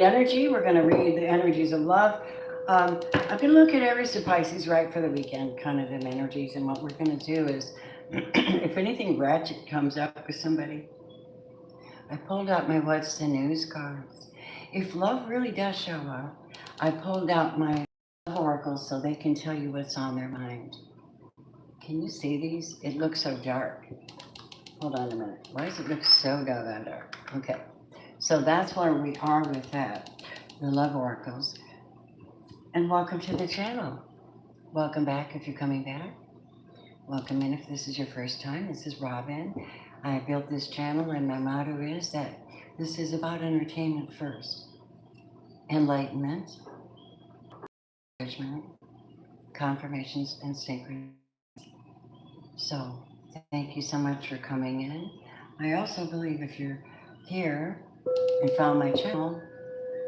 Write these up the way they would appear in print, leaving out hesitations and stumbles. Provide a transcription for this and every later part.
energy. We're going to read the energies of love. I'm going to look at Aries to Pisces right for the weekend, kind of them energies. And what we're going to do is, if anything ratchet comes up with somebody, I pulled out my What's the News cards. If love really does show up, I pulled out my oracles so they can tell you what's on their mind. Can you see these? It looks so dark. Hold on a minute. Why does it look so doggone dark? Okay. So that's where we are with that, the love oracles. And welcome to the channel. Welcome back if you're coming back. Welcome in if this is your first time. This is Robin. I built this channel and my motto is that this is about entertainment first. Enlightenment, judgment, confirmations, and synchronicity. So thank you so much for coming in. I also believe if you're here and found my channel,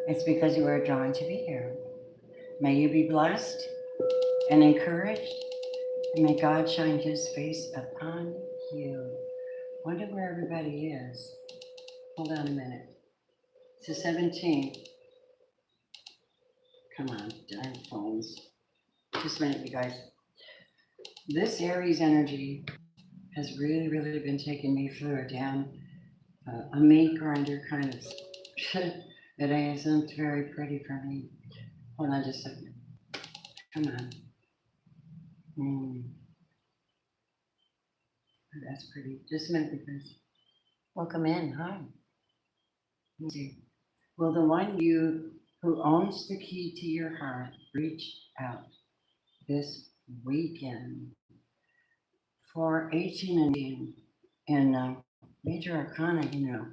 it's because you are drawn to be here. May you be blessed and encouraged, and may God shine his face upon you. Wonder where everybody is. Hold on a minute. It's the 17th. Come on, darn phones. Just a minute, you guys. This Aries energy has really, really been taking me further down a meat grinder kind of that isn't very pretty for me. Hold on just a second. Come on. That's pretty. Just a minute, because welcome in. Hi. Let's see. Will the one you who owns the key to your heart reach out this weekend for 18 and 18 in major arcana? You know,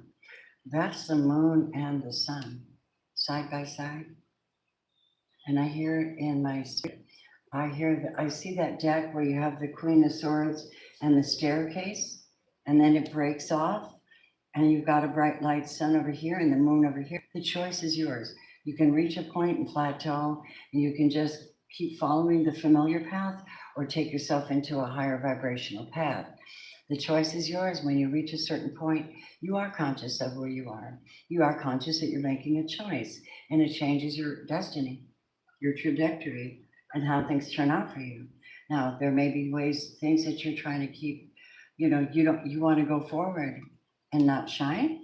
that's the moon and the sun side by side. And I hear in my spirit, I see that deck where you have the Queen of Swords and the staircase, and then it breaks off, and you've got a bright light sun over here and the moon over here. The choice is yours. You can reach a point and plateau, and you can just keep following the familiar path or take yourself into a higher vibrational path. The choice is yours. When you reach a certain point, you are conscious of where you are. You are conscious that you're making a choice, and it changes your destiny, your trajectory, and how things turn out for you. Now, there may be things that you're trying to keep, you want to go forward and not shine.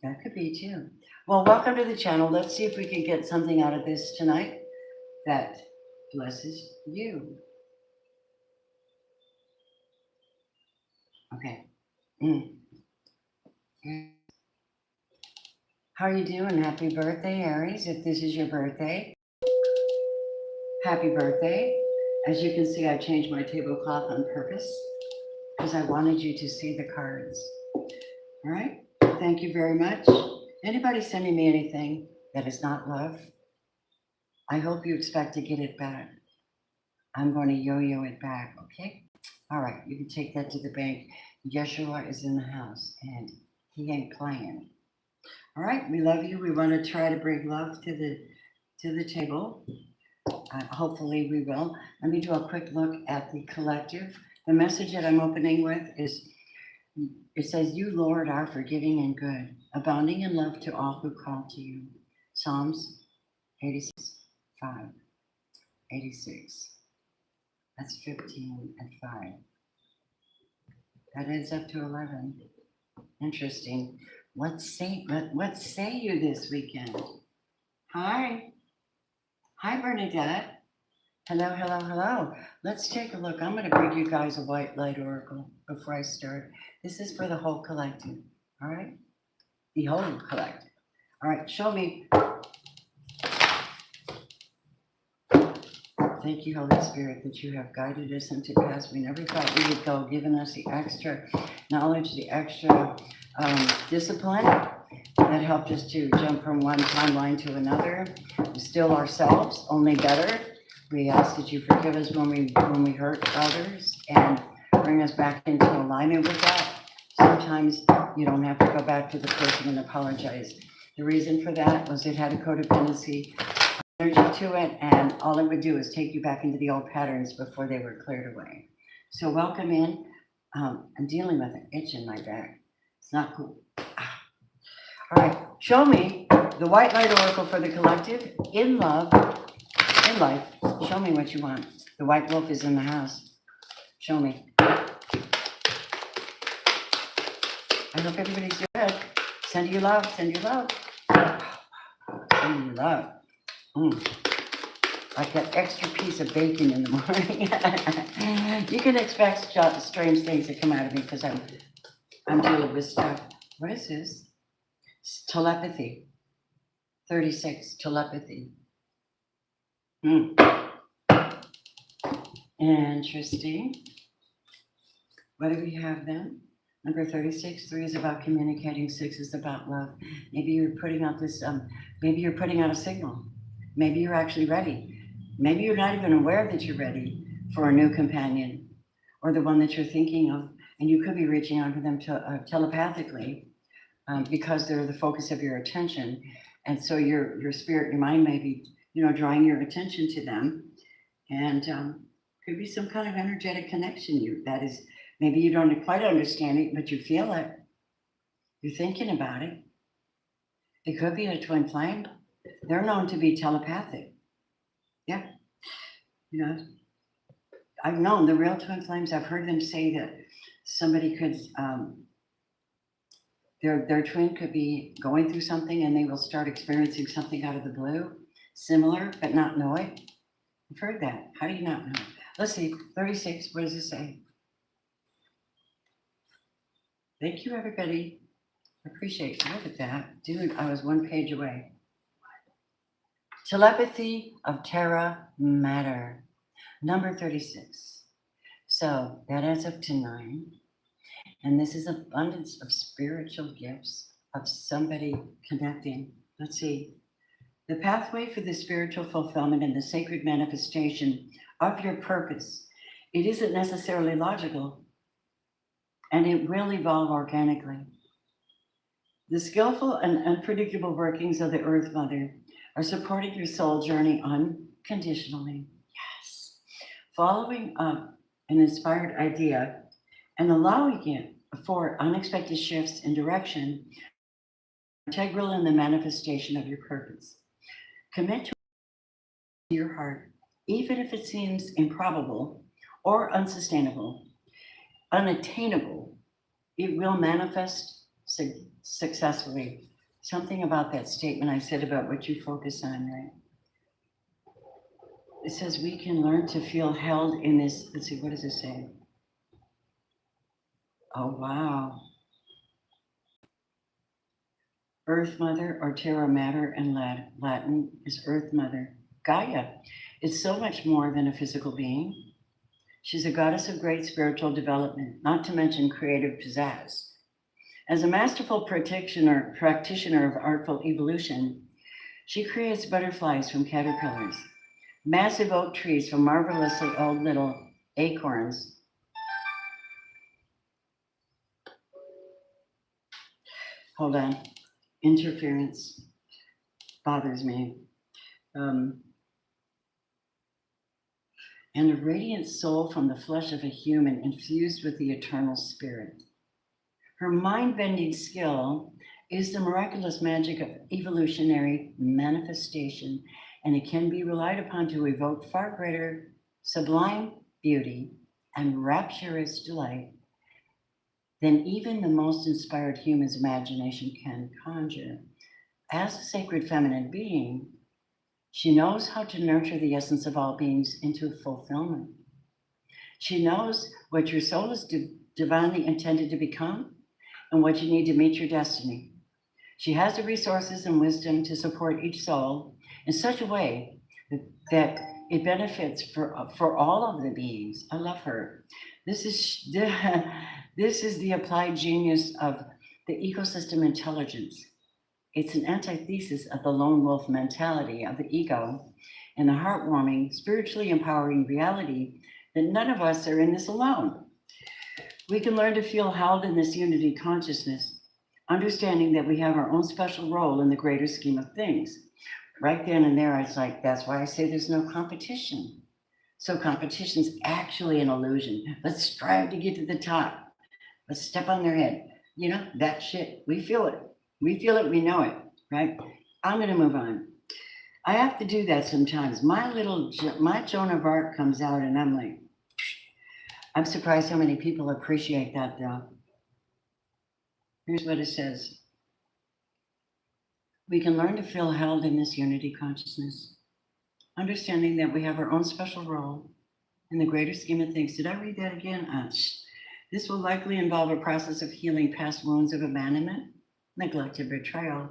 That could be too. Well, welcome to the channel. Let's see if we can get something out of this tonight that blesses you. Okay. How are you doing? Happy birthday, Aries, if this is your birthday. Happy birthday. As you can see, I changed my tablecloth on purpose because I wanted you to see the cards. All right. Thank you very much. Anybody sending me anything that is not love, I hope you expect to get it back. I'm going to yo-yo it back, okay? All right, you can take that to the bank. Yeshua is in the house, and he ain't playing. All right, we love you. We want to try to bring love to the table. Hopefully we will. Let me do a quick look at the collective. The message that I'm opening with is, it says, you, Lord, are forgiving and good, abounding in love to all who call to you. Psalms 86, 5, 86. That's 15 and 5. That adds up to 11. Interesting. What say you this weekend? Hi. Hi, Bernadette. Hello, hello, hello. Let's take a look. I'm going to bring you guys a white light oracle before I start. This is for the whole collective. All right? The whole collective. All right, show me. Thank you, Holy Spirit, that you have guided us into paths we never thought we would go, giving us the extra knowledge, the extra discipline that helped us to jump from one timeline to another. We're still ourselves, only better. We ask that you forgive us when we hurt others and bring us back into alignment with that. Sometimes you don't have to go back to the person and apologize. The reason for that was it had a codependency energy to it, and all it would do is take you back into the old patterns before they were cleared away. So welcome in. I'm dealing with an itch in my back. It's not cool. All right, Show me the white light oracle for the collective in love, in life. Show me what you want. The white wolf is in the house. Show me. I hope everybody's good. Send you love. Send you love. Send you love. Like that extra piece of bacon in the morning. You can expect strange things to come out of me because I'm dealing with stuff. What is this? It's telepathy. 36, telepathy. Interesting. What do we have then? Number 36, 3 is about communicating, 6 is about love. Maybe you're putting out this, maybe you're putting out a signal. Maybe you're actually ready. Maybe you're not even aware that you're ready for a new companion or the one that you're thinking of. And you could be reaching out to them telepathically because they're the focus of your attention. And so your spirit, your mind may be, drawing your attention to them. And could be some kind of energetic connection. That is, maybe you don't quite understand it, but you feel it. You're thinking about it. It could be a twin flame. They're known to be telepathic. Yeah. I've known the real twin flames. I've heard them say that somebody could, their twin could be going through something and they will start experiencing something out of the blue, similar, but not know it. I've heard that. How do you not know? Let's see, 36, what does it say? Thank you, everybody. I appreciate you. Look at that. Dude, I was one page away. Telepathy of Terra Matter. Number 36. So that adds up to 9. And this is abundance of spiritual gifts of somebody connecting. Let's see. The pathway for the spiritual fulfillment and the sacred manifestation of your purpose, it isn't necessarily logical, and it will evolve organically. The skillful and unpredictable workings of the Earth Mother are supporting your soul journey unconditionally. Yes. Following up an inspired idea and allowing it for unexpected shifts in direction, integral in the manifestation of your purpose. Commit to your heart, even if it seems improbable or unsustainable, unattainable, it will manifest successfully. Something about that statement I said about what you focus on, right? It says we can learn to feel held in this. Let's see, what does it say? Oh, wow. Earth Mother, or Terra Mater in Latin, is Earth Mother. Gaia is so much more than a physical being. She's a goddess of great spiritual development, not to mention creative pizzazz. As a masterful practitioner of artful evolution, she creates butterflies from caterpillars, massive oak trees from marvelously old little acorns, hold on, interference bothers me, and a radiant soul from the flesh of a human infused with the eternal spirit. Her mind-bending skill is the miraculous magic of evolutionary manifestation, and it can be relied upon to evoke far greater sublime beauty and rapturous delight than even the most inspired human's imagination can conjure. As a sacred feminine being, she knows how to nurture the essence of all beings into fulfillment. She knows what your soul is divinely intended to become and what you need to meet your destiny. She has the resources and wisdom to support each soul in such a way that it benefits for all of the beings. I love her. This is the applied genius of the ecosystem intelligence. It's an antithesis of the lone wolf mentality of the ego and the heartwarming, spiritually empowering reality that none of us are in this alone. We can learn to feel held in this unity consciousness, understanding that we have our own special role in the greater scheme of things. Right then and there, I was like, that's why I say there's no competition. So competition's actually an illusion. Let's strive to get to the top. Let's step on their head. That shit, we feel it. We feel it, we know it. right? I'm going to move on. I have to do that sometimes. My Joan of Arc comes out, and I'm like, I'm surprised how many people appreciate that, though. Here's what it says. We can learn to feel held in this unity consciousness, understanding that we have our own special role in the greater scheme of things. Did I read that again? This will likely involve a process of healing past wounds of abandonment, neglect, and betrayal.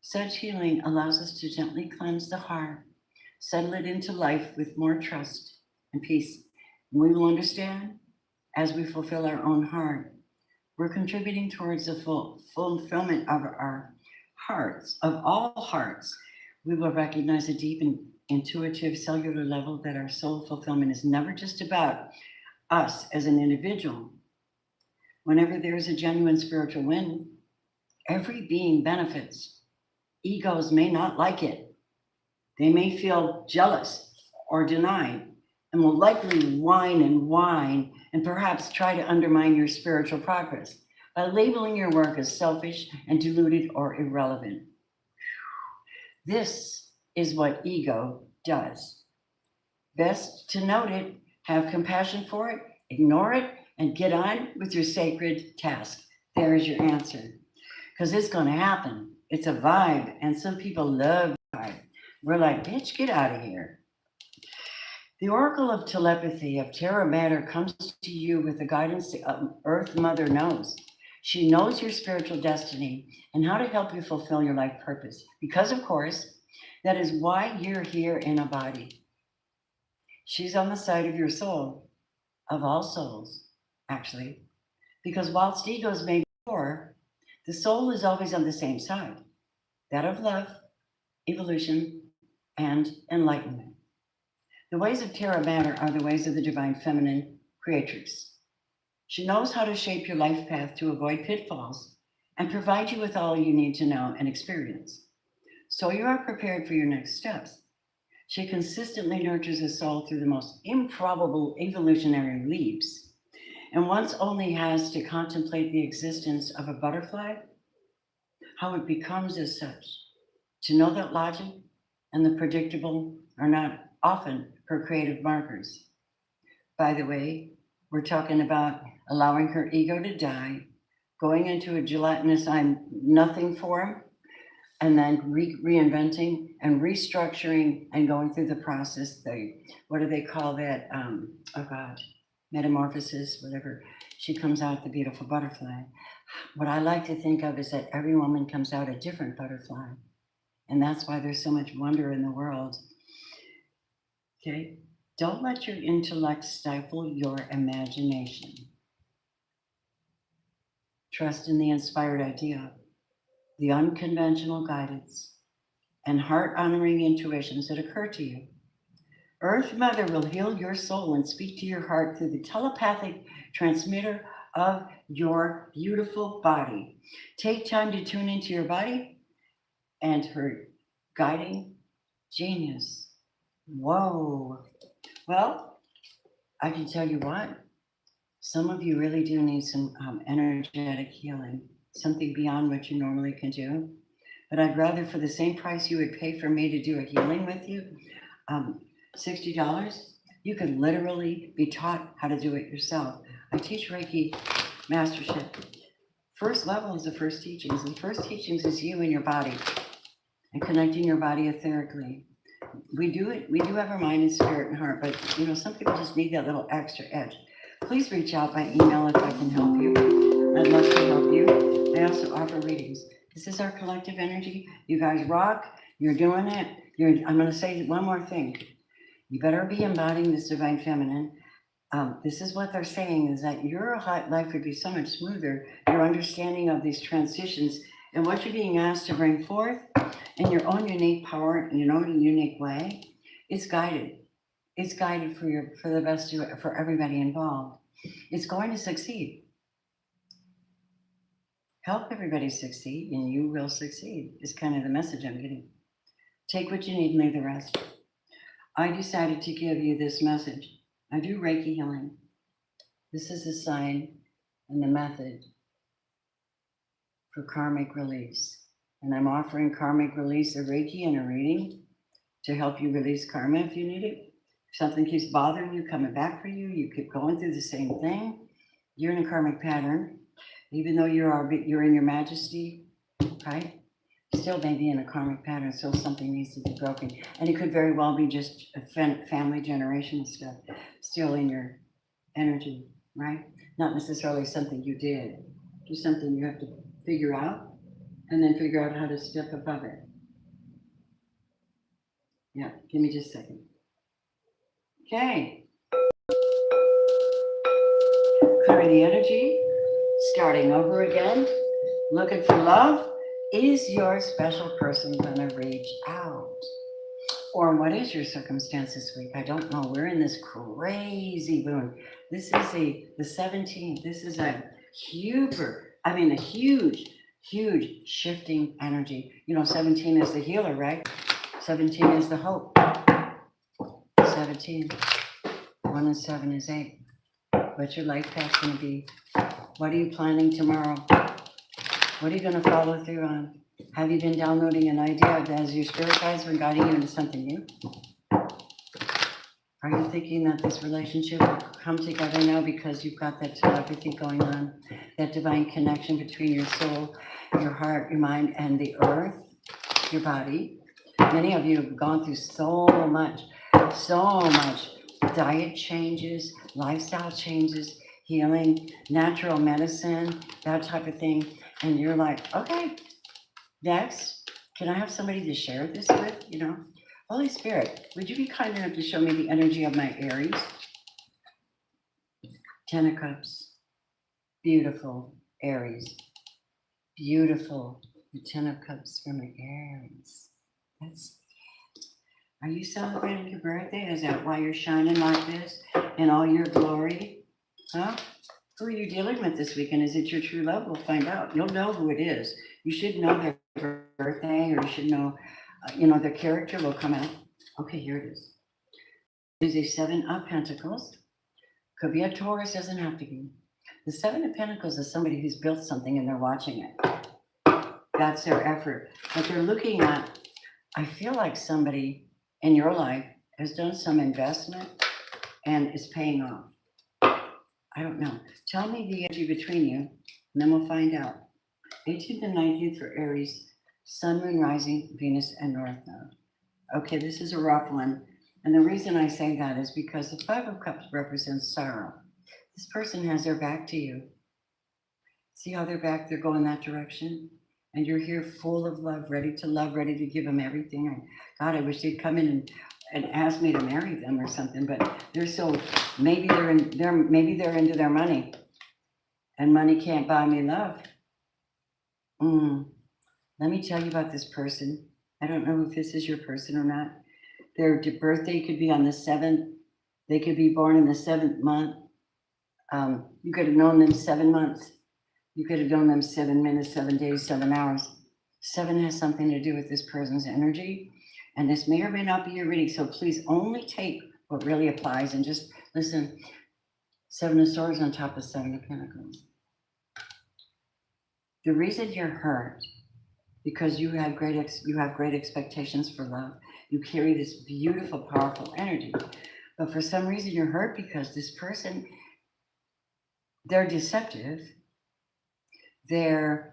Such healing allows us to gently cleanse the heart, settle it into life with more trust and peace. We will understand as we fulfill our own heart. We're contributing towards the fulfillment of our hearts, of all hearts. We will recognize a deep and intuitive cellular level that our soul fulfillment is never just about us as an individual. Whenever there is a genuine spiritual win, every being benefits. Egos may not like it. They may feel jealous or denied and will likely whine and perhaps try to undermine your spiritual progress by labeling your work as selfish and deluded or irrelevant. This is what ego does. Best to note it, have compassion for it, ignore it, and get on with your sacred task. There's your answer. Because it's going to happen. It's a vibe, and some people love the vibe. We're like, bitch, get out of here. The oracle of telepathy of Terra Matter comes to you with the guidance the Earth Mother knows. She knows your spiritual destiny and how to help you fulfill your life purpose. Because, of course, that is why you're here in a body. She's on the side of your soul, of all souls, actually. Because whilst egos may be poor, the soul is always on the same side, that of love, evolution, and enlightenment. The ways of Terra Matter are the ways of the divine feminine creatrix. She knows how to shape your life path to avoid pitfalls and provide you with all you need to know and experience, so you are prepared for your next steps. She consistently nurtures a soul through the most improbable evolutionary leaps, and once only has to contemplate the existence of a butterfly, how it becomes as such, to know that logic and the predictable are not often her creative markers. By the way, we're talking about allowing her ego to die, going into a gelatinous I'm nothing form, and then reinventing and restructuring and going through the process. What do they call that? Oh God, metamorphosis, whatever. She comes out the beautiful butterfly. What I like to think of is that every woman comes out a different butterfly. And that's why there's so much wonder in the world. Okay? Don't let your intellect stifle your imagination. Trust in the inspired idea, the unconventional guidance, and heart-honoring intuitions that occur to you. Earth Mother will heal your soul and speak to your heart through the telepathic transmitter of your beautiful body. Take time to tune into your body and her guiding genius. Whoa. Well, I can tell you what, some of you really do need some energetic healing, something beyond what you normally can do. But I'd rather, for the same price you would pay for me to do a healing with you, $60, you could literally be taught how to do it yourself. I teach Reiki Mastership. First level is the first teachings. The first teachings is you and your body and connecting your body etherically. We do have our mind and spirit and heart, but some people just need that little extra edge. Please reach out by email if I can help you. I'd love to help you. I also offer readings. This is our collective energy. You guys rock. You're doing it. I'm going to say one more thing. You better be embodying this divine feminine. This is what they're saying, is that your life would be so much smoother. Your understanding of these transitions and what you're being asked to bring forth in your own unique power, in your own unique way, is guided. It's guided for the best for everybody involved. It's going to succeed. Help everybody succeed, and you will succeed, is kind of the message I'm getting. Take what you need and leave the rest. I decided to give you this message. I do Reiki healing. This is the sign and the method for karmic release. And I'm offering karmic release, a Reiki and a reading to help you release karma if you need it. If something keeps bothering you, coming back for you, you keep going through the same thing, you're in a karmic pattern. Even though you're in your majesty, right? Still maybe in a karmic pattern, still something needs to be broken. And it could very well be just a family generational stuff still in your energy, right? Not necessarily something you did, just something you have to figure out and then figure out how to step above it. Yeah, give me just a second. Okay. Clearing the energy, starting over again, looking for love. Is your special person gonna reach out? Or what is your circumstance this week? I don't know. We're in this crazy moon. This is the 17th. This is a huge shifting energy. You know, 17 is the healer, right? 17 is the hope. 17. 1 and 7 is 8. What's your life path going to be? What are you planning tomorrow? What are you going to follow through on? Have you been downloading an idea? Has your spirit guides been guiding you into something new? Are you thinking that this relationship will come together now because you've got that telepathy going on, that divine connection between your soul, your heart, your mind, and the earth, your body? Many of you have gone through so much diet changes, lifestyle changes, healing, natural medicine, that type of thing. And you're like, okay, next, can I have somebody to share this with, you know? Holy Spirit, would you be kind enough to show me the energy of my Aries? 10 of Cups. Beautiful Aries. Beautiful. The 10 of Cups for my Aries. Are you celebrating your birthday? Is that why you're shining like this in all your glory? Huh? Who are you dealing with this weekend? Is it your true love? We'll find out. You'll know who it is. You should know their birthday, or you should know, their character will come out. Okay, here it is. There's a 7 of Pentacles. Could be a Taurus, doesn't have to be. The 7 of Pentacles is somebody who's built something and they're watching it. That's their effort. But they're looking at, I feel like somebody in your life has done some investment and is paying off. I don't know. Tell me the energy between you, and then we'll find out. 18th and 19th for Aries, Sun, Moon, Rising, Venus, and North Node. Okay, this is a rough one. And the reason I say that is because the 5 of Cups represents sorrow. This person has their back to you. See how they're going that direction? And you're here full of love, ready to give them everything. God, I wish they'd come in and ask me to marry them or something, but they're so, maybe they're into their money, and money can't buy me love. Let me tell you about this person. I don't know if this is your person or not. Their birthday could be on the 7th. They could be born in the 7th month. You could have known them 7 months. You could have known them 7 minutes, 7 days, 7 hours. 7 has something to do with this person's energy. And this may or may not be your reading. So please only take what really applies and just listen. 7 of Swords on top of 7 of Pentacles. The reason you're hurt, because you have great expectations for love. You carry this beautiful, powerful energy. But for some reason you're hurt because this person, they're deceptive. There's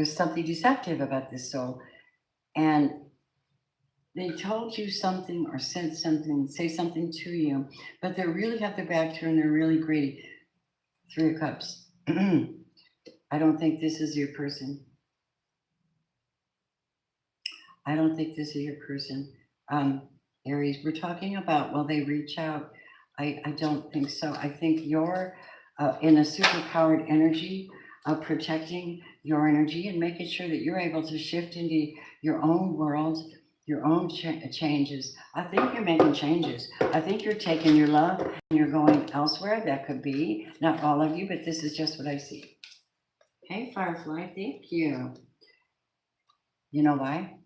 something deceptive about this soul. And they told you something or said something, say something to you, but they really have their back to you and they're really greedy. 3 of Cups. I don't think this is your person. I don't think this is your person. Aries, we're talking about, will they reach out? I don't think so. I think you're in a superpowered energy of protecting your energy and making sure that you're able to shift into your own world, your own changes. I think you're making changes. I think you're taking your love and you're going elsewhere. That could be, not all of you, but this is just what I see. Hey, Firefly, thank you. You know why?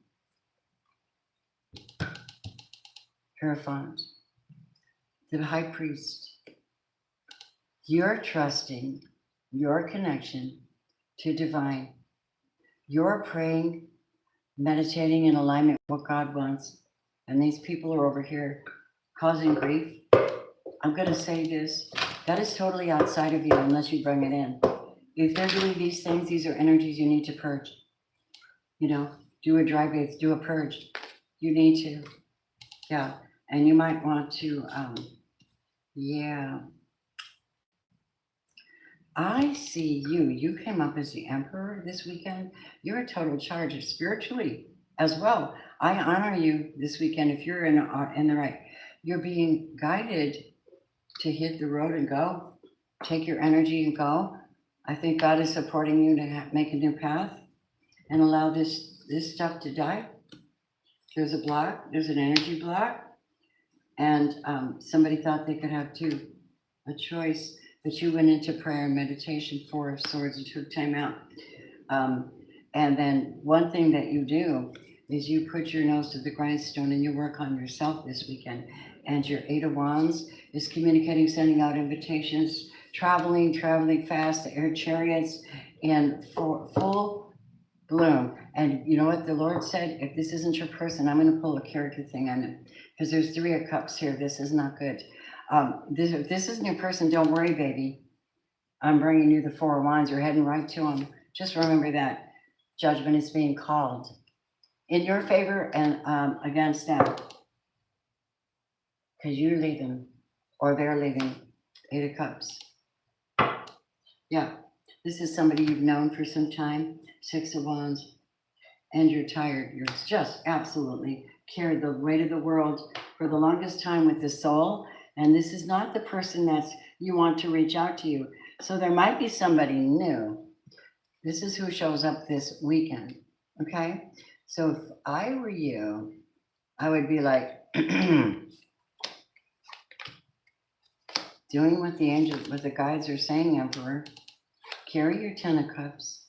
Hierophant, the High Priest. You're trusting your connection to divine. You're praying meditating in alignment with what God wants. And these people are over here causing grief. I'm going to say this. That is totally outside of you unless you bring it in. If they're doing these things, these are energies you need to purge. You know, do a dry bath, do a purge. You need to. Yeah. And you might want to, yeah. I see you. You came up as the Emperor this weekend. You're a total charge of spiritually as well. I honor you this weekend if you're in the right. You're being guided to hit the road and go. Take your energy and go. I think God is supporting you to make a new path and allow this stuff to die. There's a block. There's an energy block. And somebody thought they could have a choice, but you went into prayer and meditation, Four of Swords, and took time out. And then one thing that you do is you put your nose to the grindstone and you work on yourself this weekend. And your Eight of Wands is communicating, sending out invitations, traveling fast, the air chariots, and for full bloom. And you know what the Lord said? If this isn't your person, I'm going to pull a character thing on it. Because there's Three of Cups here. This is not good. If this isn't your person, don't worry, baby. I'm bringing you the Four of Wands. You're heading right to them. Just remember that judgment is being called in your favor and against them. Because you're leaving, or they're leaving. Eight of Cups. Yeah. This is somebody you've known for some time. Six of Wands. And you're tired. You're just absolutely carried the weight of the world for the longest time with the soul. And this is not the person that's you want to reach out to you. So there might be somebody new. This is who shows up this weekend. Okay? So if I were you, I would be like doing what the angels, what the guides are saying, Emperor. Carry your Ten of Cups.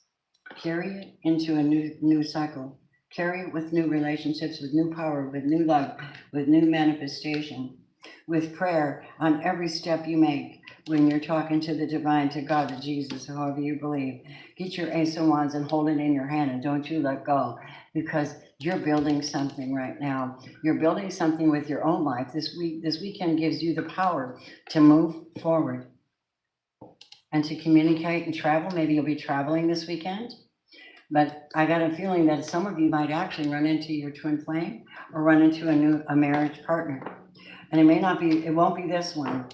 Carry it into a new cycle. Carry it with new relationships, with new power, with new love, with new manifestation, with prayer on every step you make when you're talking to the divine, to God, to Jesus, however you believe. Get your Ace of Wands and hold it in your hand and don't you let go, because you're building something right now. You're building something with your own life. This weekend gives you the power to move forward and to communicate and travel. Maybe you'll be traveling this weekend. But I got a feeling that some of you might actually run into your twin flame or run into a marriage partner. And it won't be this one.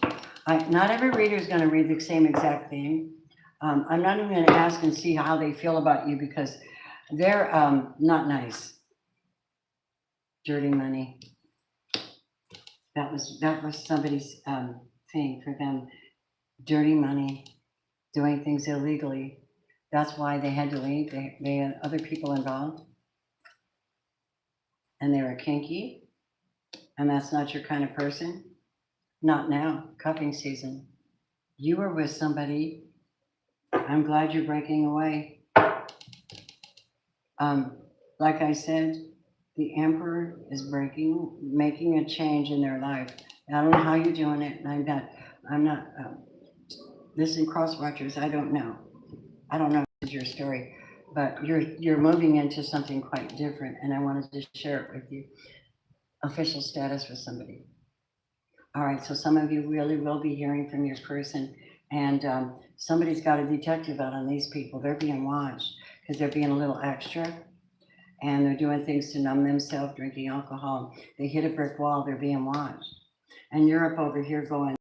Not every reader is going to read the same exact thing. I'm not even going to ask and see how they feel about you, because they're not nice. Dirty money. That was somebody's thing for them. Dirty money, doing things illegally. That's why they had to leave. They had other people involved. And they were kinky. And that's not your kind of person. Not now, cuffing season. You were with somebody. I'm glad you're breaking away. Like I said, the Emperor is making a change in their life. I don't know how you're doing it. I'm not, listen, cross watchers, I don't know if it's your story, but you're moving into something quite different, and I wanted to share it with you. Official status with somebody. All right, so some of you really will be hearing from your person, and somebody's got a detective out on these people. They're being watched because they're being a little extra, and they're doing things to numb themselves, drinking alcohol. They hit a brick wall, they're being watched. And you're up over here going,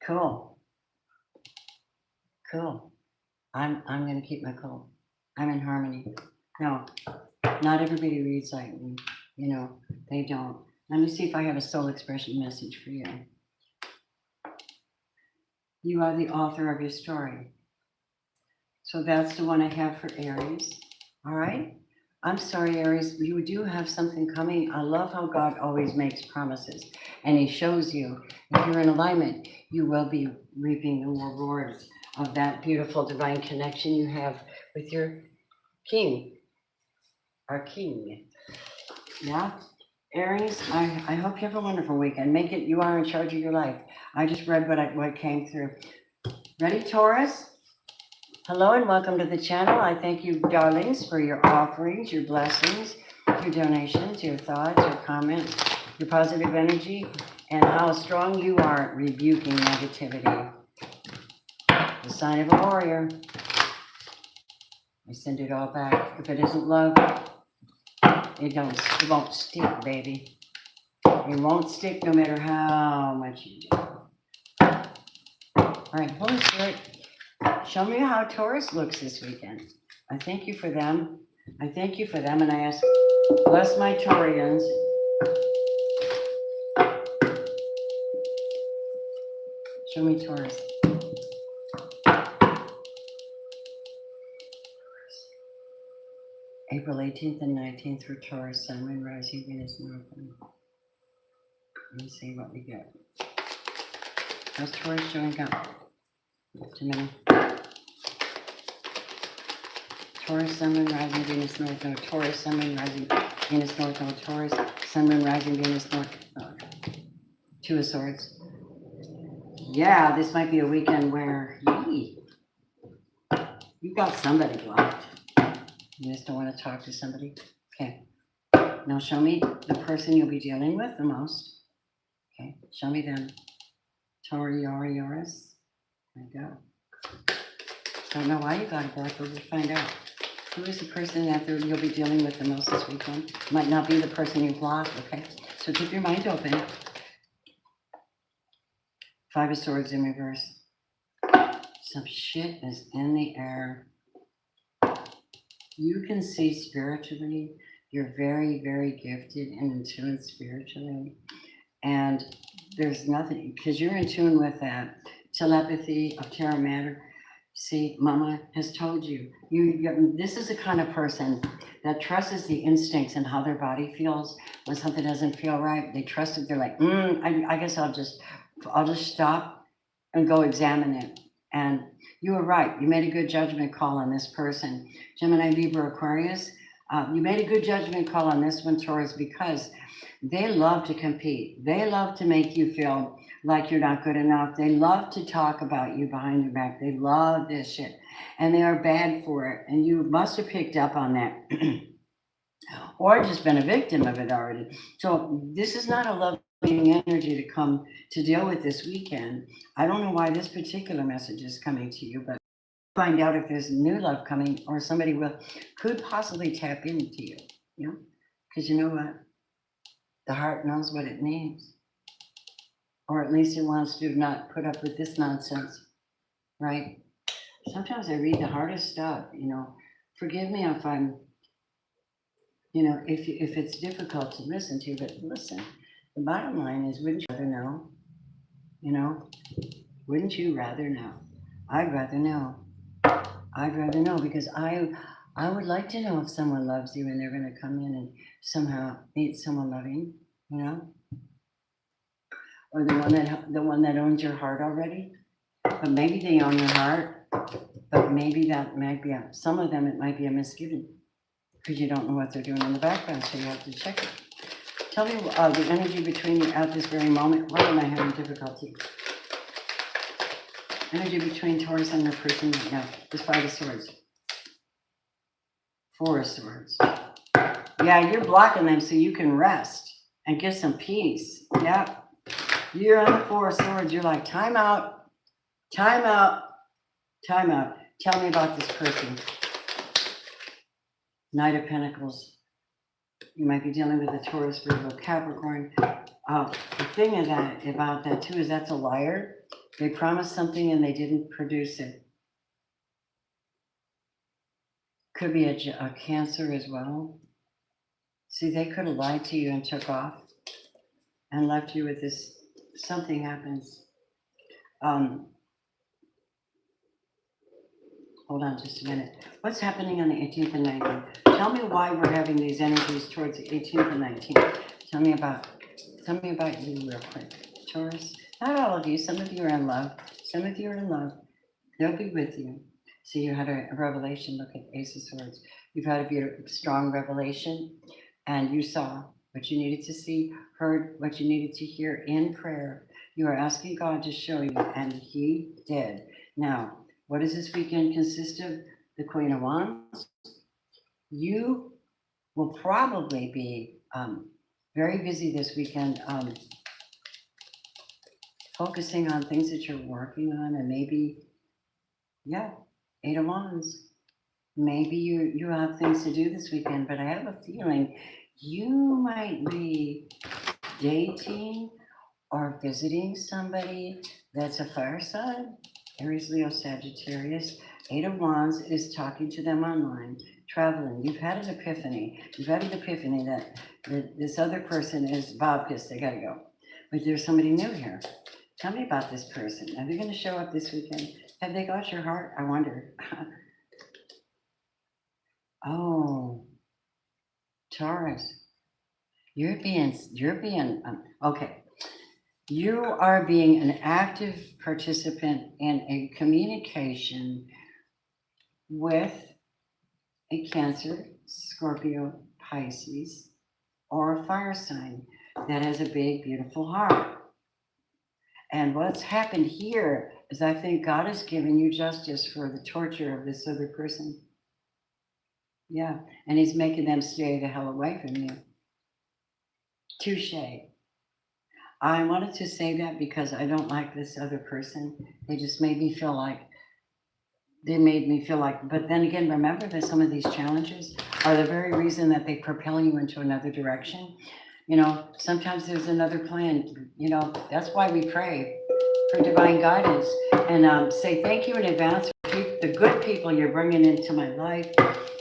cool. I'm going to keep my cool. I'm in harmony. No, not everybody reads like me. You know, they don't. Let me see if I have a soul expression message for you. You are the author of your story. So that's the one I have for Aries. All right? I'm sorry, Aries, you do have something coming. I love how God always makes promises. And he shows you, if you're in alignment, you will be reaping the rewards of that beautiful divine connection you have with your king, our king. Yeah? Aries, I hope you have a wonderful weekend. Make it, you are in charge of your life. I just read what came through. Ready, Taurus? Hello and welcome to the channel. I thank you, darlings, for your offerings, your blessings, your donations, your thoughts, your comments, your positive energy, and how strong you are at rebuking negativity. The sign of a warrior. I send it all back. If it isn't love, it won't stick, baby. It won't stick no matter how much you do. All right, Holy Spirit, show me how Taurus looks this weekend. I thank you for them. I thank you for them, and I ask, bless my Taurians. Show me Taurus. April 18th and 19th for Taurus, Sun, Moon, Rising, Venus, North. Let me see what we get. How's Taurus showing up? Gemini. Taurus, Sun, Moon, Rising, Venus, North. No, Taurus, Sun, Moon, Rising, Venus, North. No, Taurus, Sun, Moon, Rising, Venus, North. Oh, Two of Swords. Yeah, this might be a weekend where you got somebody blocked. You just don't want to talk to somebody. Okay. Now show me the person you'll be dealing with the most. Okay. Show me them. Taurus. There you go. Don't know why you got it back, but we'll find out. Who is the person that you'll be dealing with the most this weekend? Might not be the person you blocked, okay? So keep your mind open. Five of Swords in reverse. Some shit is in the air. You can see spiritually. You're very, very gifted and in tune spiritually. And there's nothing, because you're in tune with that telepathy of terra matter. See, Mama has told you, this is the kind of person that trusts the instincts and how their body feels. When something doesn't feel right, they trust it. They're like, I guess I'll just stop and go examine it. And you were right. You made a good judgment call on this person. Gemini, Libra, Aquarius, you made a good judgment call on this one, Taurus, because they love to compete. They love to make you feel like you're not good enough. They love to talk about you behind your back. They love this shit. And they are bad for it. And you must have picked up on that. Or just been a victim of it already. So this is not a loving energy to come to deal with this weekend. I don't know why this particular message is coming to you, but find out if there's new love coming or somebody could possibly tap into you. You know? Because you know what? The heart knows what it needs. Or at least it wants to not put up with this nonsense, right? Sometimes I read the hardest stuff, Forgive me if I'm, if it's difficult to listen to, but listen, the bottom line is, wouldn't you rather know? Wouldn't you rather know? I'd rather know. I'd rather know because I would like to know if someone loves you and they're going to come in and somehow meet someone loving, or the one that owns your heart already. But maybe they own your heart, but maybe that might be some of them, it might be a misgiving because you don't know what they're doing in the background, so you have to check it. Tell me the energy between you at this very moment. Why am I having difficulty? Energy between Taurus and their person right now. There's Five of Swords. Four of Swords. Yeah, you're blocking them so you can rest and get some peace. Yeah. You're on the Four of Swords. You're like, time out, time out, time out. Tell me about this person. Knight of Pentacles. You might be dealing with a Taurus, Virgo, Capricorn. The thing about that too is that's a liar. They promised something and they didn't produce it. Could be a Cancer as well. See, they could have lied to you and took off and left you with this. Something happens. Hold on just a minute. What's happening on the 18th and 19th? Tell me why we're having these energies towards the 18th and 19th. Tell me about you real quick. Taurus, not all of you. Some of you are in love. Some of you are in love. They'll be with you. So you had a revelation. Look at Ace of Swords. You've had a beautiful, strong revelation, and you saw what you needed to see, heard what you needed to hear in prayer. You are asking God to show you, and He did. Now, What does this weekend consist of? The Queen of Wands. You will probably be very busy this weekend, focusing on things that you're working on, and maybe, yeah, Eight of Wands. Maybe you have things to do this weekend, but I have a feeling you might be dating or visiting somebody that's a fire sign. Aries, Leo, Sagittarius. Eight of Wands is talking to them online, traveling. You've had an epiphany. You've had an epiphany that this other person is Bob pissed, they gotta go. But there's somebody new here. Tell me about this person. Are they gonna show up this weekend? Have they got your heart? I wonder. Oh, Taurus. You're being, okay. You are being an active participant in a communication with a Cancer, Scorpio, Pisces, or a fire sign that has a big, beautiful heart. And what's happened here is I think God has given you justice for the torture of this other person. Yeah, and he's making them stay the hell away from you. Touche. I wanted to say that because I don't like this other person. They just made me feel like, but then again, remember that some of these challenges are the very reason that they propel you into another direction. You know, sometimes there's another plan. You know, that's why we pray for divine guidance and say thank you in advance for the good people you're bringing into my life.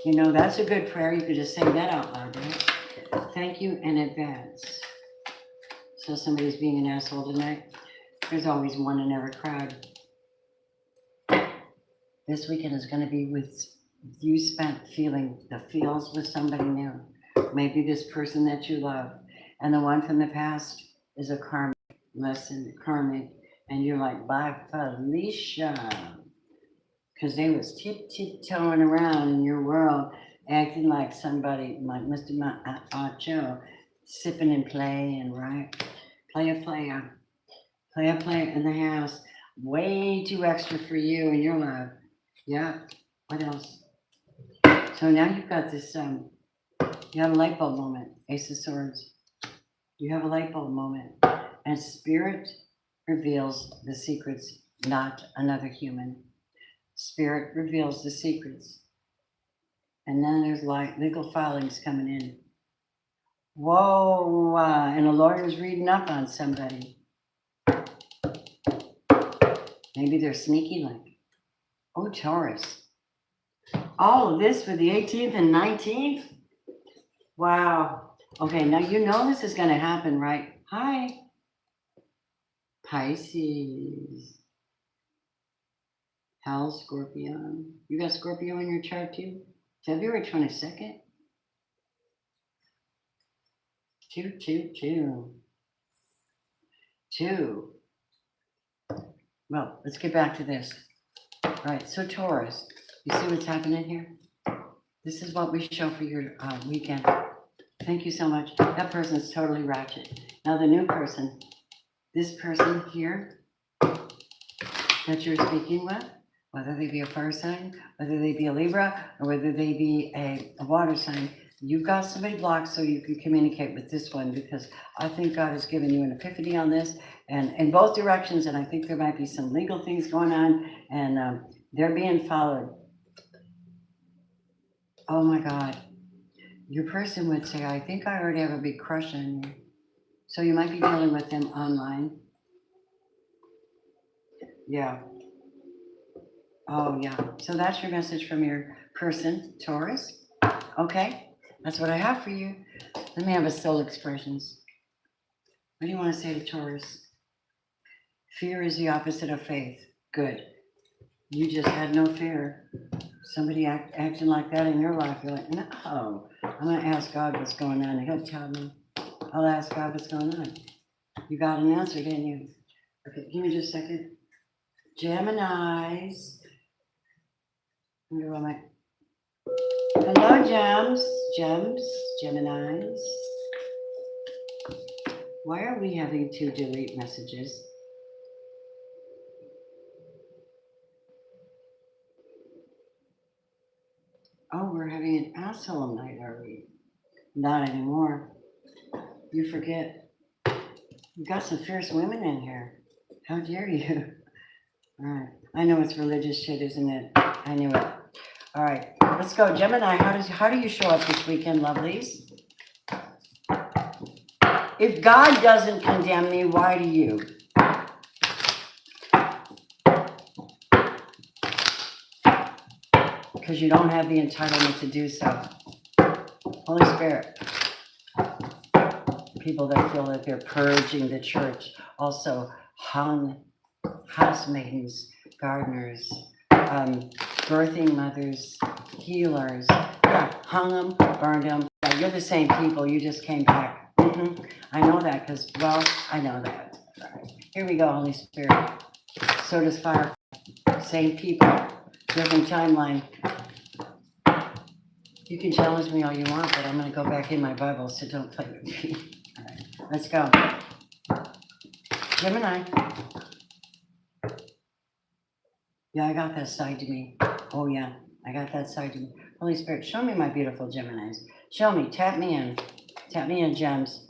You know, that's a good prayer. You could just say that out loud, right? Thank you in advance. So somebody's being an asshole tonight. There's always one in every crowd. This weekend is going to be with you spent feeling the feels with somebody new. Maybe this person that you love. And the one from the past is a karmic lesson, karmic. And you're like, bye, Felicia. Because they was tiptoeing around in your world, acting like somebody, like Mr. Joe, sipping and playing, right? Player in the house. Way too extra for you and your love. Yeah. What else? So now you've got this, you have a light bulb moment. Ace of Swords. You have a light bulb moment. And Spirit reveals the secrets, not another human. Spirit reveals the secrets. And then there's like legal filings coming in. Whoa, and a lawyer's reading up on somebody. Maybe they're sneaky like, oh, Taurus. All of this for the 18th and 19th? Wow. Okay, now you know this is going to happen, right? Hi. Pisces. Hell, Scorpio. You got Scorpio in your chart too? February 22nd? 2. Well, let's get back to this. All right, so Taurus, you see what's happening here? This is what we show for your weekend. Thank you so much. That person's totally ratchet. Now the new person, this person here that you're speaking with, whether they be a fire sign, whether they be a Libra, or whether they be a water sign, you've got somebody blocked so you can communicate with this one, because I think God has given you an epiphany on this and in both directions, and I think there might be some legal things going on, and they're being followed. Oh my God. Your person would say, I think I already have a big crush on you. So you might be dealing with them online. Yeah. Oh, yeah. So that's your message from your person, Taurus. Okay. That's what I have for you. Let me have a soul expressions. What do you want to say to Taurus? Fear is the opposite of faith. Good. You just had no fear. Somebody acting like that in your life, you're like, no. I'm going to ask God what's going on. He'll tell me. I'll ask God what's going on. You got an answer, didn't you? Okay, give me just a second. Geminis. Where am I? Hello, gems, Geminis. Why are we having to delete messages? an asshole night, are we? Not anymore. You forget. You've got some fierce women in here. How dare you? All right. I know it's religious shit, isn't it? I knew it. All right. Let's go. Gemini, how do you show up this weekend, lovelies? If God doesn't condemn me, why do you? Because you don't have the entitlement to do so. Holy Spirit. People that feel that they're purging the church. Also, hung housemaidens, gardeners, birthing mothers, healers. Yeah, hung them, burned them. Yeah, you're the same people. You just came back. I know that because, well, I know that. All right. Here we go, Holy Spirit. So does fire. Same people, different timeline. You can challenge me all you want, but I'm going to go back in my Bible, so don't play with me. All right, let's go. Gemini. Yeah, I got that side to me. Oh, yeah, I got that side to me. Holy Spirit, show me my beautiful Geminis. Show me, tap me in. Tap me in, gems.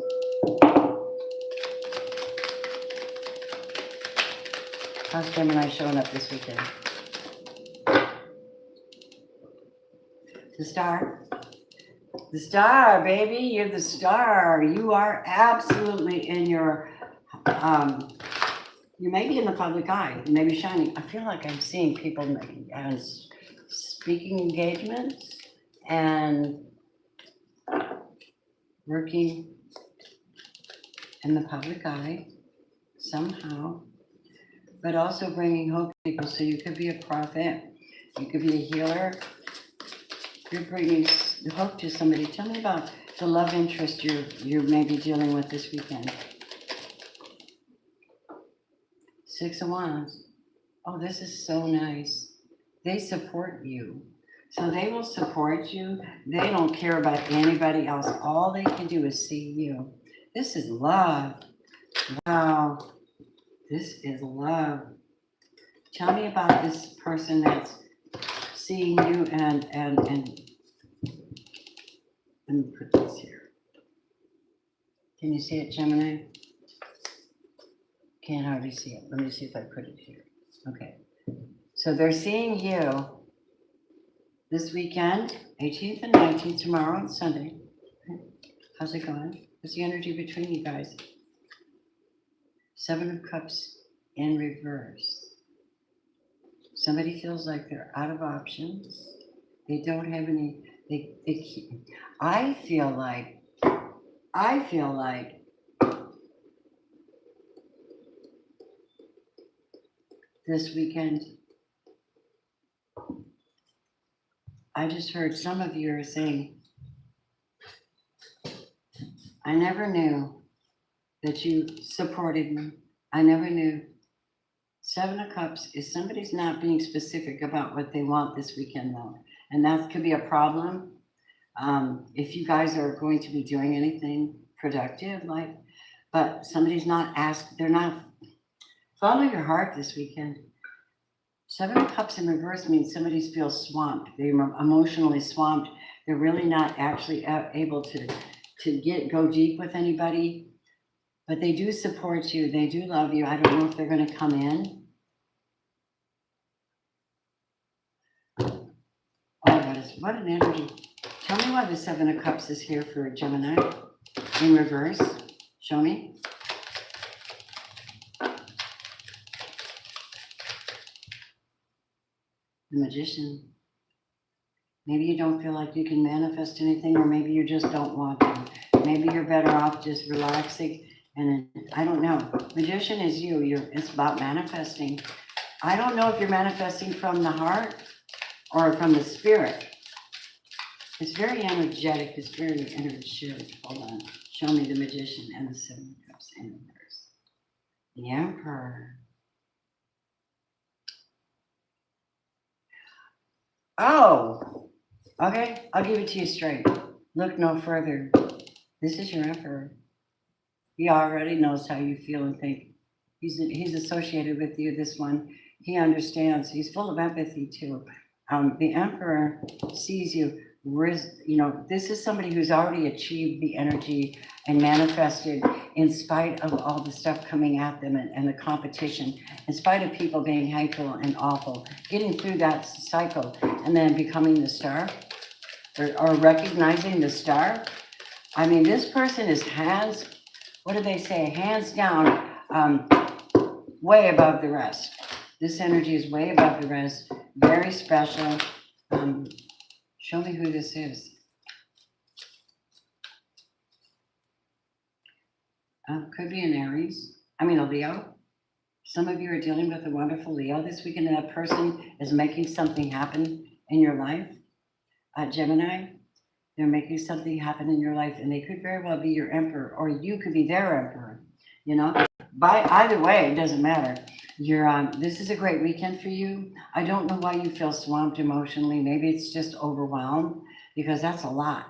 How's Gemini showing up this weekend? The star. The star, baby. You're the star. You are absolutely in your, you may be in the public eye. You may be shining. I feel like I'm seeing people making speaking engagements and working in the public eye somehow, but also bringing hope to people. So you could be a prophet. You could be a healer. You're bringing hope to somebody. Tell me about the love interest you may be dealing with this weekend. 6 of Wands. Oh, this is so nice. They support you. So they will support you. They don't care about anybody else. All they can do is see you. This is love. Wow. This is love. Tell me about this person that's seeing you and let me put this here. Can you see it, Gemini? Can't hardly see it. Let me see if I put it here. Okay. So they're seeing you this weekend, 18th and 19th, tomorrow and Sunday. How's it going? What's the energy between you guys? 7 of Cups in reverse. Somebody feels like they're out of options. They don't have any, I feel like this weekend, I just heard some of you are saying, I never knew that you supported me. I never knew. 7 of Cups is somebody's not being specific about what they want this weekend, though. And that could be a problem. If you guys are going to be doing anything productive, but somebody's not asked, they're not, follow your heart this weekend. 7 of Cups in reverse means somebody feels swamped. They're emotionally swamped. They're really not actually able to go deep with anybody, but they do support you. They do love you. I don't know if they're going to come in. Oh, what an energy. Tell me why the 7 of Cups is here for Gemini in reverse. Show me. The Magician. Maybe you don't feel like you can manifest anything, or maybe you just don't want to. Maybe you're better off just relaxing, and I don't know. Magician is you. It's about manifesting. I don't know if you're manifesting from the heart or from the spirit. It's very energetic. It's very energetic. Hold on. Show me the Magician and the 7 of Cups in reverse. The Emperor. Oh, okay. I'll give it to you straight. Look no further. This is your Emperor. He already knows how you feel and think. He's associated with you, this one. He understands. He's full of empathy, too. The Emperor sees you. you know, this is somebody who's already achieved the energy and manifested in spite of all the stuff coming at them and the competition, in spite of people being hateful and awful, getting through that cycle and then becoming the star or recognizing the star. I mean, this person is what do they say? Hands down, way above the rest. This energy is way above the rest. Very special. Show me who this is. Could be an Aries. I mean, a Leo. Some of you are dealing with a wonderful Leo this weekend, and that person is making something happen in your life. Gemini, they're making something happen in your life, and they could very well be your emperor, or you could be their emperor. You know, by either way, it doesn't matter. This is a great weekend for you. I don't know why you feel swamped emotionally. Maybe it's just overwhelmed, because that's a lot.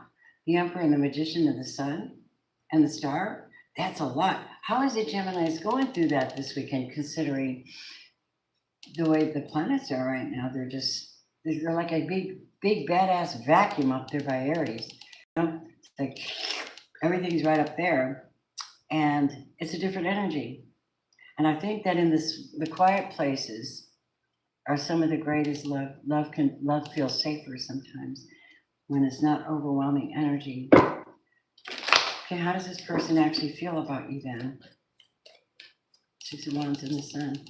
The Emperor and the Magician and the Sun and the Star, that's a lot. How is it Gemini is going through that this weekend, considering the way the planets are right now? They're like a big badass vacuum up there by Aries. You know? It's like everything's right up there, and it's a different energy. And I think that in the quiet places are some of the greatest love. Love feels safer sometimes when it's not overwhelming energy. Okay, how does this person actually feel about you then? 6 of Wands in the Sun.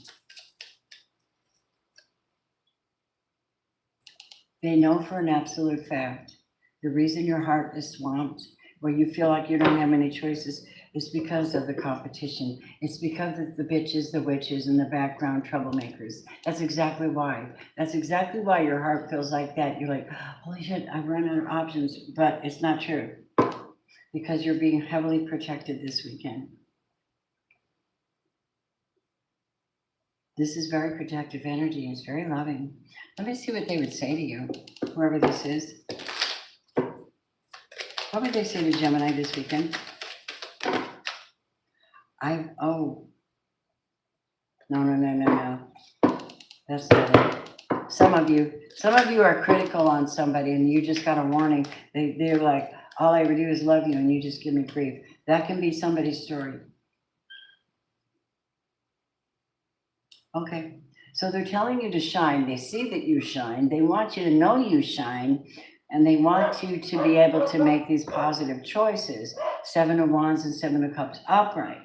They know for an absolute fact the reason your heart is swamped, where you feel like you don't have any choices, is because of the competition. It's because of the bitches, the witches, and the background troublemakers. That's exactly why. That's exactly why your heart feels like that. You're like, holy shit, I've run out of options. But it's not true, because you're being heavily protected this weekend. This is very protective energy. It's very loving. Let me see what they would say to you, whoever this is. What would they say to Gemini this weekend? No. That's not it. Some of you are critical on somebody, and you just got a warning. They're like, all I ever do is love you, and you just give me grief. That can be somebody's story. Okay, so they're telling you to shine. They see that you shine. They want you to know you shine, and they want you to be able to make these positive choices. 7 of Wands and 7 of Cups upright.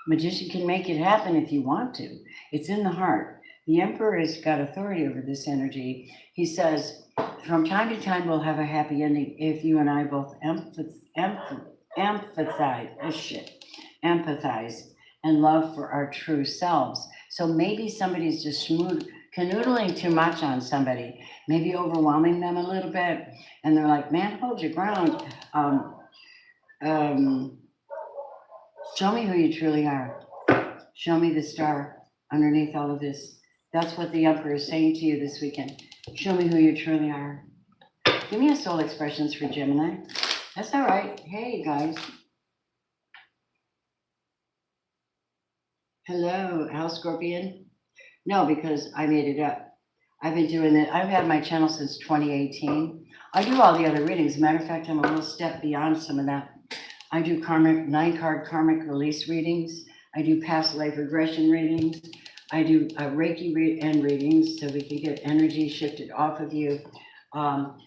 Magician can make it happen if you want to. It's in the heart. The Emperor has got authority over this energy. He says, from time to time, we'll have a happy ending if you and I both empathize and love for our true selves. So maybe somebody's just canoodling too much on somebody, maybe overwhelming them a little bit, and they're like, man, hold your ground. Show me who you truly are. Show me the star underneath all of this. That's what the Emperor is saying to you this weekend. Show me who you truly are. Give me a soul expressions for Gemini. That's all right. Hey, guys. Hello, House Scorpion. No, because I made it up. I've been doing it. I've had my channel since 2018. I do all the other readings. Matter of fact, I'm a little step beyond some of that. I do 9-card karmic release readings. I do past life regression readings. I do Reiki readings so we can get energy shifted off of you. One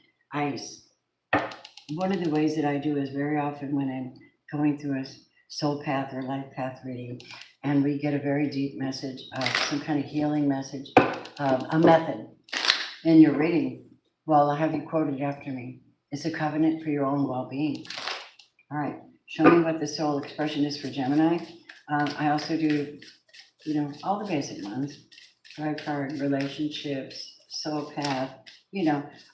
of the ways that I do is very often when I'm going through a soul path or life path reading, and we get a very deep message, some kind of healing message, a method in your reading. Well, I'll have you quote it after me. It's a covenant for your own well-being. All right, show me what the soul expression is for Gemini. I also do, all the basic ones. Drive card, relationships, soul path,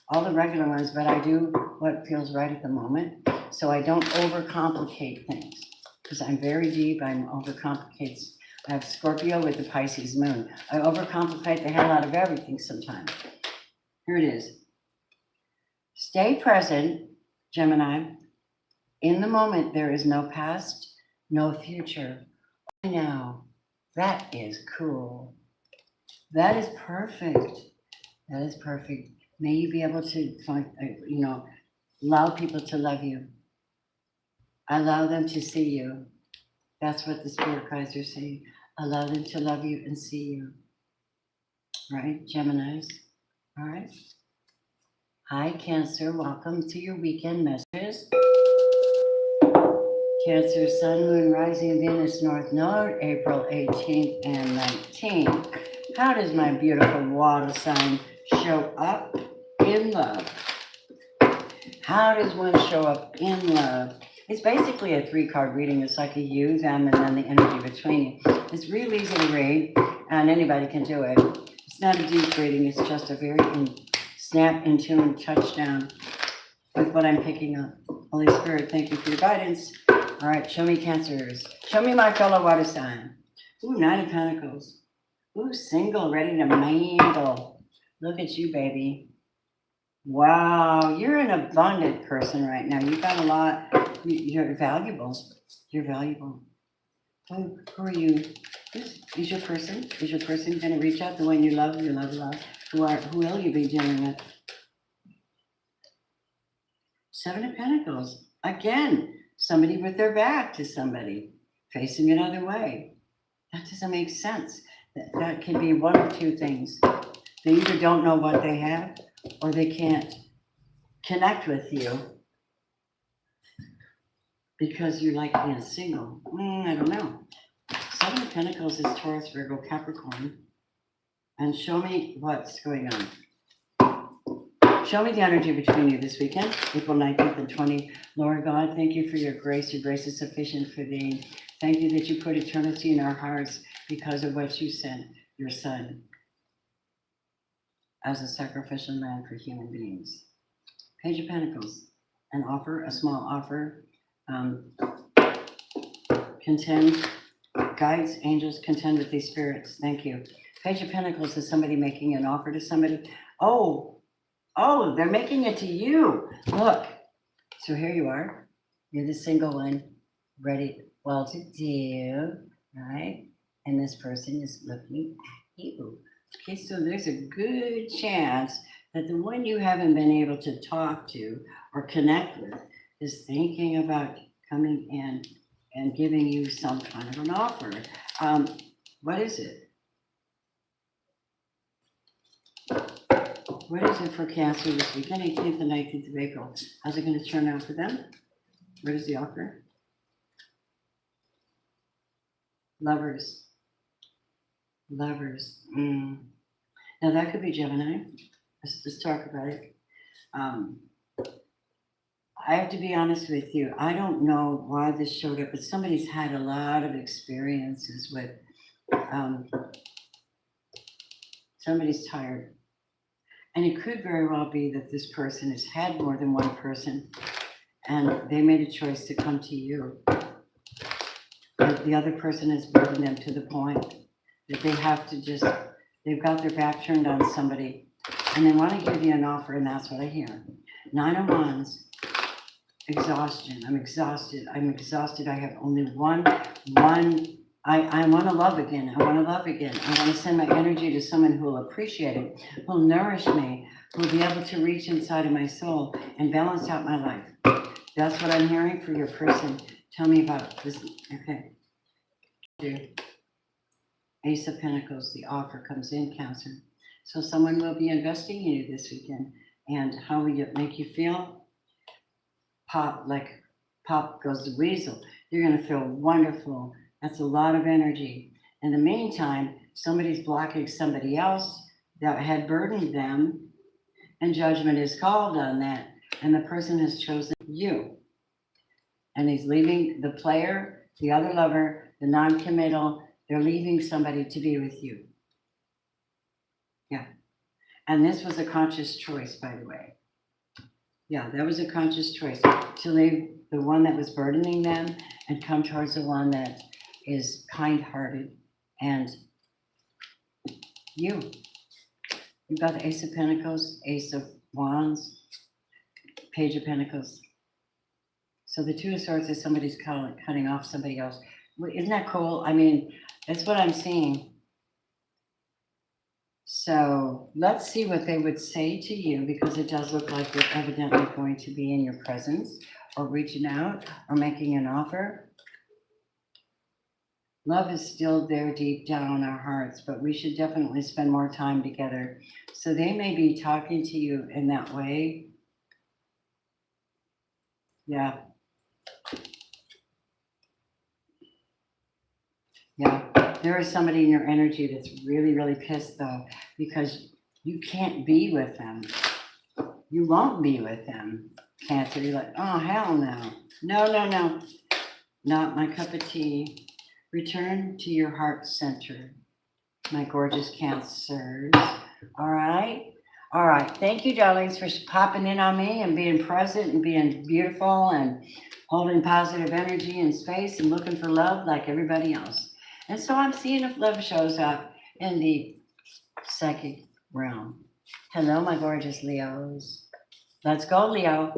all the regular ones, but I do what feels right at the moment. So I don't overcomplicate things, because I'm very deep, I'm overcomplicated. I have Scorpio with the Pisces moon. I overcomplicate the hell out of everything sometimes. Here it is. Stay present, Gemini. In the moment, there is no past, no future. Now, that is cool. That is perfect. That is perfect. May you be able to find, allow people to love you. Allow them to see you. That's what the spirit guides are saying. Allow them to love you and see you. Right, Geminis? All right. Hi, Cancer. Welcome to your weekend messages. Cancer, Sun, Moon, Rising, Venus, North Node, April 18th and 19th. How does my beautiful water sign show up in love? How does one show up in love? It's basically a 3-card reading. It's like a you, them, and then the energy between you. It's really easy to read, and anybody can do it. It's not a deep reading. It's just a very snap, in tune, touchdown with what I'm picking up. Holy Spirit, thank you for your guidance. All right, show me Cancers. Show me my fellow water sign. Ooh, 9 of Pentacles. Ooh, single, ready to mingle. Look at you, baby. Wow, you're an abundant person right now. You've got a lot. You're valuable. You're valuable. Who are you? Is your person? Is your person going to reach out? The one you love, love. Who will you be dealing with? 7 of Pentacles. Again, somebody with their back to somebody, facing another way. That doesn't make sense. That can be one of 2 things. They either don't know what they have, or they can't connect with you because you're like being single. I don't know. 7 of Pentacles is Taurus, Virgo, Capricorn. And show me what's going on. Show me the energy between you this weekend, April 19th and 20th. Lord God, thank you for your grace. Your grace is sufficient for thee. Thank you that you put eternity in our hearts because of what you sent, your son, as a sacrificial lamb for human beings. Page of Pentacles, an offer, a small offer. Contend, guides, angels, contend with these spirits. Thank you. Page of Pentacles is somebody making an offer to somebody. Oh, they're making it to you. Look. So here you are. You're the single one, ready, well to do, right? And this person is looking at you. Okay, so there's a good chance that the one you haven't been able to talk to or connect with is thinking about coming in and giving you some kind of an offer. What is it? What is it for Cancer this weekend, 18th and 19th of April? How's it going to turn out for them? What is the offer? Lovers. Lovers. Now that could be Gemini. Let's talk about it. I have to be honest with you. I don't know why this showed up, but somebody's had a lot of experiences with, somebody's tired. And it could very well be that this person has had more than one person and they made a choice to come to you. But the other person has burdened them to the point that they have to just, they've got their back turned on somebody and they want to give you an offer, and that's what I hear. 9 of Wands, exhaustion. I'm exhausted. I have only one. I want to love again. I want to send my energy to someone who will appreciate it, who will nourish me, who will be able to reach inside of my soul and balance out my life. That's what I'm hearing for your person. Tell me about this. Okay. Ace of Pentacles, the offer comes in, Cancer. So someone will be investing in you this weekend. And how will it make you feel? Pop goes the weasel. You're going to feel wonderful. That's a lot of energy. In the meantime, somebody's blocking somebody else that had burdened them, and judgment is called on that. And the person has chosen you. And he's leaving the player, the other lover, the non-committal. They're leaving somebody to be with you. Yeah. And this was a conscious choice, by the way. Yeah, that was a conscious choice to leave the one that was burdening them and come towards the one that is kind-hearted. And you've got the Ace of Pentacles, Ace of Wands, Page of Pentacles. So the Two of Swords is somebody's cutting off somebody else. Isn't that cool? I mean, that's what I'm seeing. So let's see what they would say to you, because it does look like they're evidently going to be in your presence or reaching out or making an offer. Love is still there deep down in our hearts, but we should definitely spend more time together. So they may be talking to you in that way. Yeah. Yeah. There is somebody in your energy that's really, really pissed though, because you can't be with them. You won't be with them. Cancer, you're like, oh, hell no. No, no, no. Not my cup of tea. Return to your heart center, my gorgeous Cancers. All right? All right. Thank you, darlings, for popping in on me and being present and being beautiful and holding positive energy in space and looking for love like everybody else. And so I'm seeing if love shows up in the psychic realm. Hello, my gorgeous Leos. Let's go, Leo.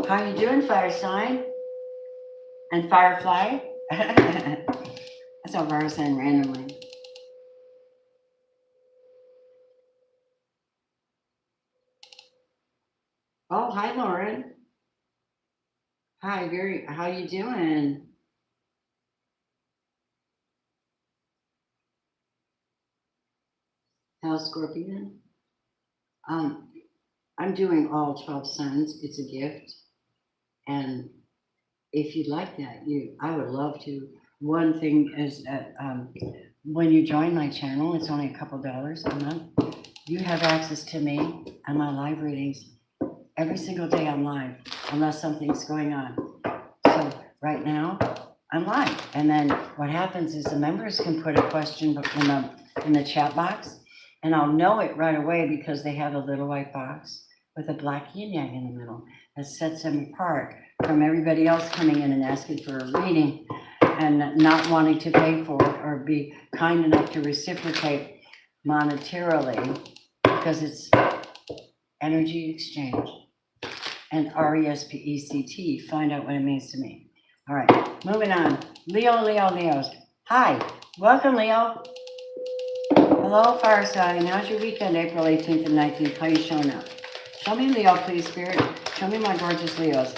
How you doing, fire sign? And firefly? That's how fire sign randomly. Oh, hi, Lauren. Hi, Gary. How you doing? How's Scorpion? I'm doing all 12 signs. It's a gift. And if you'd like that, I would love to. One thing is that when you join my channel, it's only a couple dollars a month. You have access to me and my live readings every single day. I'm live, unless something's going on. So right now, I'm live. And then what happens is the members can put a question in the chat box, and I'll know it right away because they have a little white box with a black yin yang in the middle that sets them apart from everybody else coming in and asking for a reading and not wanting to pay for it or be kind enough to reciprocate monetarily, because it's energy exchange. And RESPECT, find out what it means to me. All right, moving on. Leos. Hi, welcome, Leo. Hello, fire sign. How's your weekend, April 18th and 19th? How you showing up? Show me Leo, please, Spirit. Show me my gorgeous Leos.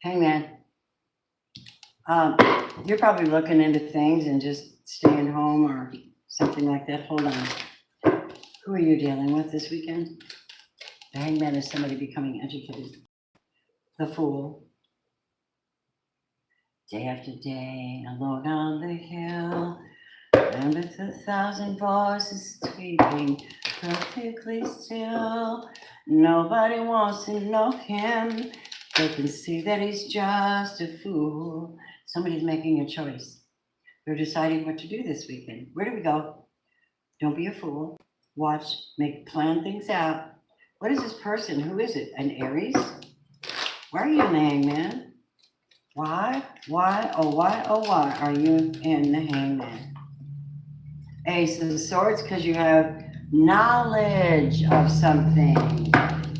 Hangman. You're probably looking into things and just staying home or something like that. Hold on. Who are you dealing with this weekend? The Hangman is somebody becoming educated. The Fool. Day after day, alone on the hill, and with 1,000 voices speaking perfectly still. Nobody wants to know him. They can see that he's just a fool. Somebody's making a choice. They're deciding what to do this weekend. Where do we go? Don't be a fool. Watch, plan things out. What is this person? Who is it? An Aries? Why are you in the Hangman? Why are you in the Hangman? Ace of Swords, because you have knowledge of something.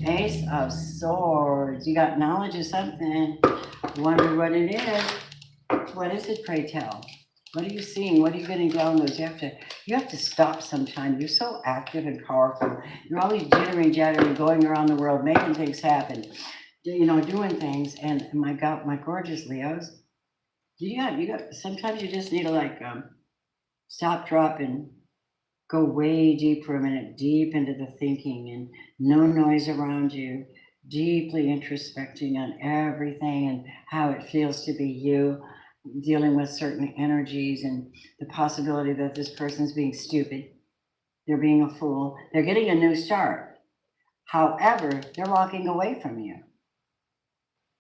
Ace of Swords, you got knowledge of something. Wonder what it is. What is it, pray tell? What are you seeing? What are you getting downloads? You have to stop sometime. You're so active and powerful. You're always jittery, going around the world, making things happen. Doing things. And my God, my gorgeous Leos, you got. Sometimes you just need to stop, drop, and go way deep for a minute, deep into the thinking, and no noise around you, deeply introspecting on everything and how it feels to be you, dealing with certain energies and the possibility that this person's being stupid, they're being a fool, they're getting a new start. However, they're walking away from you.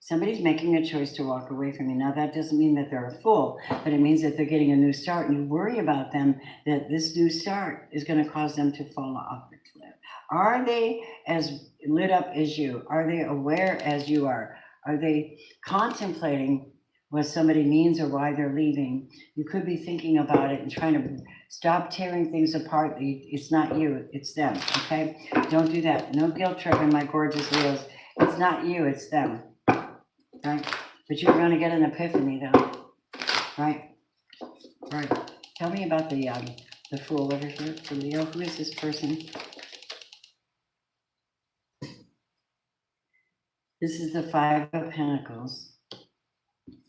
Somebody's making a choice to walk away from you. Now, that doesn't mean that they're a fool, but it means that they're getting a new start, and you worry about them, that this new start is going to cause them to fall off the cliff. Are they as lit up as you? Are they aware as you are? Are they contemplating what somebody means or why they're leaving? You could be thinking about it and trying to stop tearing things apart. It's not you, it's them, okay? Don't do that. No guilt tripping, my gorgeous Leos. It's not you, it's them. Right? But you're going to get an epiphany, though. Right, right. Tell me about the Fool over here for Leo. Who is this person? This is the Five of Pentacles.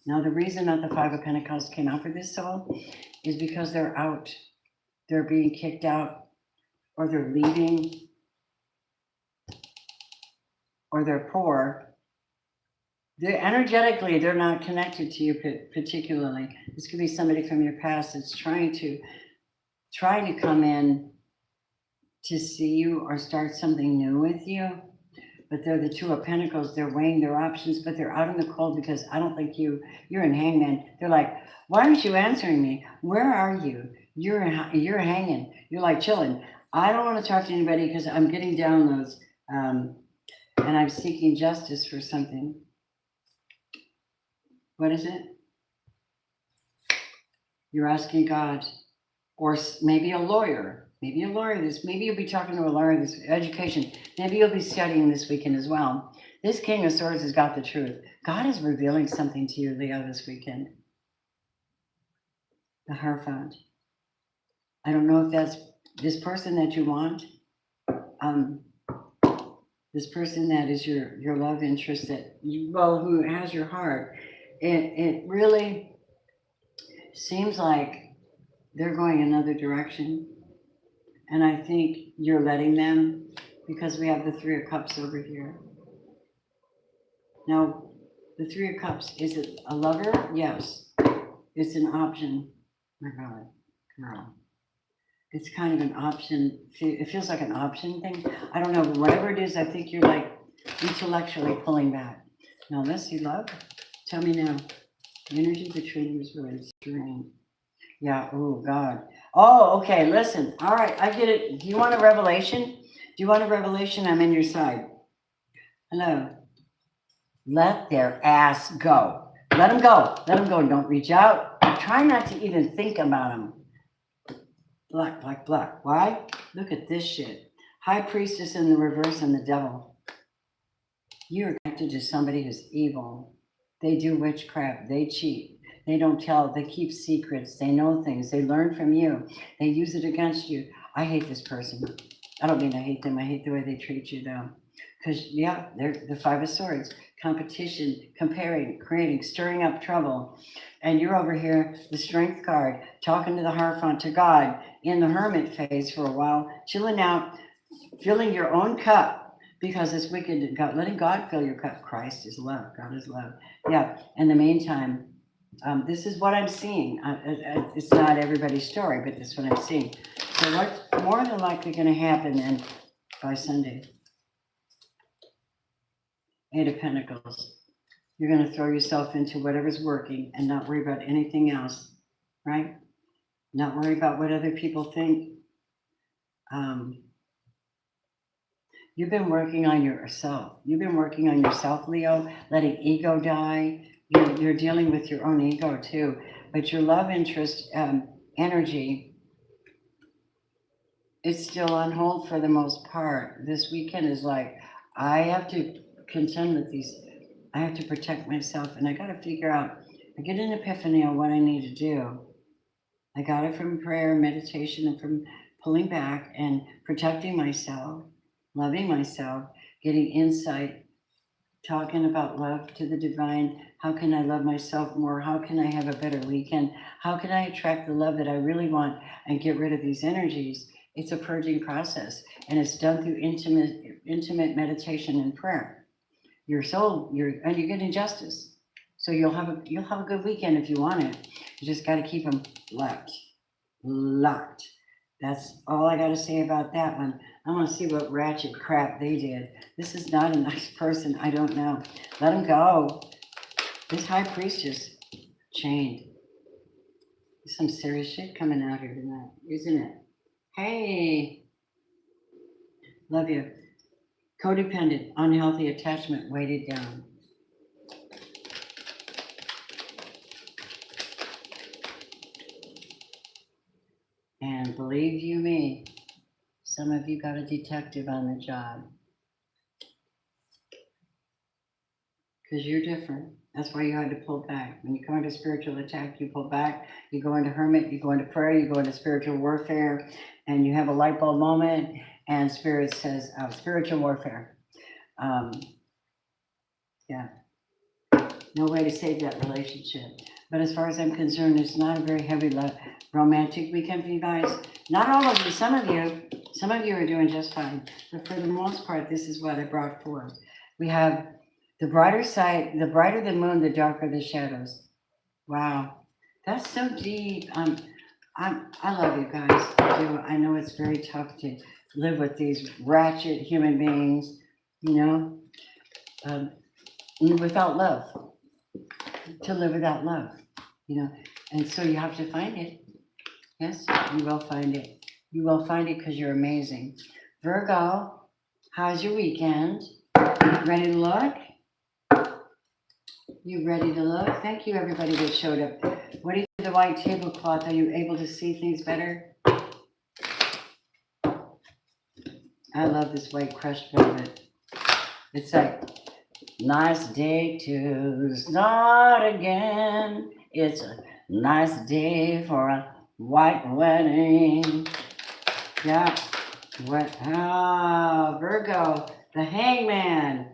Now, the reason that the Five of Pentacles came out for this soul is because they're out. They're being kicked out, or they're leaving, or they're poor. Energetically, they're not connected to you particularly. This could be somebody from your past that's trying to come in to see you or start something new with you. But they're the Two of Pentacles. They're weighing their options, but they're out in the cold because I don't think you're in Hangman. They're like, why aren't you answering me? Where are you? You're hanging. You're like chilling. I don't want to talk to anybody because I'm getting downloads, and I'm seeking justice for something. What is it? You're asking God, or maybe a lawyer. Maybe you'll be talking to a lawyer. This education. Maybe you'll be studying this weekend as well. This King of Swords has got the truth. God is revealing something to you, Leo, this weekend. The Hierophant. I don't know if that's this person that you want. This person that is your love interest who has your heart. It really seems like they're going another direction. And I think you're letting them, because we have the Three of Cups over here. Now, the Three of Cups, is it a lover? Yes. It's an option. My God, girl. It's kind of an option. It feels like an option thing. I don't know, but whatever it is, I think you're like intellectually pulling back. Now, let's see, love. Tell me now. The energy between you is really strange. Yeah, oh, God. Oh, okay, listen. All right, I get it. Do you want a revelation? Do you want a revelation? I'm in your side. Hello. Let their ass go. Let them go. Let them go. Don't reach out. Try not to even think about them. Black, black, black. Why? Look at this shit. High Priestess in the reverse and the devil. You're connected to somebody who's evil. They do witchcraft. They cheat. They don't tell. They keep secrets. They know things. They learn from you. They use it against you. I hate this person. I don't mean I hate them. I hate the way they treat you, though. Because, yeah, they're the Five of Swords. Competition, comparing, creating, stirring up trouble. And you're over here, the Strength card, talking to the Hierophant, to God, in the Hermit phase for a while, chilling out, filling your own cup. Because this wicked, letting God fill your cup. Christ is love. God is love. Yeah. In the meantime, this is what I'm seeing. It's not everybody's story, but this is what I'm seeing. So what's more than likely going to happen then by Sunday? Eight of Pentacles. You're going to throw yourself into whatever's working and not worry about anything else, right? Not worry about what other people think. You've been working on yourself. You've been working on yourself, Leo, letting ego die. You're dealing with your own ego too. But your love interest energy is still on hold for the most part. This weekend is like, I have to contend with these. I have to protect myself, and I got to figure out. I get an epiphany on what I need to do. I got it from prayer, meditation, and from pulling back and protecting myself, loving myself, getting insight, talking about love to the divine. How can I love myself more? How can I have a better weekend? How can I attract the love that I really want and get rid of these energies? It's a purging process, and it's done through intimate meditation and prayer. Your soul, you're getting justice. So you'll have a good weekend if you want it. You just got to keep them locked. That's all I got to say about that one. I want to see what ratchet crap they did. This is not a nice person. I don't know. Let them go. This High Priestess chained. There's some serious shit coming out here tonight, isn't it? Hey, love you. Codependent, unhealthy attachment weighted down. And believe you me, some of you got a detective on the job. because you're different. That's why you had to pull back. When you come into spiritual attack, you pull back, you go into hermit, you go into prayer, you go into spiritual warfare, and you have a light bulb moment, and Spirit says, spiritual warfare. Yeah, no way to save that relationship. But as far as I'm concerned, it's not a very heavy romantic weekend for you guys. Not all of you, some of you are doing just fine. But for the most part, this is what I brought forth. We have the brighter side, the brighter the moon, the darker the shadows. Wow, that's so deep. I love you guys. I do. I know it's very tough to live with these ratchet human beings, you know, without love. To live without love, you know, and so you have to find it. Yes, you will find it. You will find it because you're amazing. Virgo, how's your weekend? Ready to look? You ready to look? Thank you, everybody that showed up. What do you think of the white tablecloth? Are you able to see things better? I love this white crushed velvet. It's like, nice day to start again. It's a nice day for a white wedding. Yeah. What? Ah, Virgo, the hangman.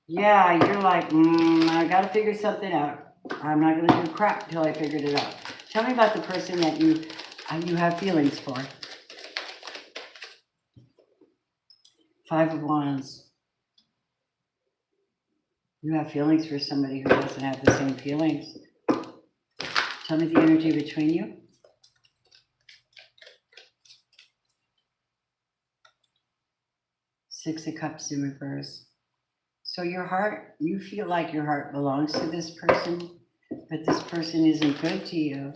Yeah, you're like, I gotta figure something out. I'm not gonna do crap until I figured it out. Tell me about the person that you have feelings for. Five of Wands. You have feelings for somebody who doesn't have the same feelings. Tell me the energy between you. Six of Cups in reverse. So your heart, you feel like your heart belongs to this person, but this person isn't good to you.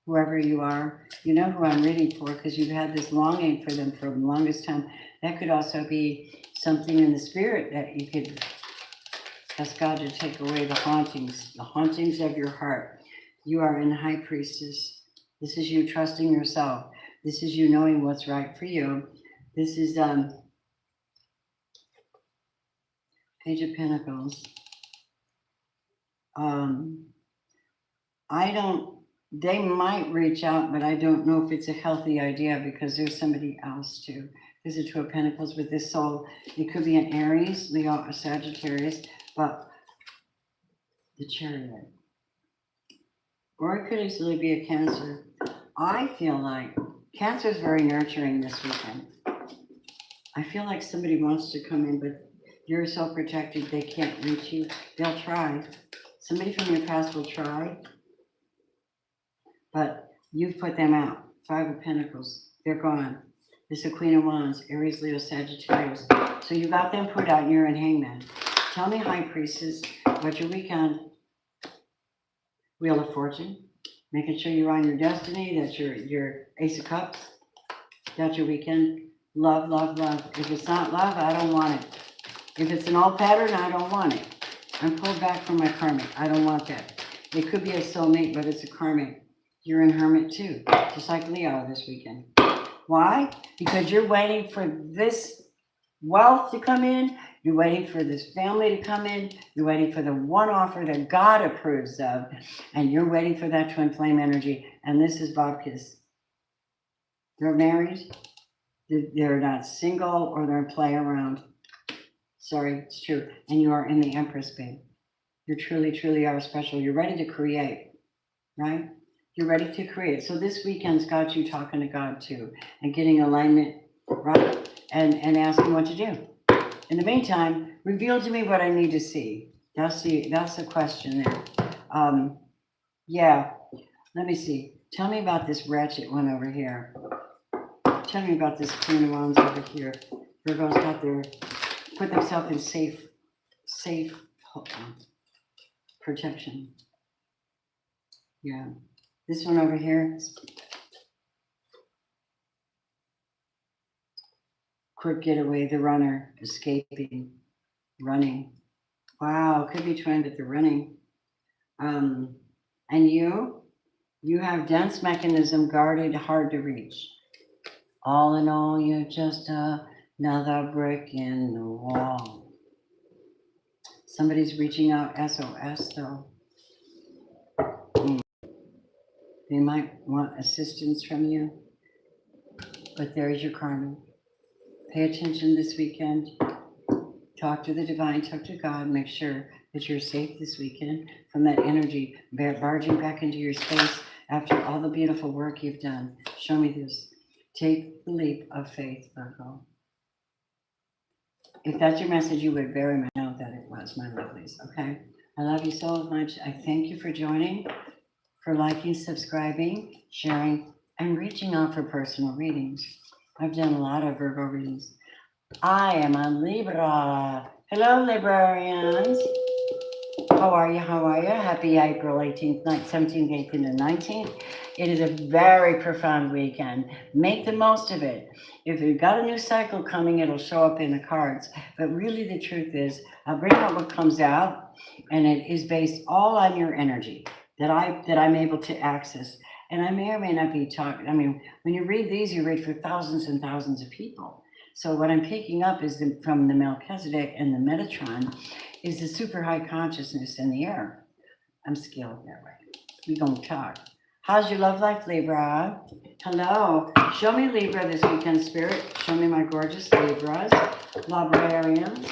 Whoever you are, you know who I'm reading for because you've had this longing for them for the longest time. That could also be something in the spirit that you could ask God to take away the hauntings of your heart. You are in High Priestess. This is you trusting yourself. This is you knowing what's right for you. This is Page of Pentacles. They might reach out, but I don't know if it's a healthy idea because there's somebody else too. There's a Two of Pentacles with this soul. It could be an Aries, Leo, or Sagittarius, but the Chariot. Or it could easily be a Cancer. I feel like Cancer is very nurturing this weekend. I feel like somebody wants to come in, but you're so protected they can't reach you. They'll try. Somebody from your past will try, but you've put them out. Five of Pentacles. They're gone. This is a Queen of Wands, Aries, Leo, Sagittarius. So you got them put out and you're in Hangman. Tell me, High Priestess, what's your weekend? Wheel of Fortune. Making sure you're on your destiny. That's your Ace of Cups. That's your weekend. Love, love, love. If it's not love, I don't want it. If it's an all pattern, I don't want it. I'm pulled back from my karmic. I don't want that. It could be a soulmate, but it's a karmic. You're in Hermit too, just like Leo this weekend. Why? Because you're waiting for this wealth to come in. You're waiting for this family to come in. You're waiting for the one offer that God approves of. And you're waiting for that twin flame energy. And this is Bobkiss. They're married. They're not single or they're playing around. Sorry, it's true. And you are in the Empress, babe. You truly, truly are special. You're ready to create, right? You're ready to create. So this weekend's got you talking to God too and getting alignment, right? And asking what to do. In the meantime, reveal to me what I need to see. That's the question there. Yeah, let me see. Tell me about this ratchet one over here. Tell me about this Queen of Wands over here. Virgo's got put themselves in safe protection. Yeah. This one over here. Quick getaway, the runner, escaping, running. Wow, could be trying, but they're running. And you have dense mechanism, guarded, hard to reach. All in all, you're just another brick in the wall. Somebody's reaching out SOS though. They might want assistance from you, but there's your karma. Pay attention this weekend. Talk to the divine, talk to God, make sure that you're safe this weekend from that energy barging back into your space after all the beautiful work you've done. Show me this. Take the leap of faith, Virgo. If that's your message, you would very much know that it was, my lovelies, okay? I love you so much. I thank you for joining, for liking, subscribing, sharing, and reaching out for personal readings. I've done a lot of Virgo readings. I am a Libra. Hello, Librarians. How are you? How are you? Happy April 18th, 17th, 18th, and 19th. It is a very profound weekend. Make the most of it. If you've got a new cycle coming, it'll show up in the cards. But really the truth is, I'll bring out what comes out, and it is based all on your energy that I'm able to access. And I may or may not be talking. I mean, when you read these, you read for thousands and thousands of people. So what I'm picking up is from the Melchizedek and the Metatron is the super high consciousness in the air. I'm skilled that way. We gonna talk. How's your love life, Libra? Hello. Show me Libra this weekend, Spirit. Show me my gorgeous Libras. Librarian.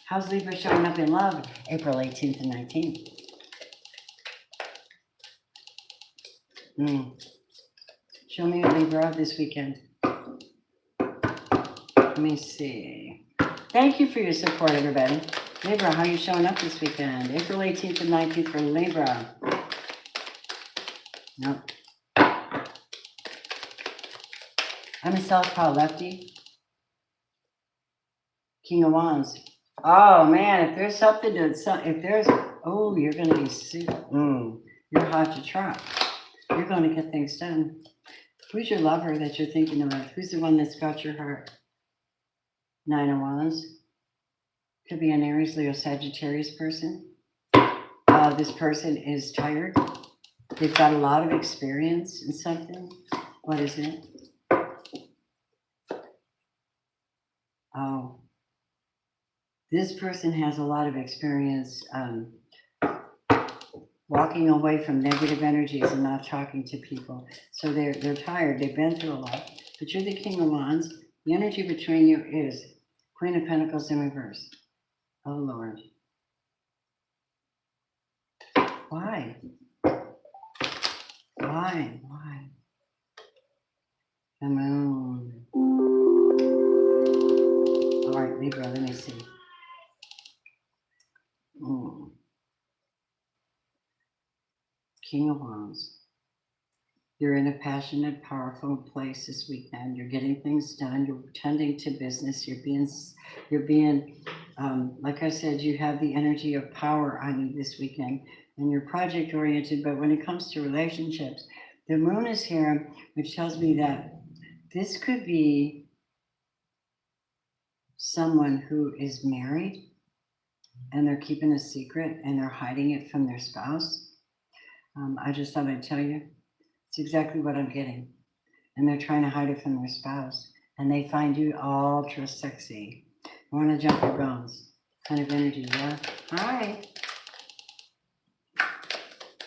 How's Libra showing up in love? April 18th and 19th. Show me Libra this weekend. Let me see. Thank you for your support, everybody. Libra, how are you showing up this weekend? April 18th and 19th for Libra. Nope. I'm a southpaw lefty. King of Wands. Oh man, if there's something to, if there's, oh, you're going to be super, you're hot to trot. You're going to get things done. Who's your lover that you're thinking about? Who's the one that's got your heart? 9 of Wands. Could be an Aries, Leo, Sagittarius person. This person is tired. They've got a lot of experience in something. What is it? Oh. This person has a lot of experience walking away from negative energies and not talking to people. So they're tired. They've been through a lot. But you're the King of Wands. The energy between you is Queen of Pentacles in reverse. Oh, Lord. Why? Why? Why? The Moon. All right, Libra, let me see. King of Wands. You're in a passionate, powerful place this weekend. You're getting things done. You're tending to business. You're being, like I said, you have the energy of power on you this weekend, and you're project oriented. But when it comes to relationships, the Moon is here, which tells me that this could be someone who is married and they're keeping a secret and they're hiding it from their spouse. I just thought I'd tell you. It's exactly what I'm getting. And they're trying to hide it from their spouse. And they find you ultra sexy. I want to jump your bones. Kind of energy, yeah? Hi.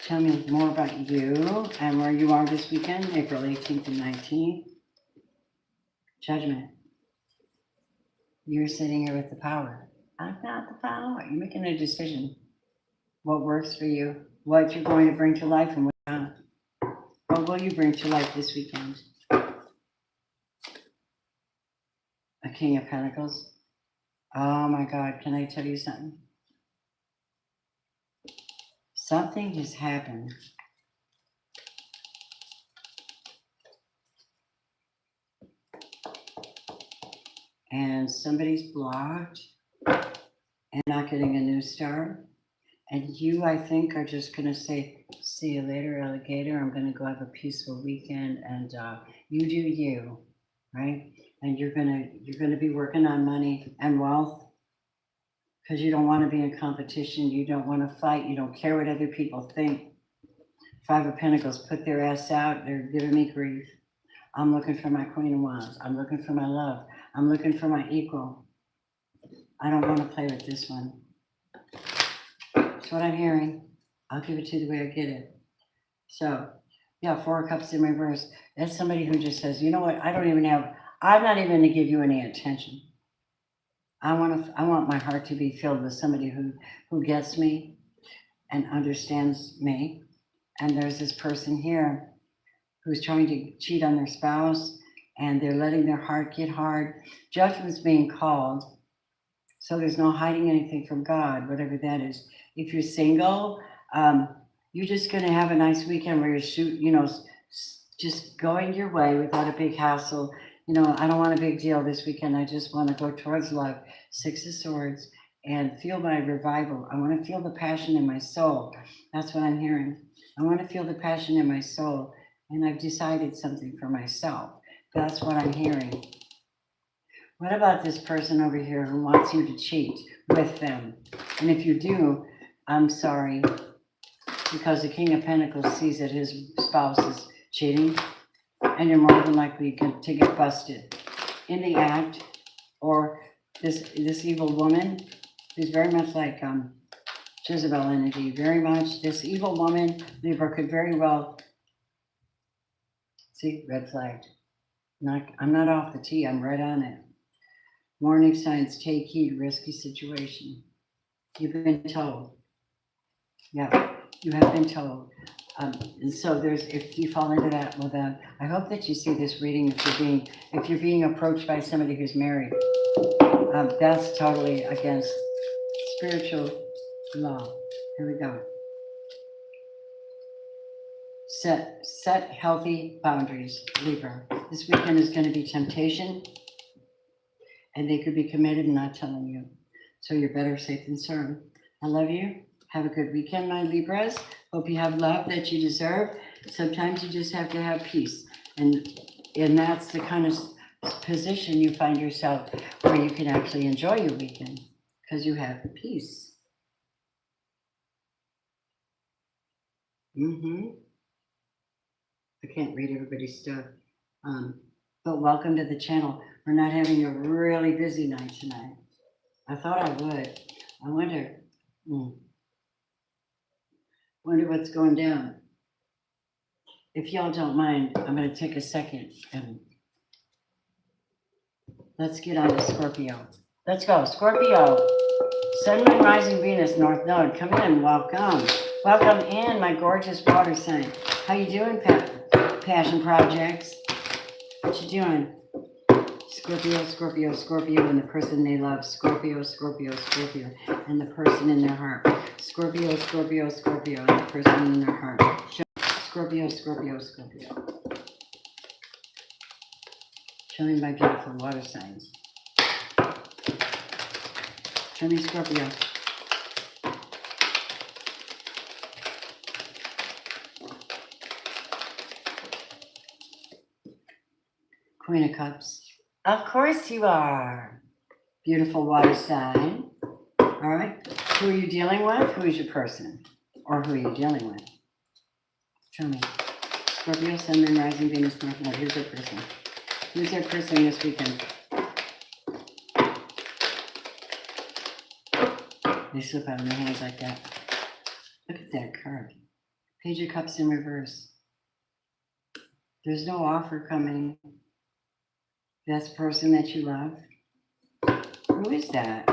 Tell me more about you and where you are this weekend, April 18th and 19th. Judgment. You're sitting here with the power. I've got the power. You're making a decision. What works for you, what you're going to bring to life, and what not. What will you bring to life this weekend? A King of Pentacles. Oh my God, can I tell you something? Something has happened. And somebody's blocked and not getting a new start. And you, I think, are just going to say, see you later, alligator. I'm going to go have a peaceful weekend. And you do you, right? And you're going to be working on money and wealth because you don't want to be in competition. You don't want to fight. You don't care what other people think. 5 of Pentacles, put their ass out. They're giving me grief. I'm looking for my Queen of Wands. I'm looking for my love. I'm looking for my equal. I don't want to play with this one. That's what I'm hearing. I'll give it to you the way I get it. So, yeah, 4 of Cups in reverse. That's somebody who just says, you know what, I'm not even going to give you any attention. I want my heart to be filled with somebody who gets me and understands me. And there's this person here who's trying to cheat on their spouse, and they're letting their heart get hard. Judgment's being called. So there's no hiding anything from God, whatever that is. If you're single, you're just going to have a nice weekend where you're just going your way without a big hassle. I don't want a big deal this weekend. I just want to go towards love. 6 of Swords, and feel my revival. I want to feel the passion in my soul. That's what I'm hearing. I want to feel the passion in my soul, and I've decided something for myself. That's what I'm hearing. What about this person over here who wants you to cheat with them? And if you do, I'm sorry, because the King of Pentacles sees that his spouse is cheating, and you're more than likely to get busted in the act. Or this evil woman, who's very much like Jezebel energy, very much. This evil woman, Libra, could very well, see, red flagged. I'm not off the tee, I'm right on it. Warning signs, take heed, risky situation. You've been told. Yeah, you have been told. And so if you fall into that, well then, I hope that you see this reading if you're being approached by somebody who's married. That's totally against spiritual law. Here we go. Set healthy boundaries, Libra. This weekend is going to be temptation, and they could be committed and not telling you. So you're better safe than sorry. I love you. Have a good weekend, my Libras. Hope you have love that you deserve. Sometimes you just have to have peace. And that's the kind of position you find yourself where you can actually enjoy your weekend because you have peace. I can't read everybody's stuff. But welcome to the channel. We're not having a really busy night tonight. I thought I would. I wonder what's going down. If y'all don't mind, I'm going to take a second and let's get on to Scorpio. Let's go, Scorpio. Sun, Moon, Rising, Venus, North Node. Come in, welcome. Welcome in, my gorgeous water sign. How you doing, Passion Projects? What you doing? Scorpio, Scorpio, Scorpio, and the person they love. Scorpio, Scorpio, Scorpio, and the person in their heart. Scorpio, Scorpio, Scorpio, and the person in their heart. Scorpio, Scorpio, Scorpio. Show me my beautiful water signs. Show me Scorpio. Queen of Cups. Of course you are. Beautiful water sign. All right. Who are you dealing with? Who is your person? Or who are you dealing with? Show me. Scorpio, Sun, Moon, Rising, Venus, North Node. Who's their person? Who's their person this weekend? They slip out of my hands like that. Look at that card. Page of Cups in reverse. There's no offer coming. That's the person that you love. Who is that?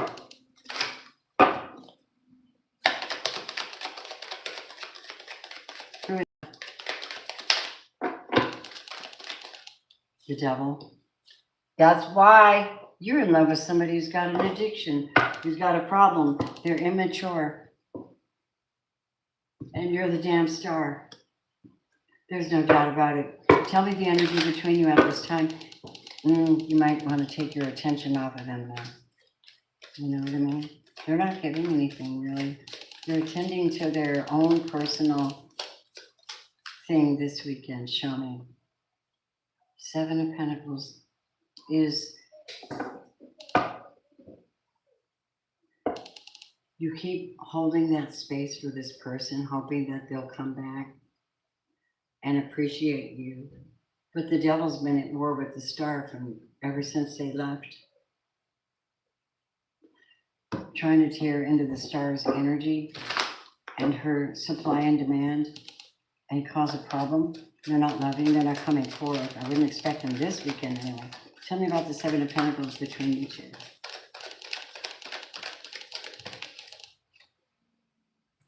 Who is the devil? That's why you're in love with somebody who's got an addiction, who's got a problem. They're immature. And you're the damn star. There's no doubt about it. Tell me the energy between you at this time. You might want to take your attention off of them now. You know what I mean? They're not getting anything, really. They're attending to their own personal thing this weekend. Show me. 7 of Pentacles is... You keep holding that space for this person, hoping that they'll come back and appreciate you. But the devil's been at war with the star from ever since they left. Trying to tear into the star's energy. and her supply and demand and cause a problem. They're not loving, they're not coming forward. I wouldn't expect them this weekend anyway. Tell me about the Seven of Pentacles between you two.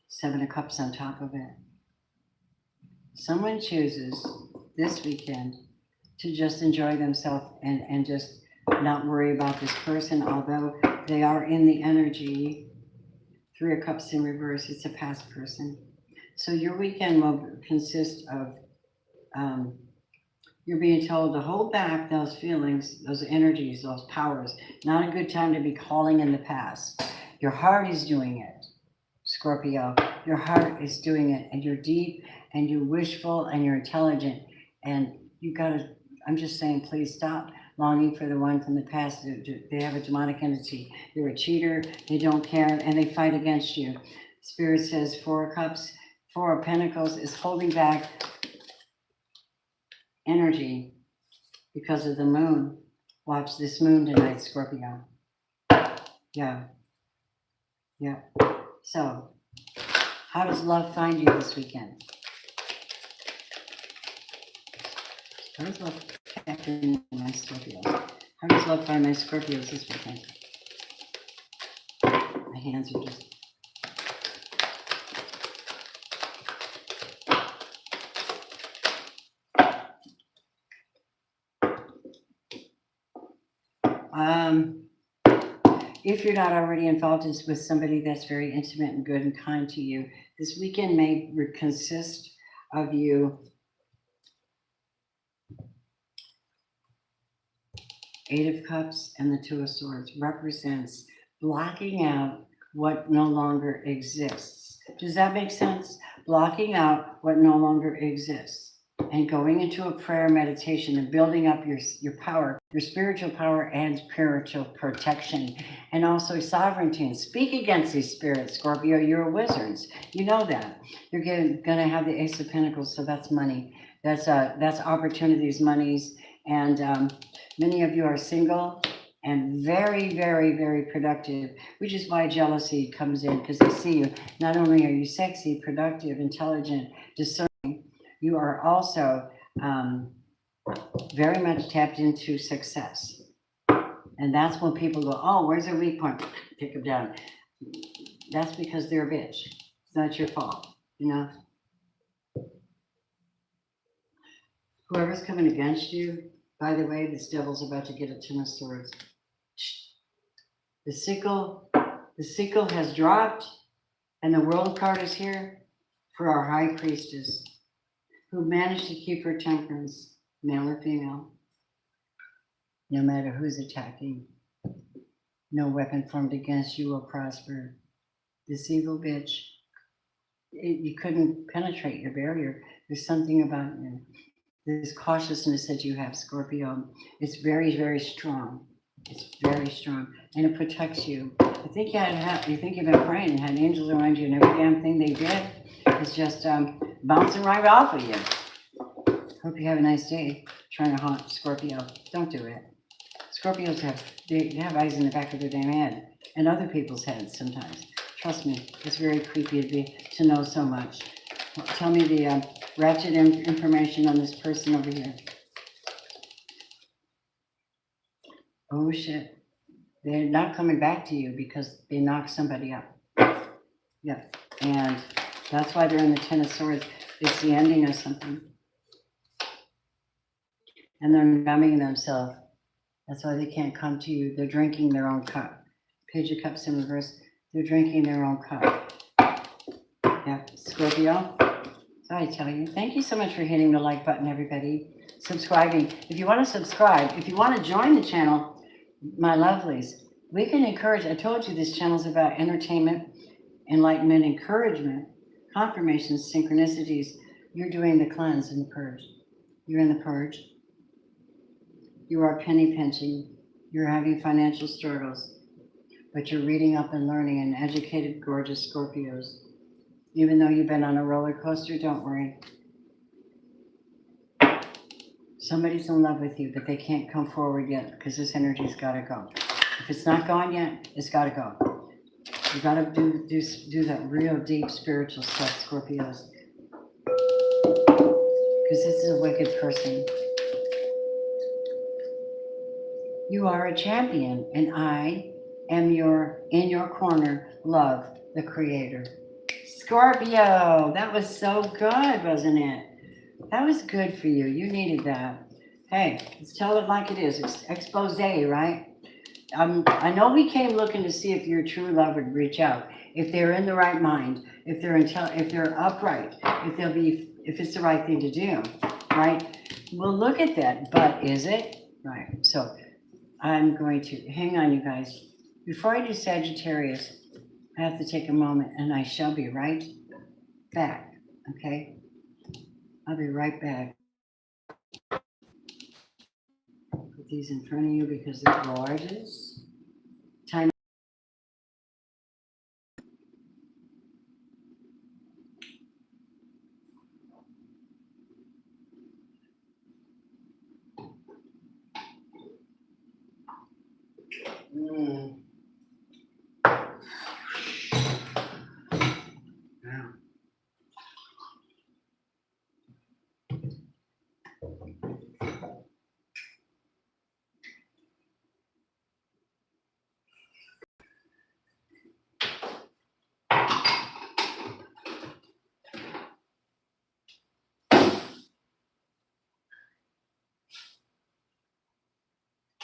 Seven of Cups on top of it. Someone chooses this weekend to just enjoy themselves and just not worry about this person, although they are in the energy. Three of Cups in reverse, it's a past person. So your weekend will consist of, you're being told to hold back those feelings, those energies, those powers. Not a good time to be calling in the past. Your heart is doing it, Scorpio. Your heart is doing it, and you're deep, and you're wishful, and you're intelligent, and you gotta, I'm just saying, please stop longing for the one from the past. They have a demonic entity. You're a cheater, they don't care, and they fight against you. Spirit says Four of Cups, Four of Pentacles is holding back energy because of the moon. Watch this moon tonight, Scorpio. Yeah. Yeah. So, how does love find you this weekend? How does love capture my Scorpios? How does love find my Scorpios this weekend? My hands are just... If you're not already involved with somebody that's very intimate and good and kind to you, this weekend may consist of you. Eight of Cups and the Two of Swords represents blocking out what no longer exists. Does that make sense? Blocking out what no longer exists and going into a prayer meditation and building up your power, your spiritual power and spiritual protection, and also sovereignty. And speak against these spirits, Scorpio. You're wizards. You know that. You're going to have the Ace of Pentacles, so that's money. That's opportunities, monies, and many of you are single and very, very, very productive, which is why jealousy comes in, because they see you. Not only are you sexy, productive, intelligent, discerning, you are also very much tapped into success. And that's when people go, oh, where's their weak point? Pick them down. That's because they're a bitch. It's not your fault, you know? Whoever's coming against you, by the way, this devil's about to get a Ten of Swords. The sickle has dropped, and the World card is here for our High Priestess, who managed to keep her temperance, male or female, no matter who's attacking. No weapon formed against you will prosper. This evil bitch, you couldn't penetrate your barrier. There's something about you. This cautiousness that you have, Scorpio, it's very, very strong. It's very strong, and it protects you. I think you think you've been praying and had angels around you, and every damn thing they did is just bouncing right off of you. Hope you have a nice day. Trying to haunt Scorpio. Don't do it. Scorpios have eyes in the back of their damn head, and other people's heads sometimes. Trust me, it's very creepy to know so much. Tell me the ratchet information on this person over here. Oh shit. They're not coming back to you because they knocked somebody up. Yeah. And that's why they're in the Ten of Swords. It's the ending of something. And they're numbing themselves. That's why they can't come to you. They're drinking their own cup. Page of Cups in reverse. They're drinking their own cup. Yeah. Scorpio. So I tell you, thank you so much for hitting the like button, everybody. Subscribing. If you want to subscribe, if you want to join the channel, my lovelies, we can encourage. I told you this channel is about entertainment, enlightenment, encouragement, confirmations, synchronicities. You're doing the cleanse and the purge. You're in the purge. You are penny pinching. You're having financial struggles, but you're reading up and learning, and educated, gorgeous Scorpios. Even though you've been on a roller coaster, don't worry. Somebody's in love with you, but they can't come forward yet because this energy's got to go. If it's not gone yet, it's got to go. You gotta do that real deep spiritual stuff, Scorpios. Because this is a wicked person. You are a champion, and I am in your corner, love, the creator. Scorpio, that was so good, wasn't it? That was good for you. You needed that. Hey, let's tell it like it is. It's expose, right? I know we came looking to see if your true love would reach out, if they're in the right mind, if they're upright, if it's the right thing to do, right? We'll look at that, but is it? Right. So I'm going to hang on, you guys. Before I do Sagittarius, I have to take a moment, and I shall be right back. Okay, I'll be right back. Put these in front of you because they're gorgeous. Time. Mm. Wow.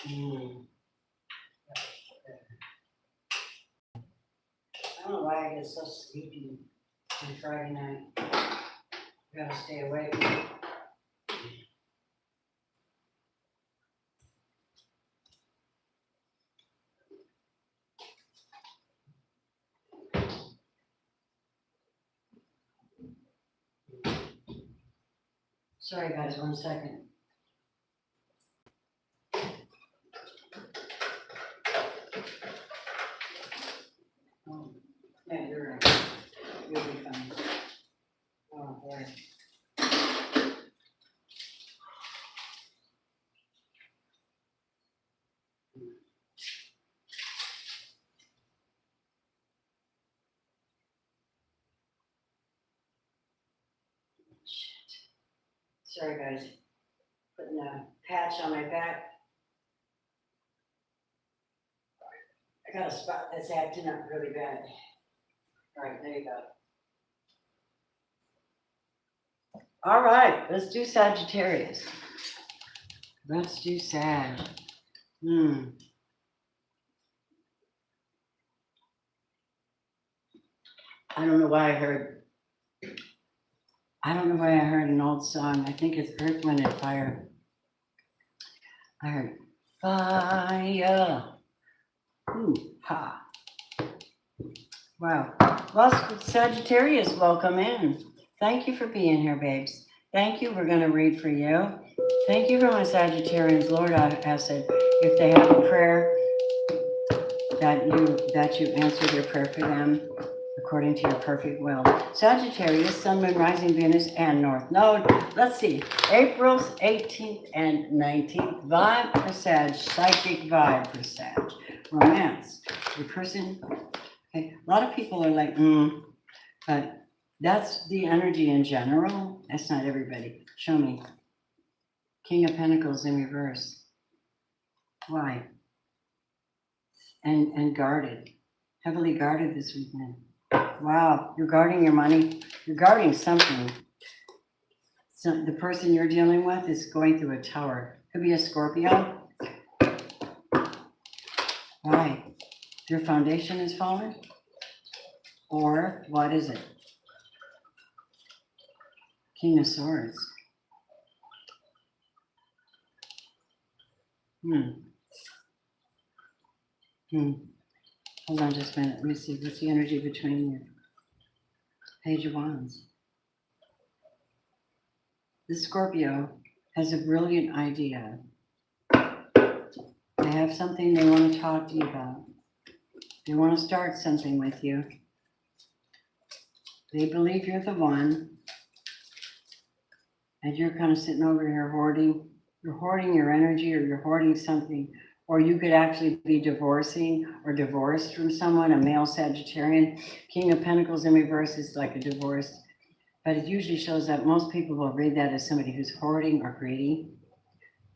Mm. I don't know why I get so sleepy on Friday night. I gotta stay awake. Sorry, guys, 1 second. Oh, yeah, you're right. You'll be fine. Oh, there. Sorry, guys. Putting a patch on my back. I got a spot that's acting up really bad. All right, there you go. All right, let's do Sagittarius. Let's do Sag. I don't know why I heard an old song. I think it's Earth, Wind, and Fire. I heard fire. Ooh, ha. Wow. Well, Sagittarius, welcome in. Thank you for being here, babes. Thank you. We're going to read for you. Thank you for my Sagittarians. Lord, I said, if they have a prayer, that you answer their prayer for them according to your perfect will. Sagittarius, Sun, Moon, Rising, Venus, and North Node. Let's see. April 18th and 19th. Vibe for Sag. Psychic vibe for Sag. Romance. Your person. Okay. A lot of people are like, but that's the energy in general. That's not everybody. Show me. King of Pentacles in reverse. Why? And guarded. Heavily guarded this weekend. Wow, you're guarding your money. You're guarding something. So the person you're dealing with is going through a tower. Could be a Scorpio. Why? Your foundation is falling? Or what is it? King of Swords. Hold on just a minute. Let me see. What's the energy between you? Page of Wands. This Scorpio has a brilliant idea. They have something they want to talk to you about. They want to start something with you. They believe you're the one. And you're kind of sitting over here hoarding. You're hoarding your energy, or you're hoarding something. or you could actually be divorcing or divorced from someone, a male Sagittarian. King of Pentacles in reverse is like a divorce, but it usually shows that most people will read that as somebody who's hoarding or greedy.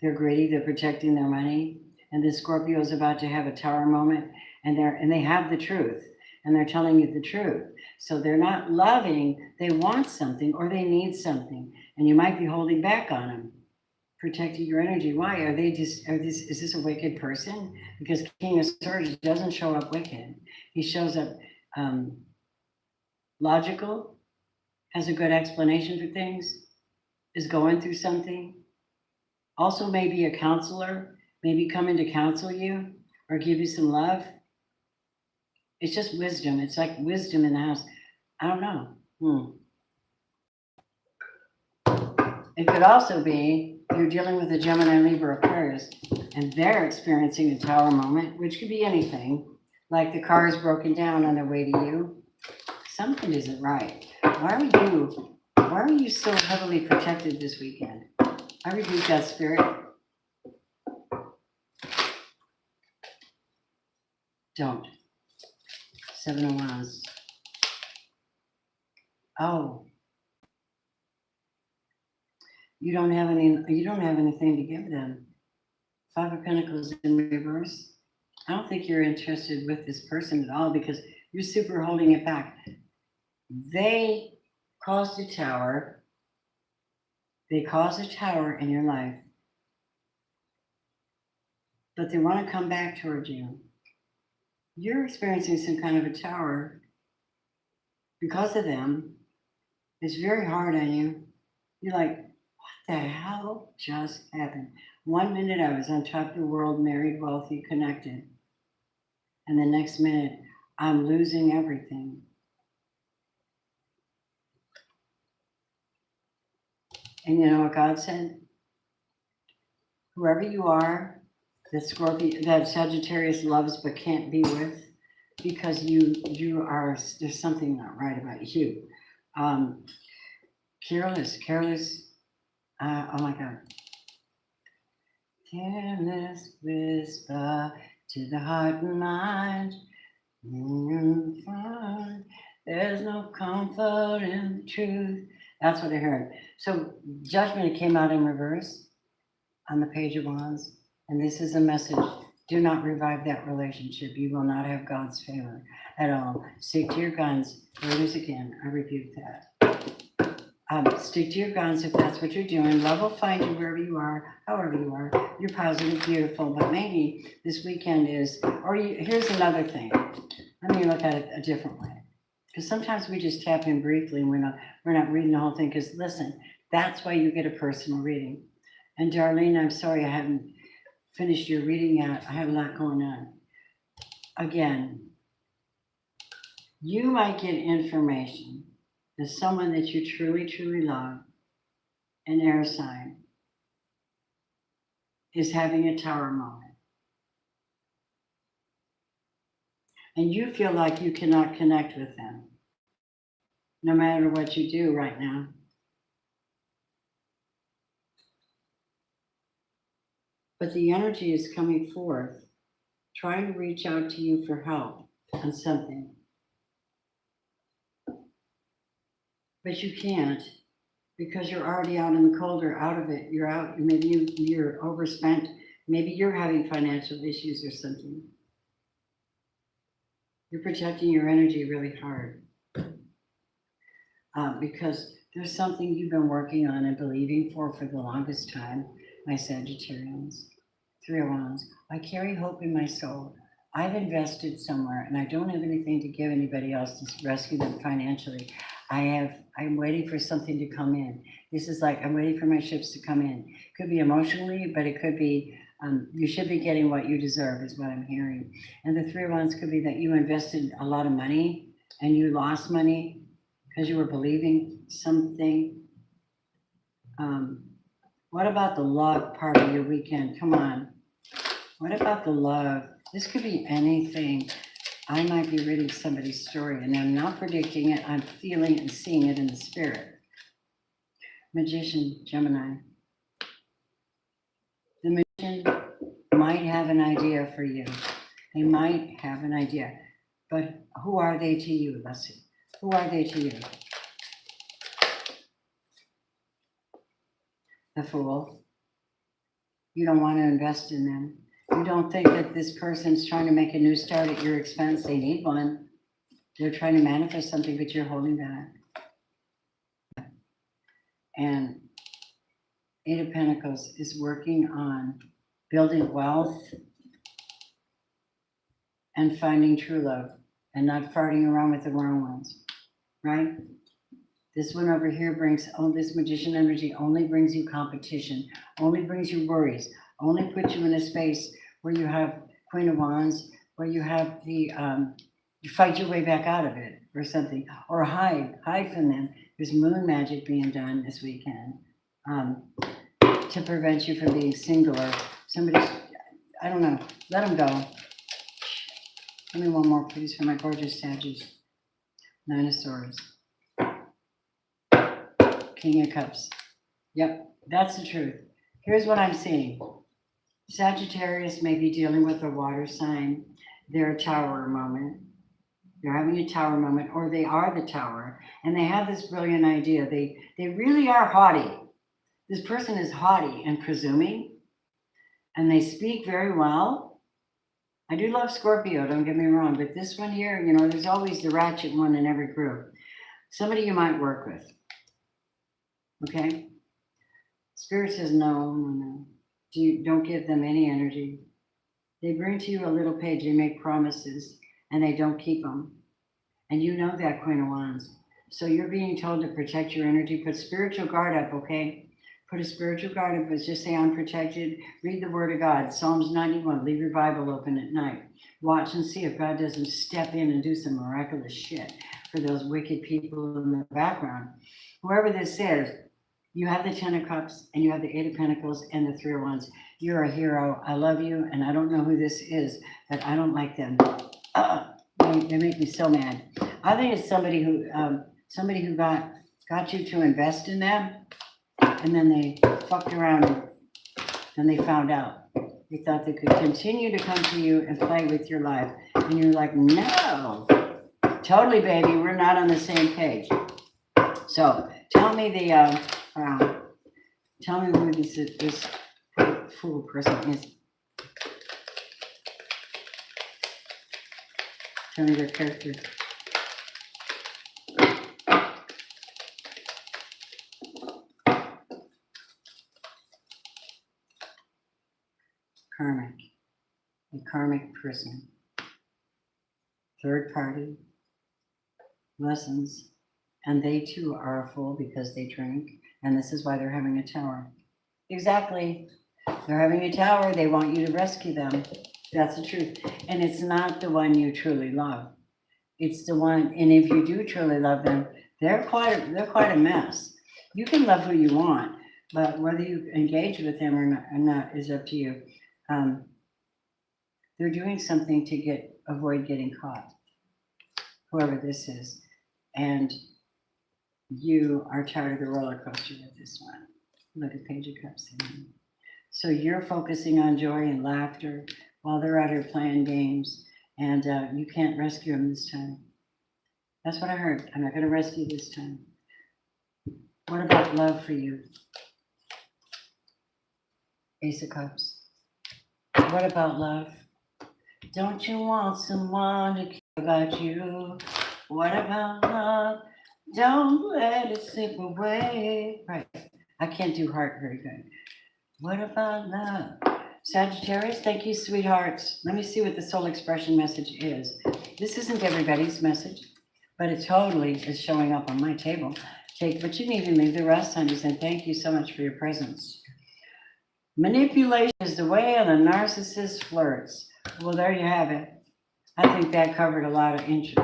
They're greedy, they're protecting their money. And the Scorpio is about to have a tower moment, and they have the truth, and they're telling you the truth. So they're not loving, they want something or they need something, and you might be holding back on them, protecting your energy. Why? Is this a wicked person? Because King of Swords doesn't show up wicked. He shows up logical, has a good explanation for things, is going through something. Also maybe a counselor, maybe coming to counsel you or give you some love. It's just wisdom. It's like wisdom in the house. I don't know. It could also be you're dealing with a Gemini, Libra, Aquarius, and they're experiencing a tower moment, which could be anything. Like the car is broken down on their way to you. Something isn't right. Why are you so heavily protected this weekend? I rebuke that spirit. Don't. 7 of Wands. Oh. You don't have anything to give them. 5 of Pentacles in reverse. I don't think you're interested with this person at all because you're super holding it back. They caused a tower. They caused a tower in your life. But they want to come back towards you. You're experiencing some kind of a tower because of them. It's very hard on you. You're like, what the hell just happened? 1 minute I was on top of the world, married, wealthy, connected. And the next minute, I'm losing everything. And you know what God said? Whoever you are, that Sagittarius loves but can't be with, because there's something not right about you. Careless, oh my God. Careless whisper to the heart and mind. There's no comfort in the truth. That's what I heard. So Judgment came out in reverse on the Page of Wands. And this is a message. Do not revive that relationship. You will not have God's favor at all. Stick to your guns. Here it is again. I rebuke that. Stick to your guns if that's what you're doing. Love will find you wherever you are, however you are. You're positive, beautiful, but maybe this weekend is, here's another thing. Let me look at it a different way. Because sometimes we just tap in briefly and we're not reading the whole thing. Because listen, that's why you get a personal reading. And Darlene, I'm sorry I haven't finished your reading yet. I have a lot going on. Again, you might get information that someone that you truly, truly love, an air sign, is having a tower moment. And you feel like you cannot connect with them, no matter what you do right now. But the energy is coming forth, trying to reach out to you for help on something. But you can't, because you're already out in the cold or out of it. You're out, maybe you're overspent. Maybe you're having financial issues or something. You're protecting your energy really hard. Because there's something you've been working on and believing for the longest time, my Sagittarians. 3 of Wands. I carry hope in my soul. I've invested somewhere and I don't have anything to give anybody else to rescue them financially. I'm waiting for something to come in. This is like, I'm waiting for my ships to come in. Could be emotionally, but it could be, you should be getting what you deserve is what I'm hearing. And the 3 of Wands could be that you invested a lot of money and you lost money because you were believing something. What about the love part of your weekend? Come on. What about the love? This could be anything. I might be reading somebody's story and I'm not predicting it. I'm feeling and seeing it in the spirit. Magician, Gemini. The Magician, might have an idea for you. They might have an idea. But who are they to you? Let's see. Who are they to you? The Fool. You don't want to invest in them. You don't think that this person's trying to make a new start at your expense. They need one. They're trying to manifest something, but you're holding back. And Eight of Pentacles is working on building wealth and finding true love and not farting around with the wrong ones, right? This one over here brings, this Magician energy only brings you competition, only brings you worries, only puts you in a space where you have Queen of Wands, where you have the, you fight your way back out of it or something, or hide from them. There's moon magic being done this weekend to prevent you from being single or somebody, I don't know, let them go. Give me one more, please, for my gorgeous Sagittarius. Nine of Swords. King of Cups. Yep, that's the truth. Here's what I'm seeing. Sagittarius may be dealing with a water sign. They're a tower moment. They're having a tower moment, or they are the tower, and they have this brilliant idea. They really are haughty. This person is haughty and presuming, and they speak very well. I do love Scorpio, don't get me wrong, but this one here, you know, there's always the ratchet one in every group. Somebody you might work with. Okay? Spirit says no. Don't give them any energy. They bring to you a little page. They make promises, and they don't keep them. And you know that, Queen of Wands. So you're being told to protect your energy. Put spiritual guard up, okay? Put a spiritual guard up. Just say, I'm protected. Read the Word of God. Psalms 91. Leave your Bible open at night. Watch and see if God doesn't step in and do some miraculous shit for those wicked people in the background. Whoever this is, you have the Ten of Cups, and you have the Eight of Pentacles, and the Three of Wands. You're a hero. I love you, and I don't know who this is, but I don't like them. They make me so mad. I think it's somebody who got you to invest in them, and then they fucked around, and they found out. They thought they could continue to come to you and play with your life, and you're like, no, totally, baby, we're not on the same page. So tell me tell me who this Fool person is. Tell me their character. Karmic. A karmic person. Third party. Lessons. And they too are a fool because they drink. And this is why they're having a tower. Exactly. They're having a tower. They want you to rescue them. That's the truth. And it's not the one you truly love. It's the one, and if you do truly love them, they're quite a mess. You can love who you want, but whether you engage with them or not is up to you. They're doing something to avoid getting caught, whoever this is. And you are tired of the roller coaster with this one. Look at Page of Cups. So you're focusing on joy and laughter while they're out here playing games, and you can't rescue them this time. That's what I heard. I'm not going to rescue this time. What about love for you? Ace of Cups. What about love? Don't you want someone to care about you? What about love? Don't let it slip away. Right. I can't do heart very good. What about love? Sagittarius, thank you, sweethearts. Let me see what the soul expression message is. This isn't everybody's message, but it totally is showing up on my table. Take what you need and leave the rest, honeys, and thank you so much for your presence. Manipulation is the way of the narcissist flirts. Well, there you have it. I think that covered a lot of interest.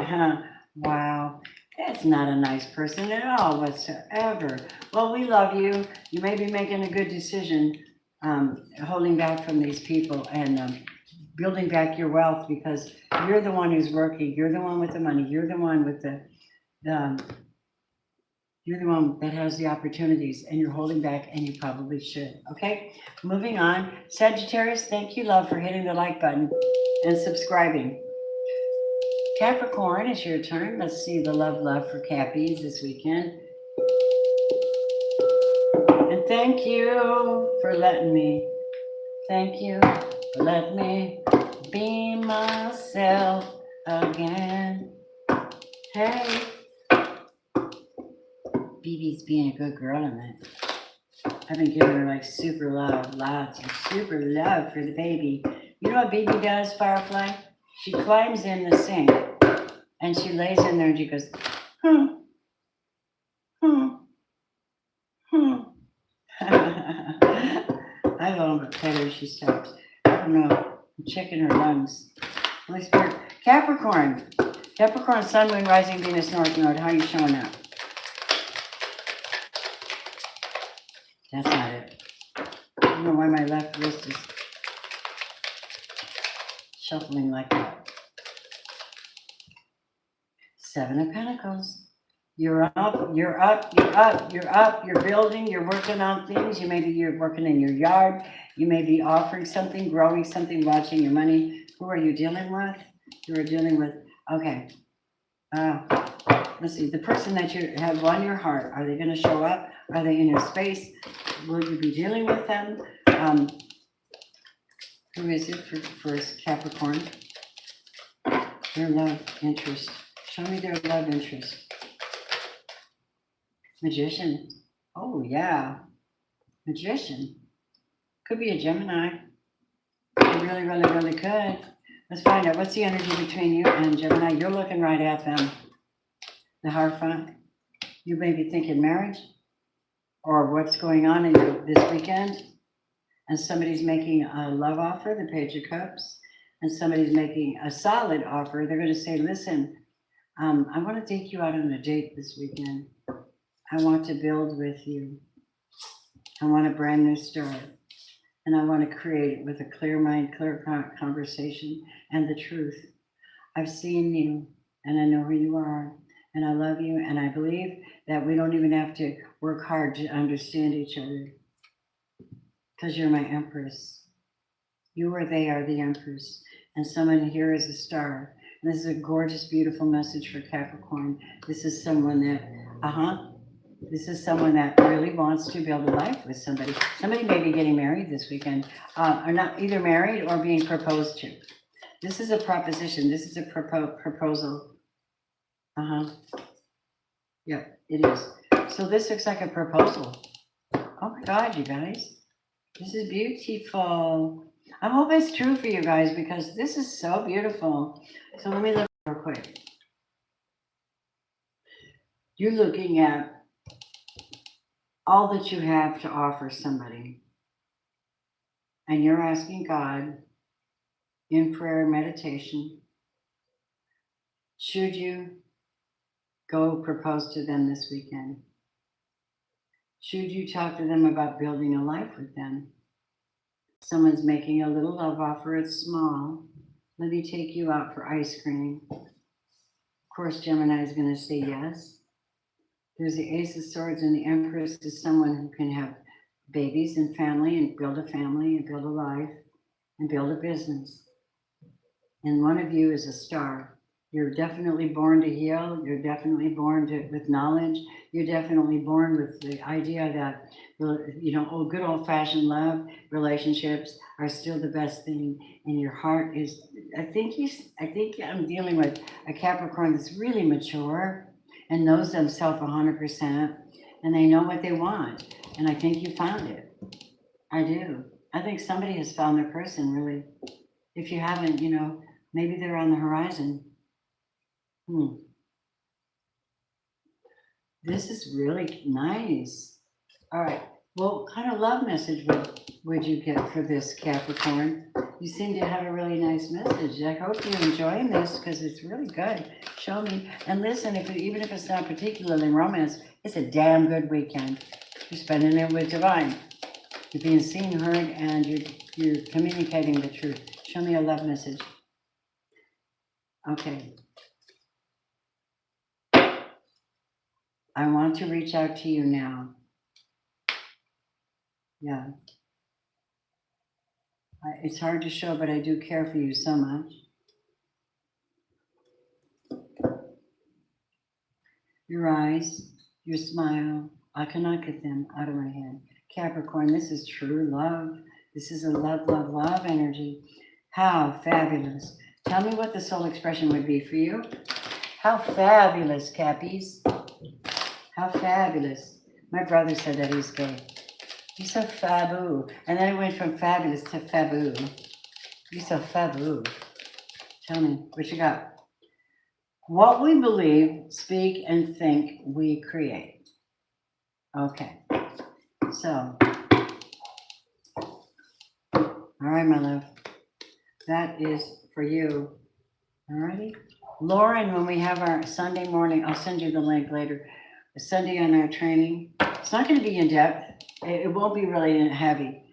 Wow. That's not a nice person at all whatsoever. Well, we love you. You may be making a good decision, holding back from these people and building back your wealth, because you're the one who's working. You're the one with the money. You're the one with the You're the one that has the opportunities and you're holding back and you probably should. Okay, moving on. Sagittarius, thank you, love, for hitting the like button and subscribing. Capricorn, it's your turn. Let's see the love for Cappies this weekend. And thank you for letting me. Thank you for letting me be myself again. Hey. BB's being a good girl in it. I've been giving her like super love, lots of super love for the baby. You know what BB does, Firefly? She climbs in the sink and she lays in there and she goes, hmm, hmm, hmm. I love pet her, she stops. I don't know, I'm checking her lungs. Holy Spirit. Capricorn. Capricorn, Sun, Moon, Rising, Venus, North Node. How are you showing up? That's not it. I don't know why my left wrist is shuffling like that. Seven of Pentacles. You're up, you're up, you're up, you're up, you're building, you're working on things. You're working in your yard. You may be offering something, growing something, watching your money. Who are you dealing with? You are dealing with, okay. Let's see, the person that you have on your heart, are they going to show up? Are they in your space? Will you be dealing with them? Who is it for Capricorn? Their love interest. Show me their love interest. Magician. Oh, yeah. Magician. Could be a Gemini. It really, really, really could. Let's find out. What's the energy between you and Gemini? You're looking right at them. The Hierophant. You may be thinking marriage or what's going on in this weekend. And somebody's making a love offer, the Page of Cups. And somebody's making a solid offer. They're going to say, listen, I want to take you out on a date this weekend. I want to build with you. I want a brand new start. And I want to create it with a clear mind, clear conversation, and the truth. I've seen you, and I know who you are, and I love you, and I believe that we don't even have to work hard to understand each other. Because you're my Empress. You or they are the Empress. And someone here is a star. And this is a gorgeous, beautiful message for Capricorn. This is someone that, this is someone that really wants to build a life with somebody. Somebody may be getting married this weekend, or not either married or being proposed to. This is a proposition. This is a proposal. Yeah, it is. So this looks like a proposal. Oh my God, you guys. This is beautiful. I hope it's true for you guys because this is so beautiful. So let me look real quick. You're looking at all that you have to offer somebody. And you're asking God in prayer and meditation, should you go propose to them this weekend? Should you talk to them about building a life with them? Someone's making a little love offer, it's small. Let me take you out for ice cream. Of course, Gemini is going to say yes. There's the Ace of Swords, and the Empress is someone who can have babies and family and build a life and build a business. And one of you is a star. You're definitely born to heal. You're definitely born with knowledge. You're definitely born with the idea that, good old-fashioned love relationships are still the best thing. And your heart is, I think I'm dealing with a Capricorn that's really mature and knows themselves 100%. And they know what they want. And I think you found it. I do. I think somebody has found their person, really. If you haven't, maybe they're on the horizon. This is really nice. All right. Well, what kind of love message would you get for this, Capricorn? You seem to have a really nice message. I hope you're enjoying this because it's really good. Show me. And listen, even if it's not particularly romance, it's a damn good weekend. You're spending it with divine. You're being seen, heard, and you're communicating the truth. Show me a love message. Okay. I want to reach out to you now. Yeah. It's hard to show, but I do care for you so much. Your eyes, your smile, I cannot get them out of my head. Capricorn, this is true love. This is a love, love, love energy. How fabulous. Tell me what the soul expression would be for you. How fabulous, Cappies. How fabulous. My brother said that he's gay. He's so faboo. And then it went from fabulous to faboo. You're so faboo. Tell me, what you got? What we believe, speak, and think, we create. Okay. So, all right, my love. That is for you. Alrighty. Lauren, when we have our Sunday morning, I'll send you the link later. Sunday on our training. It's not going to be in depth. It won't be really heavy.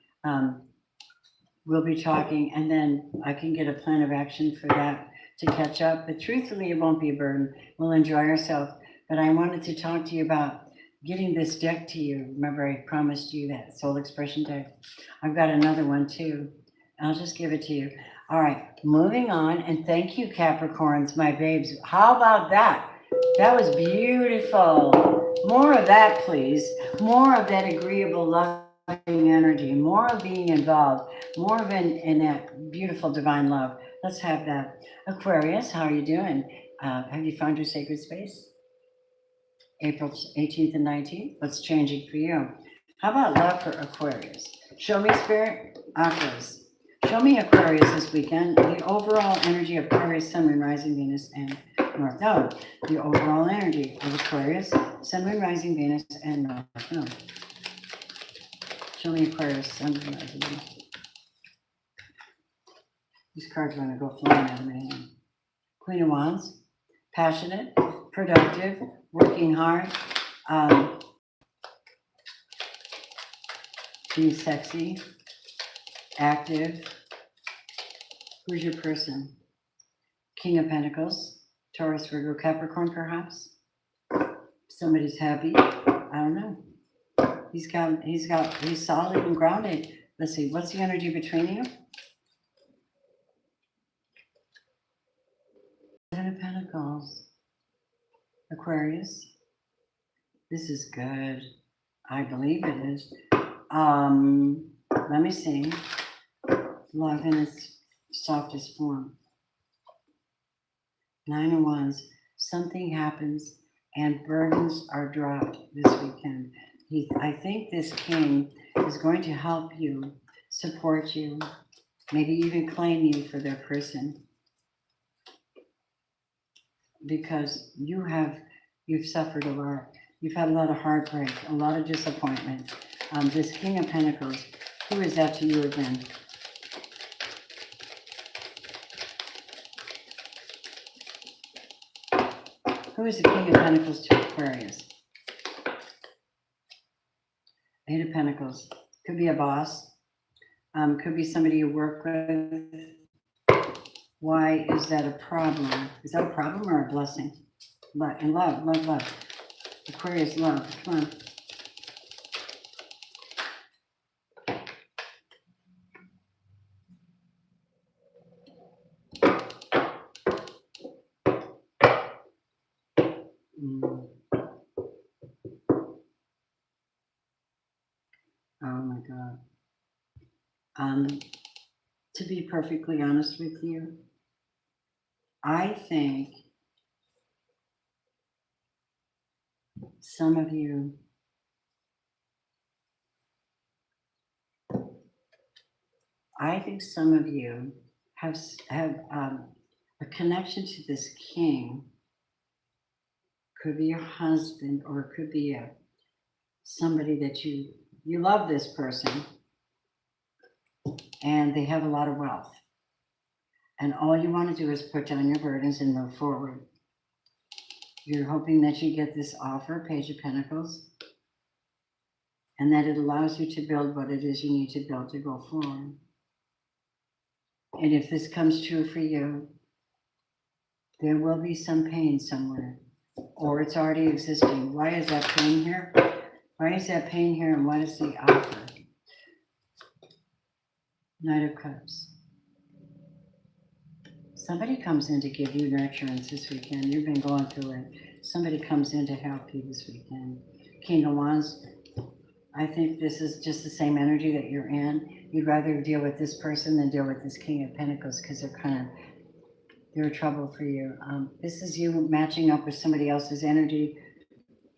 We'll be talking, and then I can get a plan of action for that to catch up. But truthfully, it won't be a burden. We'll enjoy ourselves. But I wanted to talk to you about getting this deck to you. Remember, I promised you that soul expression deck. I've got another one too. I'll just give it to you. All right, moving on. And thank you, Capricorns, my babes. How about that? That was beautiful. More of that, please. More of that agreeable, loving energy. More of being involved. More of in that beautiful divine love. Let's have that. Aquarius, how are you doing? Have you found your sacred space? April 18th and 19th. What's changing for you? How about love for Aquarius? Show me, Spirit. Aquarius. Show me Aquarius this weekend. The overall energy of Aquarius, Sun, Moon, Rising, Venus, and North Node. The overall energy of Aquarius, Sun, Moon, Rising, Venus, and North Node. Show me Aquarius, Sun, Moon, Rising, Venus. These cards are going to go flying out of my hand. Queen of Wands. Passionate, productive, working hard, being sexy, active. Who's your person? King of Pentacles, Taurus, Virgo, Capricorn, perhaps. Somebody's happy. I don't know. He's solid and grounded. Let's see, what's the energy between you? Seven of Pentacles. Aquarius. This is good. I believe it is. Let me see. Love in its softest form. Nine of Wands. Something happens and burdens are dropped this weekend. I think this king is going to help you, support you, maybe even claim you for their person. Because you've suffered a lot. You've had a lot of heartbreak, a lot of disappointment. This King of Pentacles, who is that to you again? Who is the King of Pentacles to Aquarius? Eight of Pentacles. Could be a boss. Could be somebody you work with. Why is that a problem? Is that a problem or a blessing? And love, love, love. Aquarius, love. Come on. Oh my God. To be perfectly honest with you, I think some of you have a connection to this king. Could be your husband, or it could be somebody that you love this person, and they have a lot of wealth. And all you want to do is put down your burdens and move forward. You're hoping that you get this offer, Page of Pentacles, and that it allows you to build what it is you need to build to go forward. And if this comes true for you, there will be some pain somewhere. or it's already existing. Why is that pain here? Why is that pain here, and what is the offer? Knight of Cups. Somebody comes in to give you nurturance this weekend. You've been going through it. Somebody comes in to help you this weekend. King of Wands. I think this is just the same energy that you're in. You'd rather deal with this person than deal with this King of Pentacles because they're trouble for you. This is you matching up with somebody else's energy,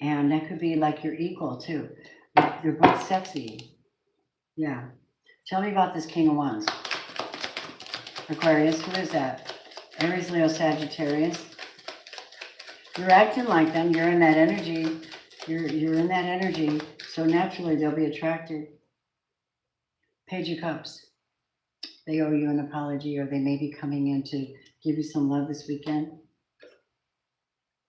and that could be like your equal too. You're both sexy. Yeah. Tell me about this King of Wands. Aquarius, who is that? Aries, Leo, Sagittarius. You're acting like them. You're in that energy. You're in that energy. So naturally they'll be attracted. Page of Cups. They owe you an apology, or they may be coming in to give you some love this weekend.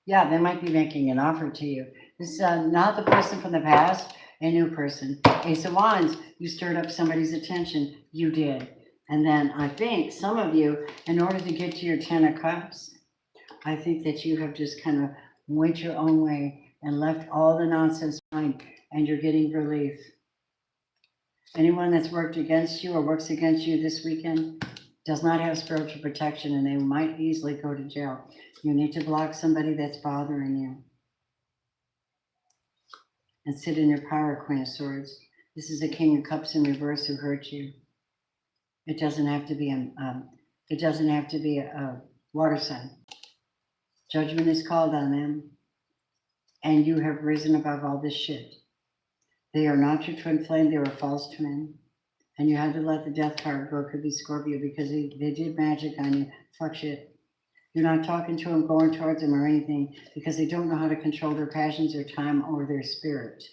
Yeah, they might be making an offer to you. This is not the person from the past, a new person. Ace of Wands, you stirred up somebody's attention. You did. And then I think some of you, in order to get to your 10 of Cups, I think that you have just kind of went your own way and left all the nonsense behind, and you're getting relief. Anyone that's worked against you or works against you this weekend does not have spiritual protection, and they might easily go to jail. You need to block somebody that's bothering you. And sit in your power, Queen of Swords. This is a King of Cups in reverse who hurt you. It doesn't have to be a water sign. Judgment is called on them, and you have risen above all this shit. They are not your twin flame, they were a false twin. And you had to let the death card go. It could be Scorpio, because they did magic on you. Fuck shit. You're not talking to them, going towards them or anything, because they don't know how to control their passions, their time, or their spirit.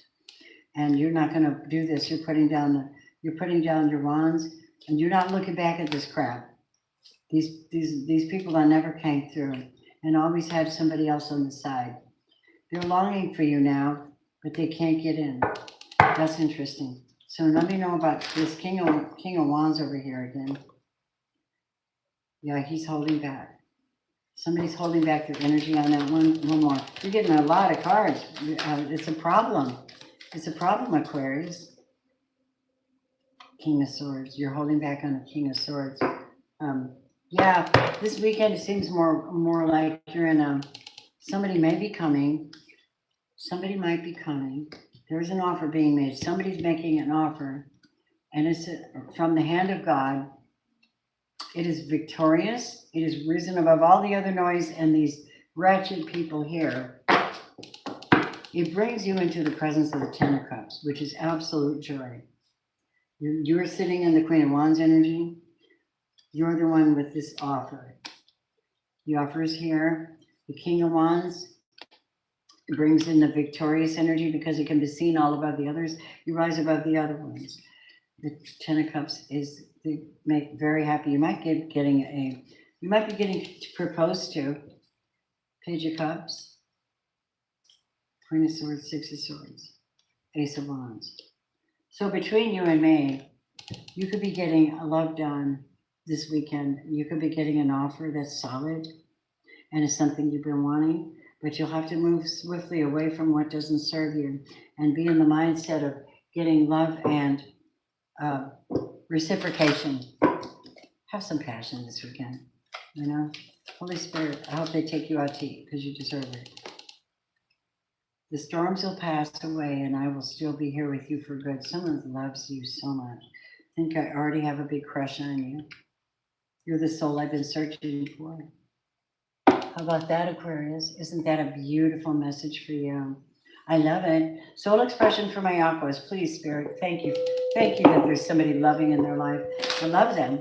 And you're not going to do this. You're putting down your wands, and you're not looking back at this crap. These people that never came through and always had somebody else on the side. They're longing for you now, but they can't get in. That's interesting. So let me know about this King of Wands over here again. Yeah, he's holding back. Somebody's holding back their energy on that one. One more. You're getting a lot of cards. It's a problem. It's a problem, Aquarius. King of Swords. You're holding back on the King of Swords. Yeah, this weekend it seems more like you're in a. Somebody may be coming. Somebody might be coming. There's an offer being made. Somebody's making an offer, and it's from the hand of God. It is victorious. It is risen above all the other noise and these wretched people here. It brings you into the presence of the 10 of Cups, which is absolute joy. You're sitting in the Queen of Wands energy. You're the one with this offer. The offer is here. The King of Wands brings in the victorious energy because it can be seen all above the others. You rise above the other ones. The 10 of Cups is they make very happy. You might be getting proposed to. Page of Cups, Queen of Swords, Six of Swords, Ace of Wands. So between you and me, you could be getting a love done this weekend. You could be getting an offer that's solid and is something you've been wanting, but you'll have to move swiftly away from what doesn't serve you and be in the mindset of getting love and reciprocation. Have some passion this weekend, you know? Holy Spirit, I hope they take you out to eat because you deserve it. The storms will pass away and I will still be here with you for good. Someone loves you so much. I think I already have a big crush on you. You're the soul I've been searching for. How about that, Aquarius? Isn't that a beautiful message for you? I love it. Soul expression for my Aquas. Please, Spirit, thank you. Thank you that there's somebody loving in their life. I love them.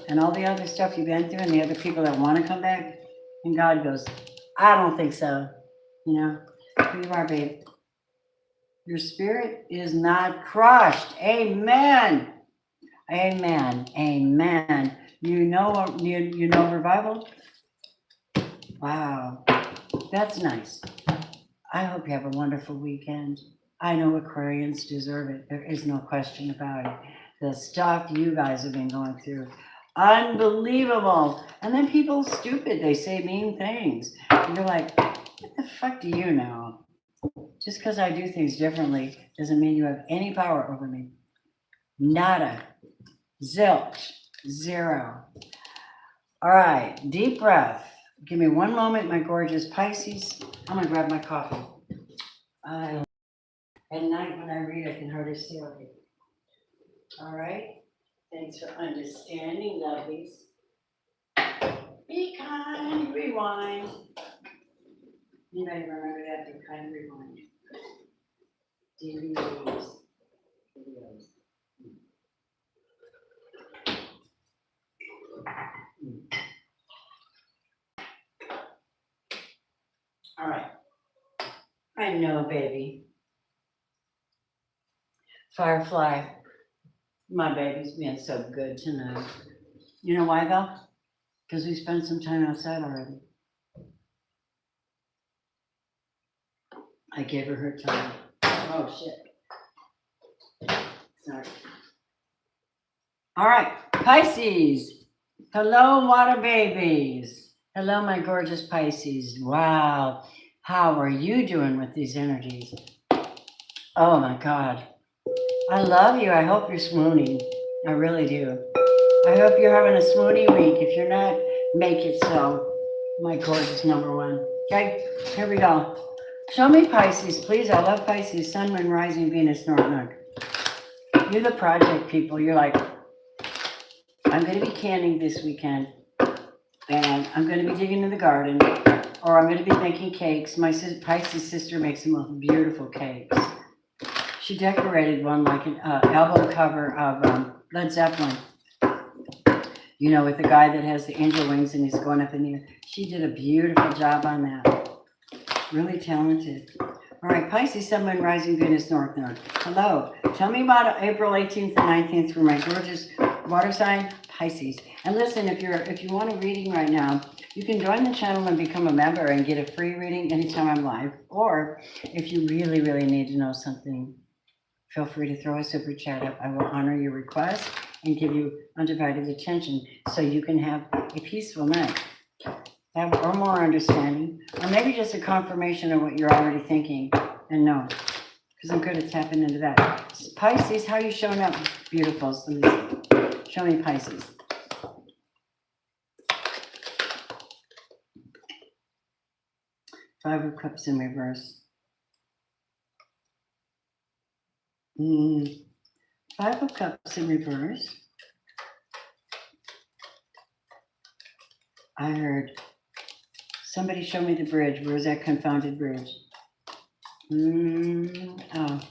And all the other stuff you've been through and the other people that want to come back. And God goes, I don't think so. You know, here you are, babe. Your spirit is not crushed. Amen. Amen. Amen. You know revival? Wow. That's nice. I hope you have a wonderful weekend. I know Aquarians deserve it. There is no question about it. The stuff you guys have been going through. Unbelievable. And then people stupid. They say mean things. And you're like, What the fuck do you know? Just because I do things differently doesn't mean you have any power over me. Nada. Zilch. Zero. All right, deep breath. Give me one moment, my gorgeous Pisces. I'm going to grab my coffee. At night when I read, I can hardly see it. All right? Thanks for understanding, lovelies. Be kind, rewind. Anybody remember that? Be kind, rewind. DVDs. Videos. All right. I know, baby. Firefly, my baby's being so good tonight. You know why, though? Because we spent some time outside already. I gave her time. Oh, shit. Sorry. All right, Pisces. Hello, water babies. Hello, my gorgeous Pisces. Wow. How are you doing with these energies? Oh, my God. I love you. I hope you're swooning. I really do. I hope you're having a swoony week. If you're not, make it so. My gorgeous number one. Okay, here we go. Show me Pisces, please. I love Pisces. Sun, Moon, Rising, Venus, North Node. You're the project people. You're like, I'm going to be canning this weekend. And I'm going to be digging in the garden. Or I'm going to be making cakes. My Pisces sister makes the most beautiful cakes. She decorated one like an album cover of Led Zeppelin. You know, with the guy that has the angel wings and he's going up in the air. She did a beautiful job on that. Really talented. All right, Pisces, Sun, Moon, Rising, Venus, North Node. Hello. Tell me about April 18th and 19th for my gorgeous water sign, Pisces. And listen, if you want a reading right now, you can join the channel and become a member and get a free reading anytime I'm live. Or if you really, really need to know something, feel free to throw a super chat up. I will honor your request and give you undivided attention so you can have a peaceful night. Or more understanding, or maybe just a confirmation of what you're already thinking and know, because I'm good at tapping into that. Pisces, how are you showing up? Beautiful. So show me Pisces. Five of Cups in reverse. Five of Cups in reverse. I heard somebody show me the bridge. Where's that confounded bridge? Oh.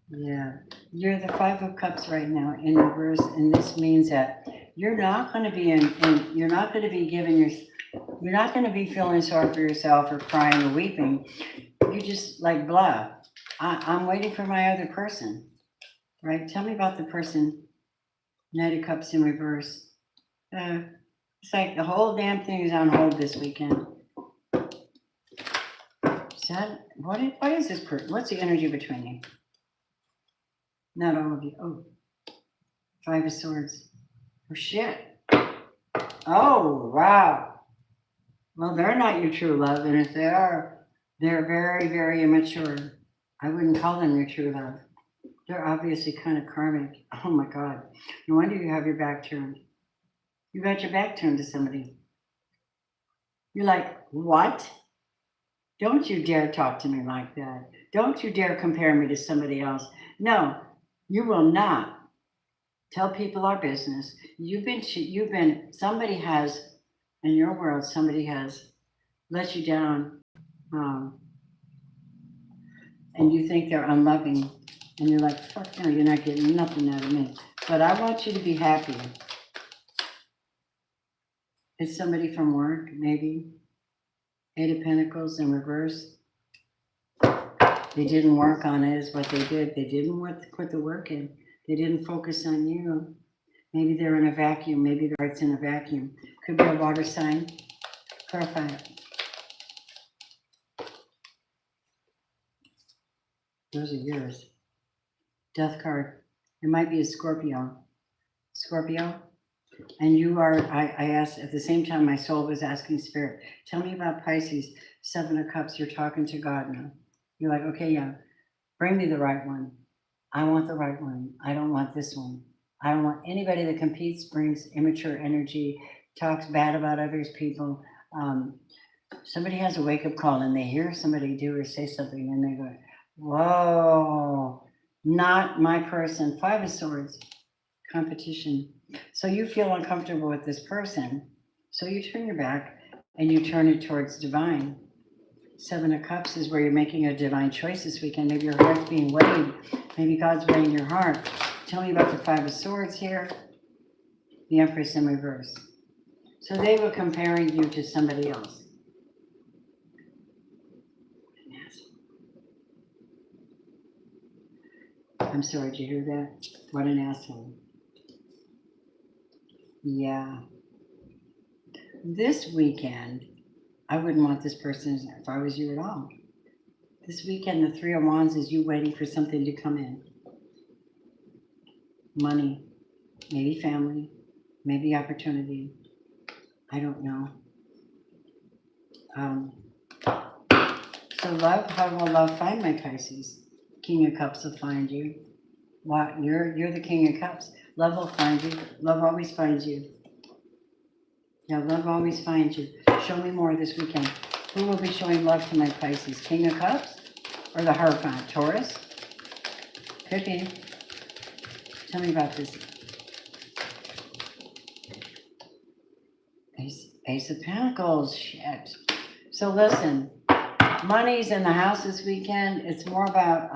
Yeah. You're the Five of Cups right now in reverse, and this means that you're not going to be you're not going to be you're not going to be feeling sorry for yourself or crying or weeping. You just like blah. I'm waiting for my other person, right? Tell me about the person. Knight of Cups in reverse. It's like the whole damn thing is on hold this weekend. Is that what is this person? What's the energy between you? Not all of you. Oh, Five of Swords. Oh shit. Oh wow. Well, they're not your true love, and if they are, they're very, very immature. I wouldn't call them your true love. They're obviously kind of karmic. Oh my God. No wonder you have your back turned. You got your back turned to somebody. You're like, what? Don't you dare talk to me like that. Don't you dare compare me to somebody else. No, you will not. Tell people our business. Somebody has, in your world, somebody has let you down. And you think they're unloving. And you're like, fuck no, you're not getting nothing out of me. But I want you to be happy. It's somebody from work, maybe. Eight of Pentacles in reverse. They didn't work on it is what they did. They didn't put the work in. They didn't focus on you. Maybe they're in a vacuum. Maybe their heart's in a vacuum. Could be a water sign. Clarify it. Those are yours. Death card. It might be a Scorpio. Scorpio? And you are, I asked, at the same time, my soul was asking Spirit, tell me about Pisces, 7 of Cups. You're talking to God now. You're like, okay, yeah, bring me the right one. I want the right one. I don't want this one. I don't want anybody that competes, brings immature energy, talks bad about others people. Somebody has a wake-up call and they hear somebody do or say something and they go, whoa, not my person. 5 of Swords, competition. So you feel uncomfortable with this person. So you turn your back and you turn it towards divine. 7 of Cups is where you're making a divine choice this weekend. Maybe your heart's being weighed. Maybe God's weighing your heart. Tell me about the 5 of Swords here. The Empress in reverse. So they were comparing you to somebody else. I'm sorry, did you hear that? What an asshole. Yeah. This weekend, I wouldn't want this person if I was you at all. This weekend, the 3 of Wands is you waiting for something to come in. Money, maybe family, maybe opportunity. I don't know. So love, how will love find my Pisces? King of Cups will find you. What? You're the King of Cups. Love will find you. Love always finds you. Yeah, love always finds you. Show me more this weekend. Who will be showing love to my Pisces? King of Cups or the Hierophant? Taurus? Could be. Tell me about this. Ace of Pentacles. Shit. So listen, money's in the house this weekend. It's more about,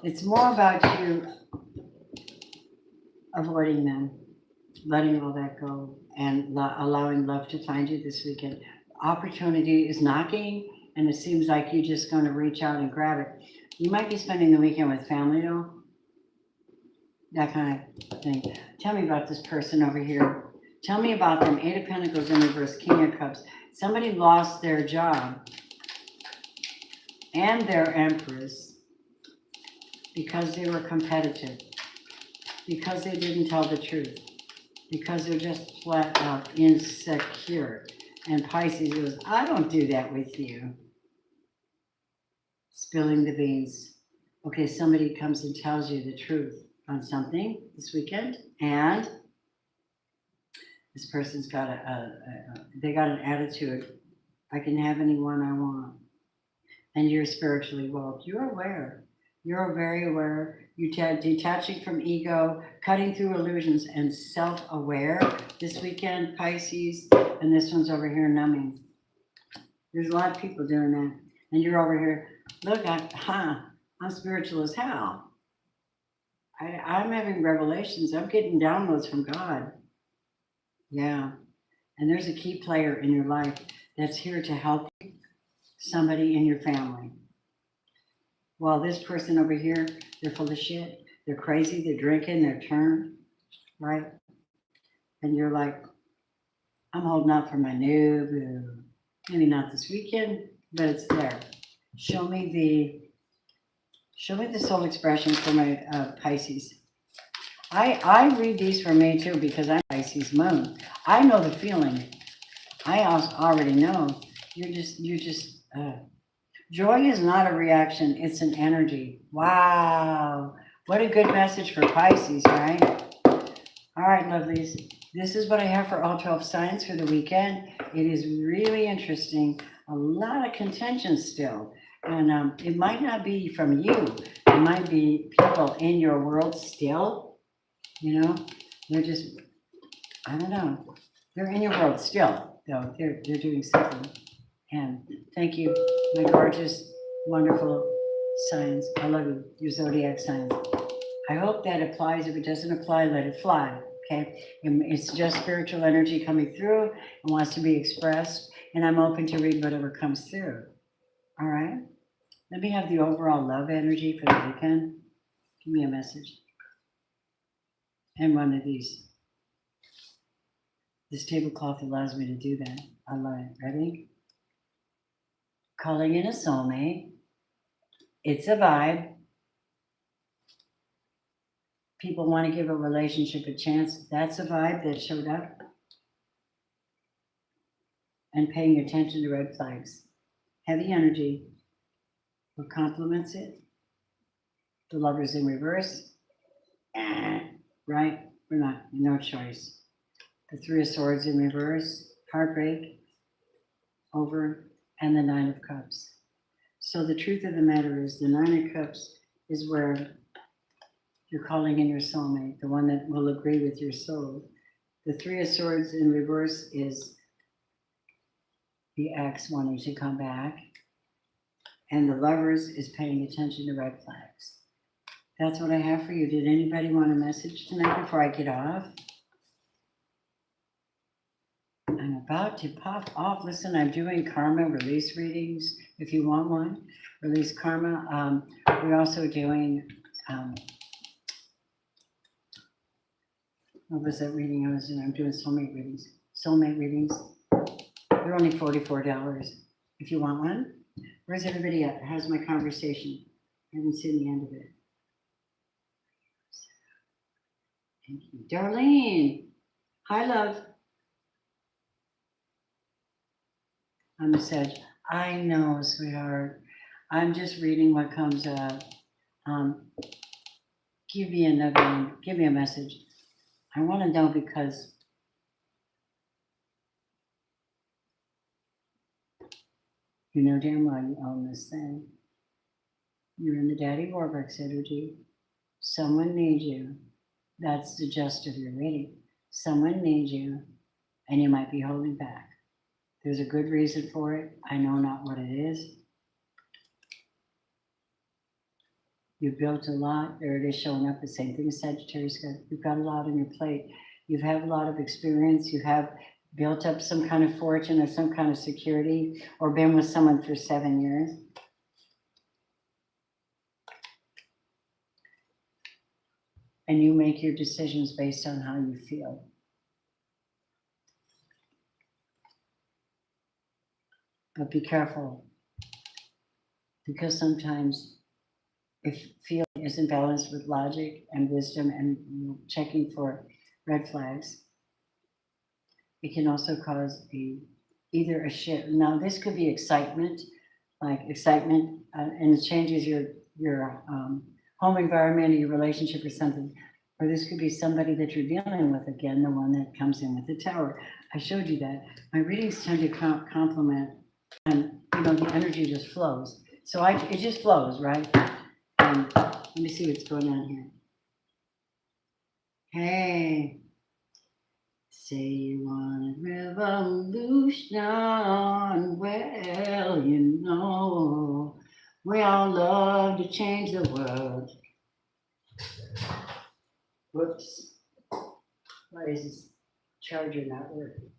it's more about you avoiding them, letting all that go, and allowing love to find you this weekend. Opportunity is knocking, and it seems like you're just going to reach out and grab it. You might be spending the weekend with family, though. That kind of thing. Tell me about this person over here. Tell me about them. 8 of Pentacles in reverse, King of Cups. Somebody lost their job and their Empress because they were competitive, because they didn't tell the truth, because they're just flat out insecure. And Pisces goes, I don't do that with you. Spilling the beans. Okay, somebody comes and tells you the truth on something this weekend, and this person's got they got an attitude. I can have anyone I want. And you're spiritually well. You're aware. You're very aware. You're detaching from ego, cutting through illusions, and self-aware this weekend, Pisces. And this one's over here numbing. There's a lot of people doing that. And you're over here, look, I'm spiritual as hell. I'm having revelations. I'm getting downloads from God. Yeah. And there's a key player in your life that's here to help you, somebody in your family. Well, this person over here, they're full of shit. They're crazy. They're drinking. They're turned, right? And you're like, I'm holding out for my new boo. Maybe not this weekend, but it's there. Show me the soul expression for my Pisces. I read these for me too because I'm Pisces moon. I know the feeling. I already know. You're just. Joy is not a reaction, it's an energy. Wow. What a good message for Pisces, right? All right, lovelies. This is what I have for all 12 signs for the weekend. It is really interesting. A lot of contention still. And it might not be from you. It might be people in your world still. You know, they're just, I don't know. They're in your world still, though. They're doing something. And thank you, my gorgeous, wonderful signs. I love you, your zodiac signs. I hope that applies. If it doesn't apply, let it fly, okay? And it's just spiritual energy coming through and wants to be expressed, and I'm open to read whatever comes through, all right? Let me have the overall love energy for the weekend. Give me a message. And one of these. This tablecloth allows me to do that. I love it. Ready? Calling in a soulmate. It's a vibe. People want to give a relationship a chance. That's a vibe that showed up. And paying attention to red flags. Heavy energy. What complements it? The Lovers in reverse. Right? We're not, no choice. The Three of Swords in reverse. Heartbreak. Over. And the Nine of Cups. So the truth of the matter is the Nine of Cups is where you're calling in your soulmate, the one that will agree with your soul. The Three of Swords in reverse is the ex wanting to come back. And the Lovers is paying attention to red flags. That's what I have for you. Did anybody want a message tonight before I get off? I'm about to pop off. Listen, I'm doing karma release readings. If you want one, release karma. We're also doing, what was that reading I was doing? I'm doing soulmate readings. Soulmate readings. They're only $44. If you want one. Where's everybody at? How's my conversation? I haven't seen the end of it. Thank you. Darlene. Hi, love. I'm a Sag. I know, sweetheart. I'm just reading what comes up. Give me another one. Give me a message. I want to know because you know damn well you own this thing. You're in the Daddy Warbucks energy. Someone needs you. That's the gist of your reading. Someone needs you, and you might be holding back. There's a good reason for it. I know not what it is. You've built a lot. There it is showing up. The same thing as Sagittarius. You've got a lot on your plate. You've had a lot of experience. You have built up some kind of fortune or some kind of security, or been with someone for 7 years. And you make your decisions based on how you feel. But be careful, because sometimes if feeling isn't balanced with logic and wisdom and checking for red flags, it can also cause either a shift. Now this could be excitement, and it changes your home environment or your relationship or something. Or this could be somebody that you're dealing with, again, the one that comes in with the Tower. I showed you that. My readings tend to complement, and the energy just flows. So it just flows, right? Let me see what's going on here. Hey, say you want a revolution. Well, we all love to change the world. Whoops. Why is this charger not working?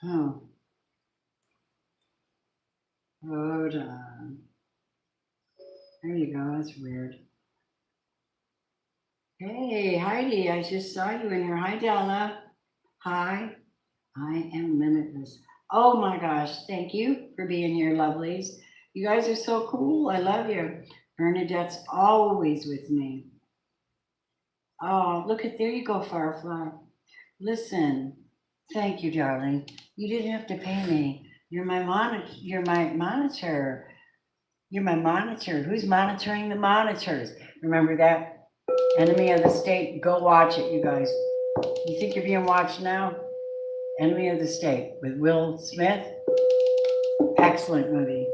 Oh. Hold on. There you go. That's weird. Hey, Heidi, I just saw you in here. Hi, Della. Hi. I am limitless. Oh my gosh. Thank you for being here, lovelies. You guys are so cool. I love you. Bernadette's always with me. Oh, look there you go, Firefly. Listen, thank you, darling. You didn't have to pay me. You're my monitor. You're my monitor. You're my monitor. Who's monitoring the monitors? Remember that? Enemy of the State. Go watch it, you guys. You think you're being watched now? Enemy of the State with Will Smith. Excellent movie.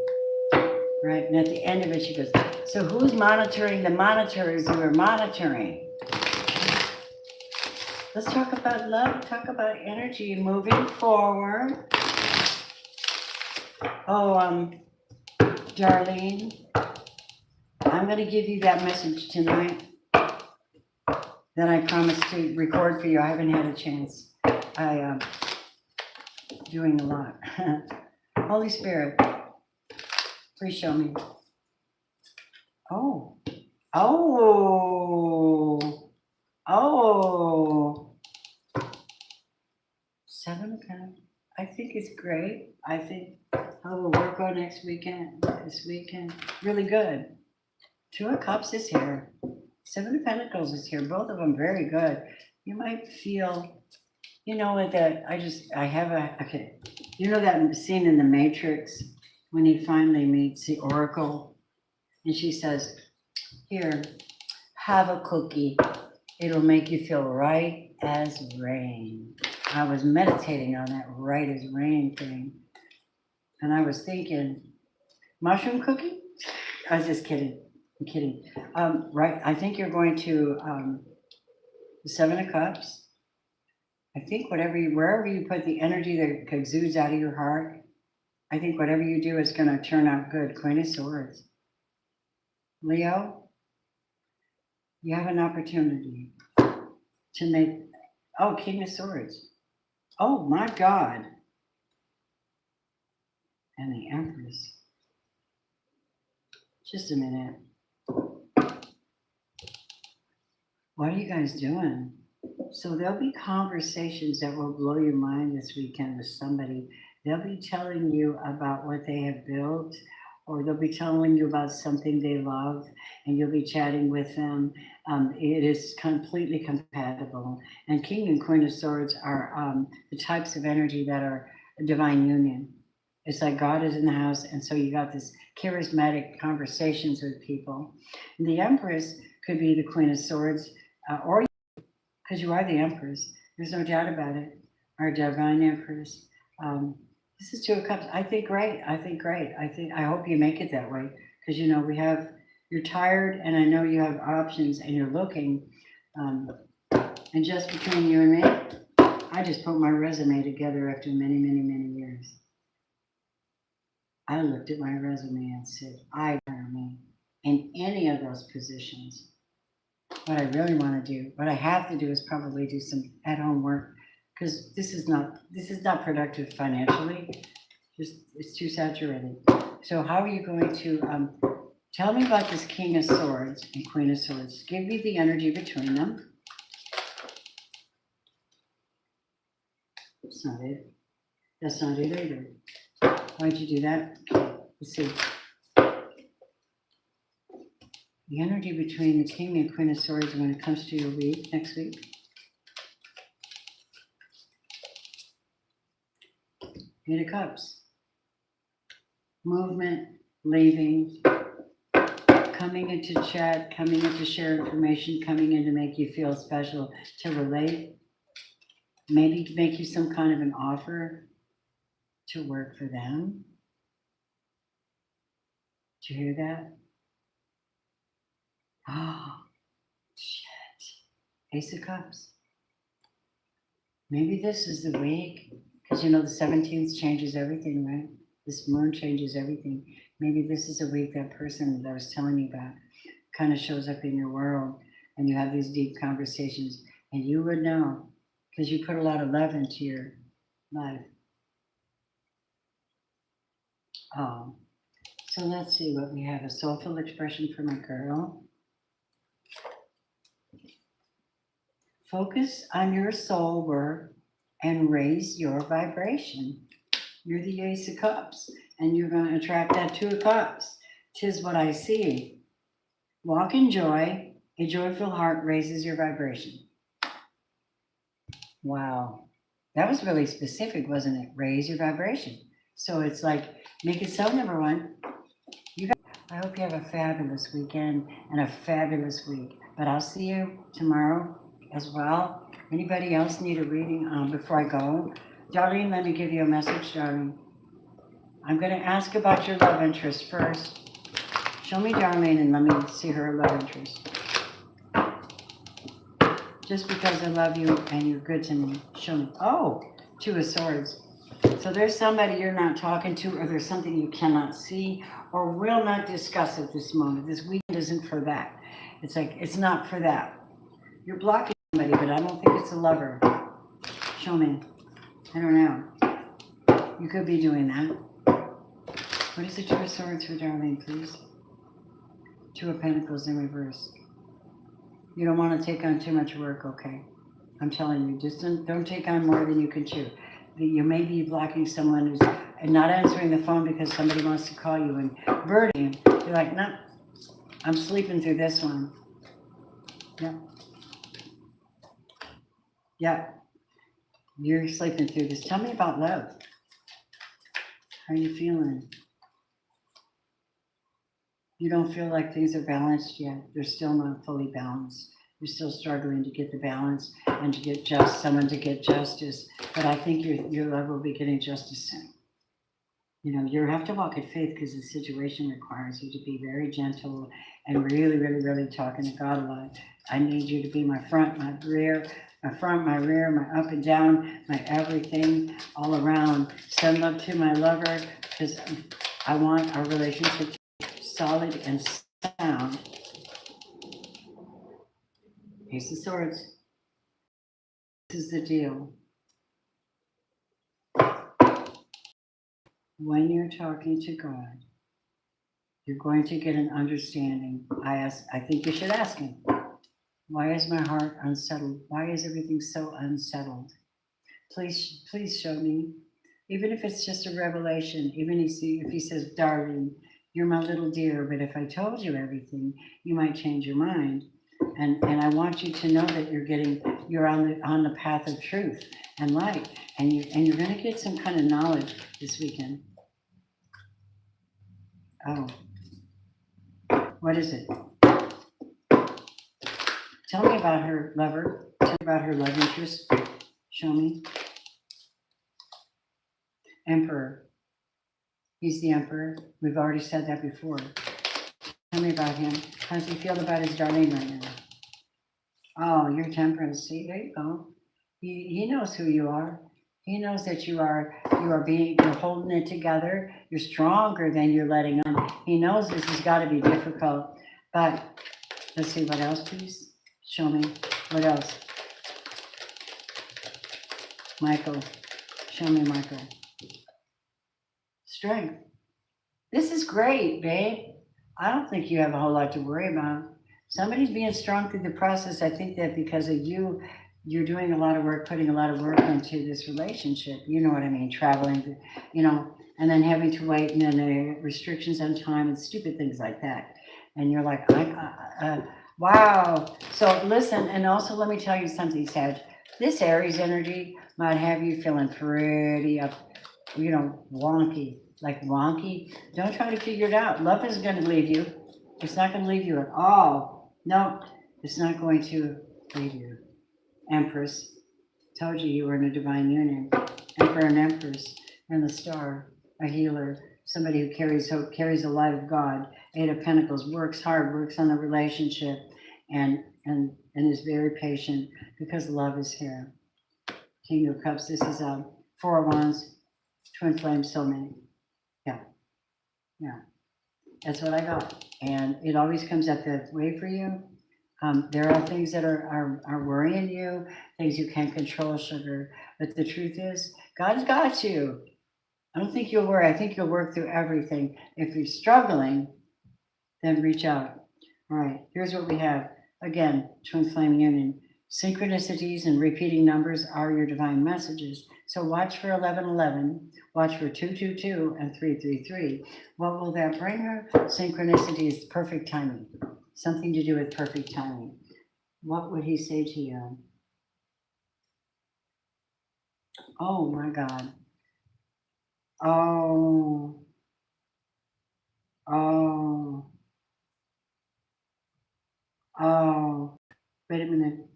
Right, and at the end of it, she goes, so who's monitoring the monitors you are monitoring? Let's talk about love, talk about energy moving forward. Oh, Darlene, I'm going to give you that message tonight that I promised to record for you. I haven't had a chance. I doing a lot. Holy Spirit, please show me. Oh. 7 of Pentacles. I think it's great. I think I will work on this weekend. Really good. Two of Cups is here. Seven of Pentacles is here. Both of them very good. You might feel, you know, that okay. You know that scene in The Matrix when he finally meets the Oracle and she says, here, have a cookie. It'll make you feel right as rain. I was meditating on that right as rain thing. And I was thinking, mushroom cookie? I was just kidding. I'm kidding. Right. I think you're going to the Seven of Cups. I think wherever you put the energy that exudes out of your heart, I think whatever you do is going to turn out good. Queen of Swords. Leo, you have an opportunity to make, oh, King of Swords. Oh my God. And the Empress. Just a minute. What are you guys doing? So there'll be conversations that will blow your mind this weekend with somebody. They'll be telling you about what they have built, or they'll be telling you about something they love, and you'll be chatting with them. It is completely compatible. And King and Queen of Swords are the types of energy that are a divine union. It's like God is in the house, and so you got this charismatic conversations with people. And the Empress could be the Queen of Swords, or because you are the Empress. There's no doubt about it. Our divine Empress. This is Two of Cups. I think great. I hope you make it that way, because you know you're tired, and I know you have options, and you're looking. And just between you and me, I just put my resume together after many, many, many years. I looked at my resume and said, I hire me in any of those positions. What I really want to do, what I have to do is probably do some at-home work, because this is not productive financially. It's too saturated. So how are you going to tell me about this King of Swords and Queen of Swords? Give me the energy between them. That's not it. That's not it either. Why'd you do that? Okay, let's see. The energy between the King and Queen of Swords when it comes to your week, next week. Eight of Cups. Movement, leaving, coming into chat, coming in to share information, coming in to make you feel special, to relate, maybe to make you some kind of an offer to work for them. Did you hear that? Oh, shit. Ace of Cups. Maybe this is the week, because you know the 17th changes everything, right? This moon changes everything. Maybe this is a week that person that I was telling you about kind of shows up in your world, and you have these deep conversations, and you would know, because you put a lot of love into your life. Oh, so let's see what we have. A soulful expression for my girl. Focus on your soul work and raise your vibration. You're the Ace of Cups, and you're going to attract that Two of Cups. 'Tis what I see. Walk in joy. A joyful heart raises your vibration. Wow. That was really specific, wasn't it? Raise your vibration. So it's like, make it so, number one. I hope you have a fabulous weekend and a fabulous week. But I'll see you tomorrow as well. Anybody else need a reading before I go? Darlene, let me give you a message, darling. I'm going to ask about your love interest first. Show me Darlene and let me see her love interest. Just because I love you and you're good to me, show me. Oh, Two of Swords. So there's somebody you're not talking to, or there's something you cannot see or will not discuss at this moment. This weekend isn't for that. It's like, it's not for that. You're blocking somebody, but I don't think it's a lover. Show me. I don't know. You could be doing that. What is the Two of Swords for Darlene, please? Two of Pentacles in reverse. You don't want to take on too much work, okay? I'm telling you, just don't take on more than you can chew. You may be blocking someone who's not answering the phone because somebody wants to call you and birding. You're like, no, I'm sleeping through this one. Yep. Yep. You're sleeping through this. Tell me about love. How are you feeling? You don't feel like things are balanced yet. They're still not fully balanced. You're still struggling to get the balance and to get someone to get justice. But I think your love will be getting justice soon. You know, you have to walk in faith because the situation requires you to be very gentle and really, really, really talking to God a lot. I need you to be my front, my rear, my front, my rear, my up and down, my everything, all around. Send love to my lover because I want our relationship to be solid and sound. Ace of Swords. This is the deal. When you're talking to God, you're going to get an understanding. I think you should ask him, why is my heart unsettled? Why is everything so unsettled? Please show me. Even if it's just a revelation, even if he says, darling, you're my little dear, but if I told you everything, you might change your mind. And I want you to know that you're on the path of truth and light, and you're going to get some kind of knowledge this weekend. Oh, what is it? Tell me about her lover. Tell me about her love interest. Show me. Emperor. He's the emperor. We've already said that before. Tell me about him. How does he feel about his darling right now? Oh, your temperance. See, there you go. He knows who you are. He knows that you're holding it together. You're stronger than you're letting on. He knows this has got to be difficult. But let's see, what else, please? Show me. What else? Michael. Show me, Michael. Strength. This is great, babe. I don't think you have a whole lot to worry about. Somebody's being strong through the process. I think that because of you, you're doing a lot of work, putting a lot of work into this relationship. You know what I mean? Traveling, and then having to wait, and then restrictions on time and stupid things like that. And you're like, wow. So listen, and also let me tell you something, Sag. This Aries energy might have you feeling pretty up, wonky. Like wonky. Don't try to figure it out. Love isn't going to leave you. It's not going to leave you at all. No, it's not going to leave you. Empress. Told you you were in a divine union. Emperor and Empress. And the star. A healer. Somebody who carries hope, carries the light of God. Eight of Pentacles. Works hard, works on the relationship. And is very patient because love is here. King of Cups. This is Four of Wands. Twin flame soulmate. Yeah, that's what I got. And it always comes at the way for you. There are things that are worrying you, things you can't control, sugar. But the truth is, God's got you. I don't think you'll worry. I think you'll work through everything. If you're struggling, then reach out. All right, here's what we have. Again, twin flame union. Synchronicities and repeating numbers are your divine messages. So watch for 1111, watch for 222 and 333. What will that bring her? Synchronicity is perfect timing. Something to do with perfect timing. What would he say to you? Oh my God. Oh. Oh. Oh. Wait a minute.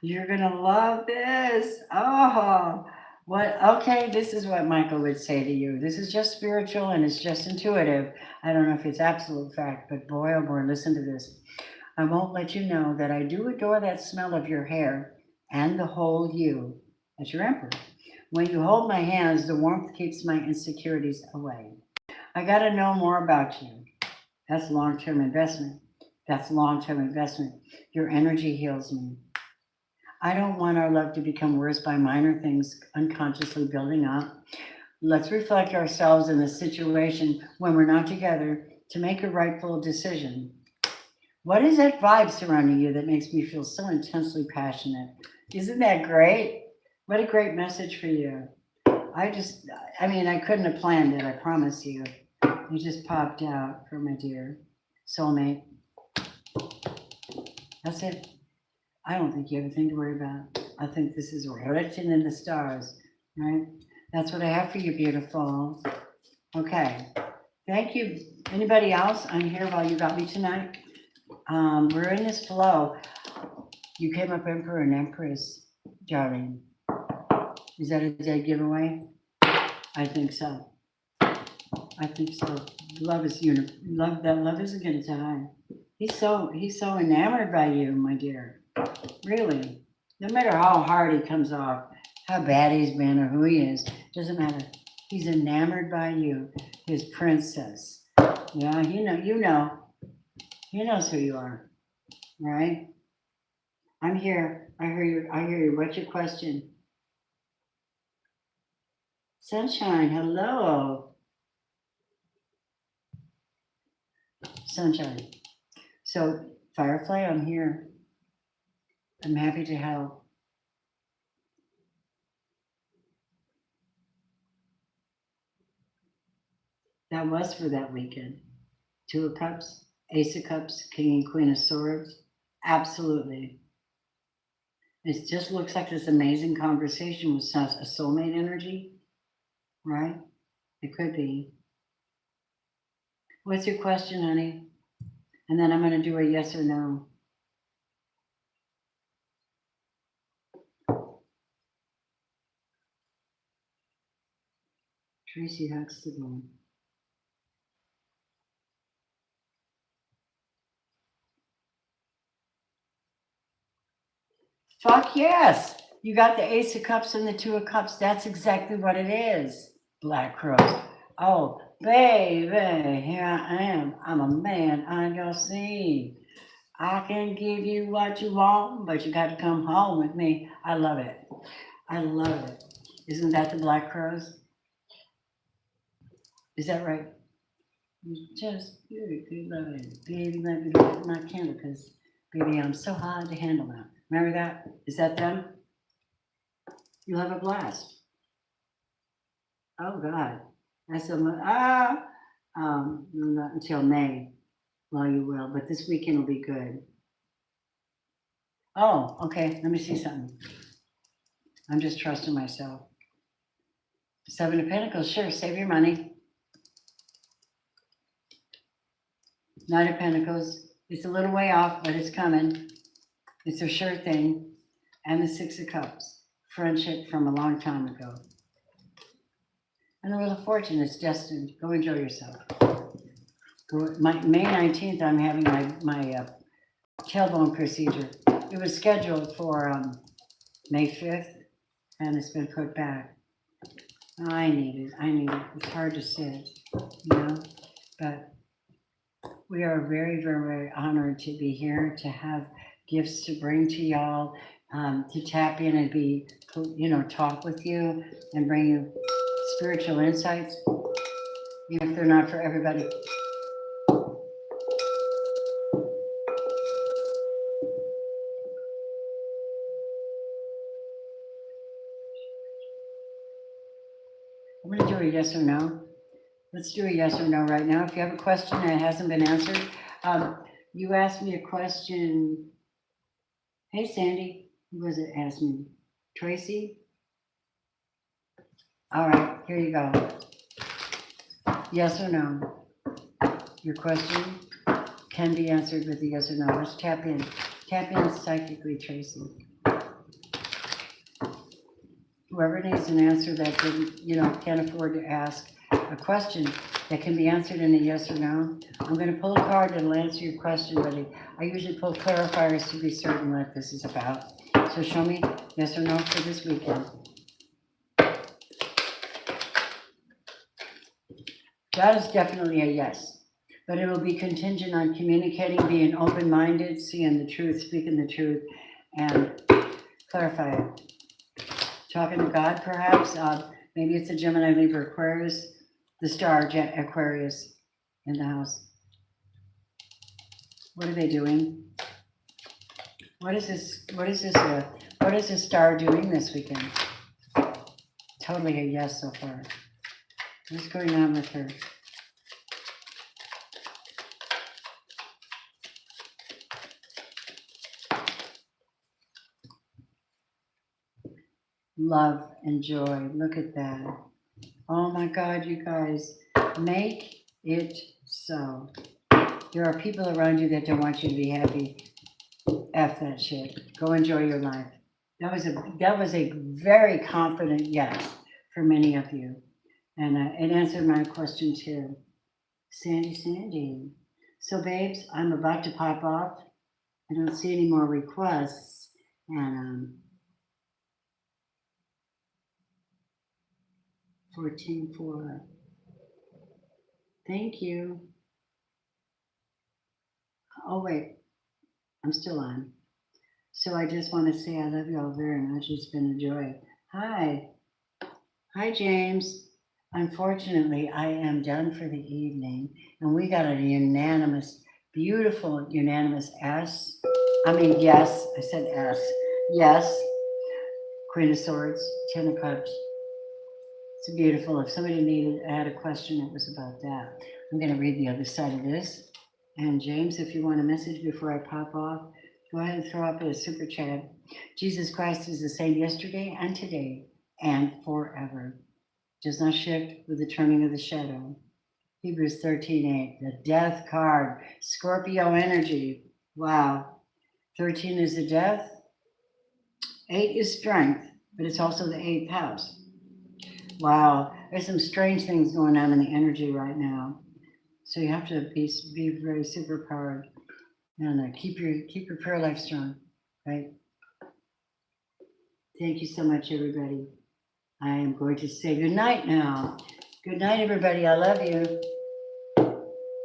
You're gonna love this. Oh, what? Okay, this is what Michael would say to you. This is just spiritual and it's just intuitive. I don't know if it's absolute fact, but boy, oh boy, listen to this. I won't let you know that I do adore that smell of your hair and the whole you. That's your emperor. When you hold my hands, the warmth keeps my insecurities away. I got to know more about you. That's long-term investment. That's long-term investment. Your energy heals me. I don't want our love to become worse by minor things unconsciously building up. Let's reflect ourselves in the situation when we're not together to make a rightful decision. What is that vibe surrounding you that makes me feel so intensely passionate? Isn't that great? What a great message for you. I couldn't have planned it, I promise you. You just popped out for my dear. soulmate. That's it. I don't think you have anything to worry about. I think this is written in the stars, right? That's what I have for you, beautiful. Okay. Thank you. Anybody else on here while you got me tonight? We're in this flow. You came up Emperor and Empress, darling. Is that a dead giveaway? I think so. I think so. Love is love. That love isn't going to die. He's so enamored by you, my dear. Really. No matter how hard he comes off, how bad he's been, or who he is, doesn't matter. He's enamored by you, his princess. Yeah, you know. He knows who you are, right? I'm here. I hear you. What's your question? Sunshine, hello. Sunshine. So, Firefly, I'm here. I'm happy to help. That was for that weekend. 2 of Cups, Ace of Cups, King and Queen of Swords. Absolutely. It just looks like this amazing conversation with a soulmate energy, right? It could be. What's your question, honey? And then I'm going to do a yes or no. Tracy Huxtable. Fuck yes! You got the Ace of Cups and the 2 of Cups. That's exactly what it is. Black Crows. Oh, baby, here I am. I'm a man on your scene. I can give you what you want, but you got to come home with me. I love it. I love it. Isn't that the Black Crows? Is that right? You just beautiful, love it. Baby, let me light my candle because, baby, I'm so hard to handle now. Remember that? Is that them? You'll have a blast. Oh, God. That's not until May. Well, you will, but this weekend will be good. Oh, okay. Let me see something. I'm just trusting myself. 7 of Pentacles, sure, save your money. Knight of Pentacles, it's a little way off, but it's coming. It's a sure thing. And the 6 of Cups, friendship from a long time ago. And the Wheel of Fortune is destined. Go enjoy yourself. May 19th, I'm having my tailbone procedure. It was scheduled for May 5th, and it's been put back. I need it. It's hard to sit, but we are very, very, very honored to be here, to have gifts to bring to y'all, to tap in and be, talk with you and bring you spiritual insights, even if they're not for everybody. I'm going to do a yes or no. Let's do a yes or no right now. If you have a question that hasn't been answered, you asked me a question. Hey, Sandy, who was it asked me? Tracy? All right, here you go. Yes or no? Your question can be answered with a yes or no. Let's tap in. Tap in psychically, Tracy. Whoever needs an answer that can't afford to ask a question that can be answered in a yes or no. I'm going to pull a card that'll answer your question, but I usually pull clarifiers to be certain what this is about. So show me yes or no for this weekend. That is definitely a yes, but it will be contingent on communicating, being open-minded, seeing the truth, speaking the truth, and clarify it. Talking to God, perhaps. Maybe it's a Gemini, Libra, Aquarius, the star Aquarius in the house. What are they doing? What is this star doing this weekend? Totally a yes so far. What's going on with her? love, and joy. Look at that. Oh my God, you guys, make it so. There are people around you that don't want you to be happy. F that shit. Go enjoy your life. That was a very confident yes for many of you. And it answered my question too. Sandy. So babes, I'm about to pop off. I don't see any more requests. And 14-4. Thank you. Oh wait, I'm still on. So I just want to say I love you all very much. It's been a joy. Hi. Hi, James. Unfortunately, I am done for the evening, and we got a unanimous, beautiful, unanimous S. I mean, yes, I said S. Yes. Queen of Swords, Ten of Cups. It's beautiful. If somebody had a question, it was about that. I'm going to read the other side of this. And James, if you want a message before I pop off, go ahead and throw up a super chat. Jesus Christ is the same yesterday and today and forever. Does not shift with the turning of the shadow. Hebrews 13:8, the death card, Scorpio energy. Wow. 13 is the death. 8 is strength, but it's also the 8th house. Wow, there's some strange things going on in the energy right now. So you have to be very super powered and keep your prayer life strong, right? Thank you so much, everybody. I am going to say good night now. Good night, everybody. I love you.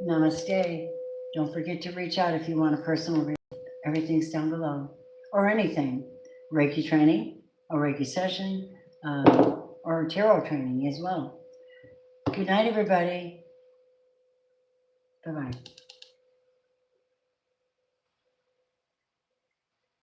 Namaste. Don't forget to reach out if you want a personal reading. Everything's down below. Or anything. Reiki training, a Reiki session, or tarot training as well. Good night, everybody. Bye-bye.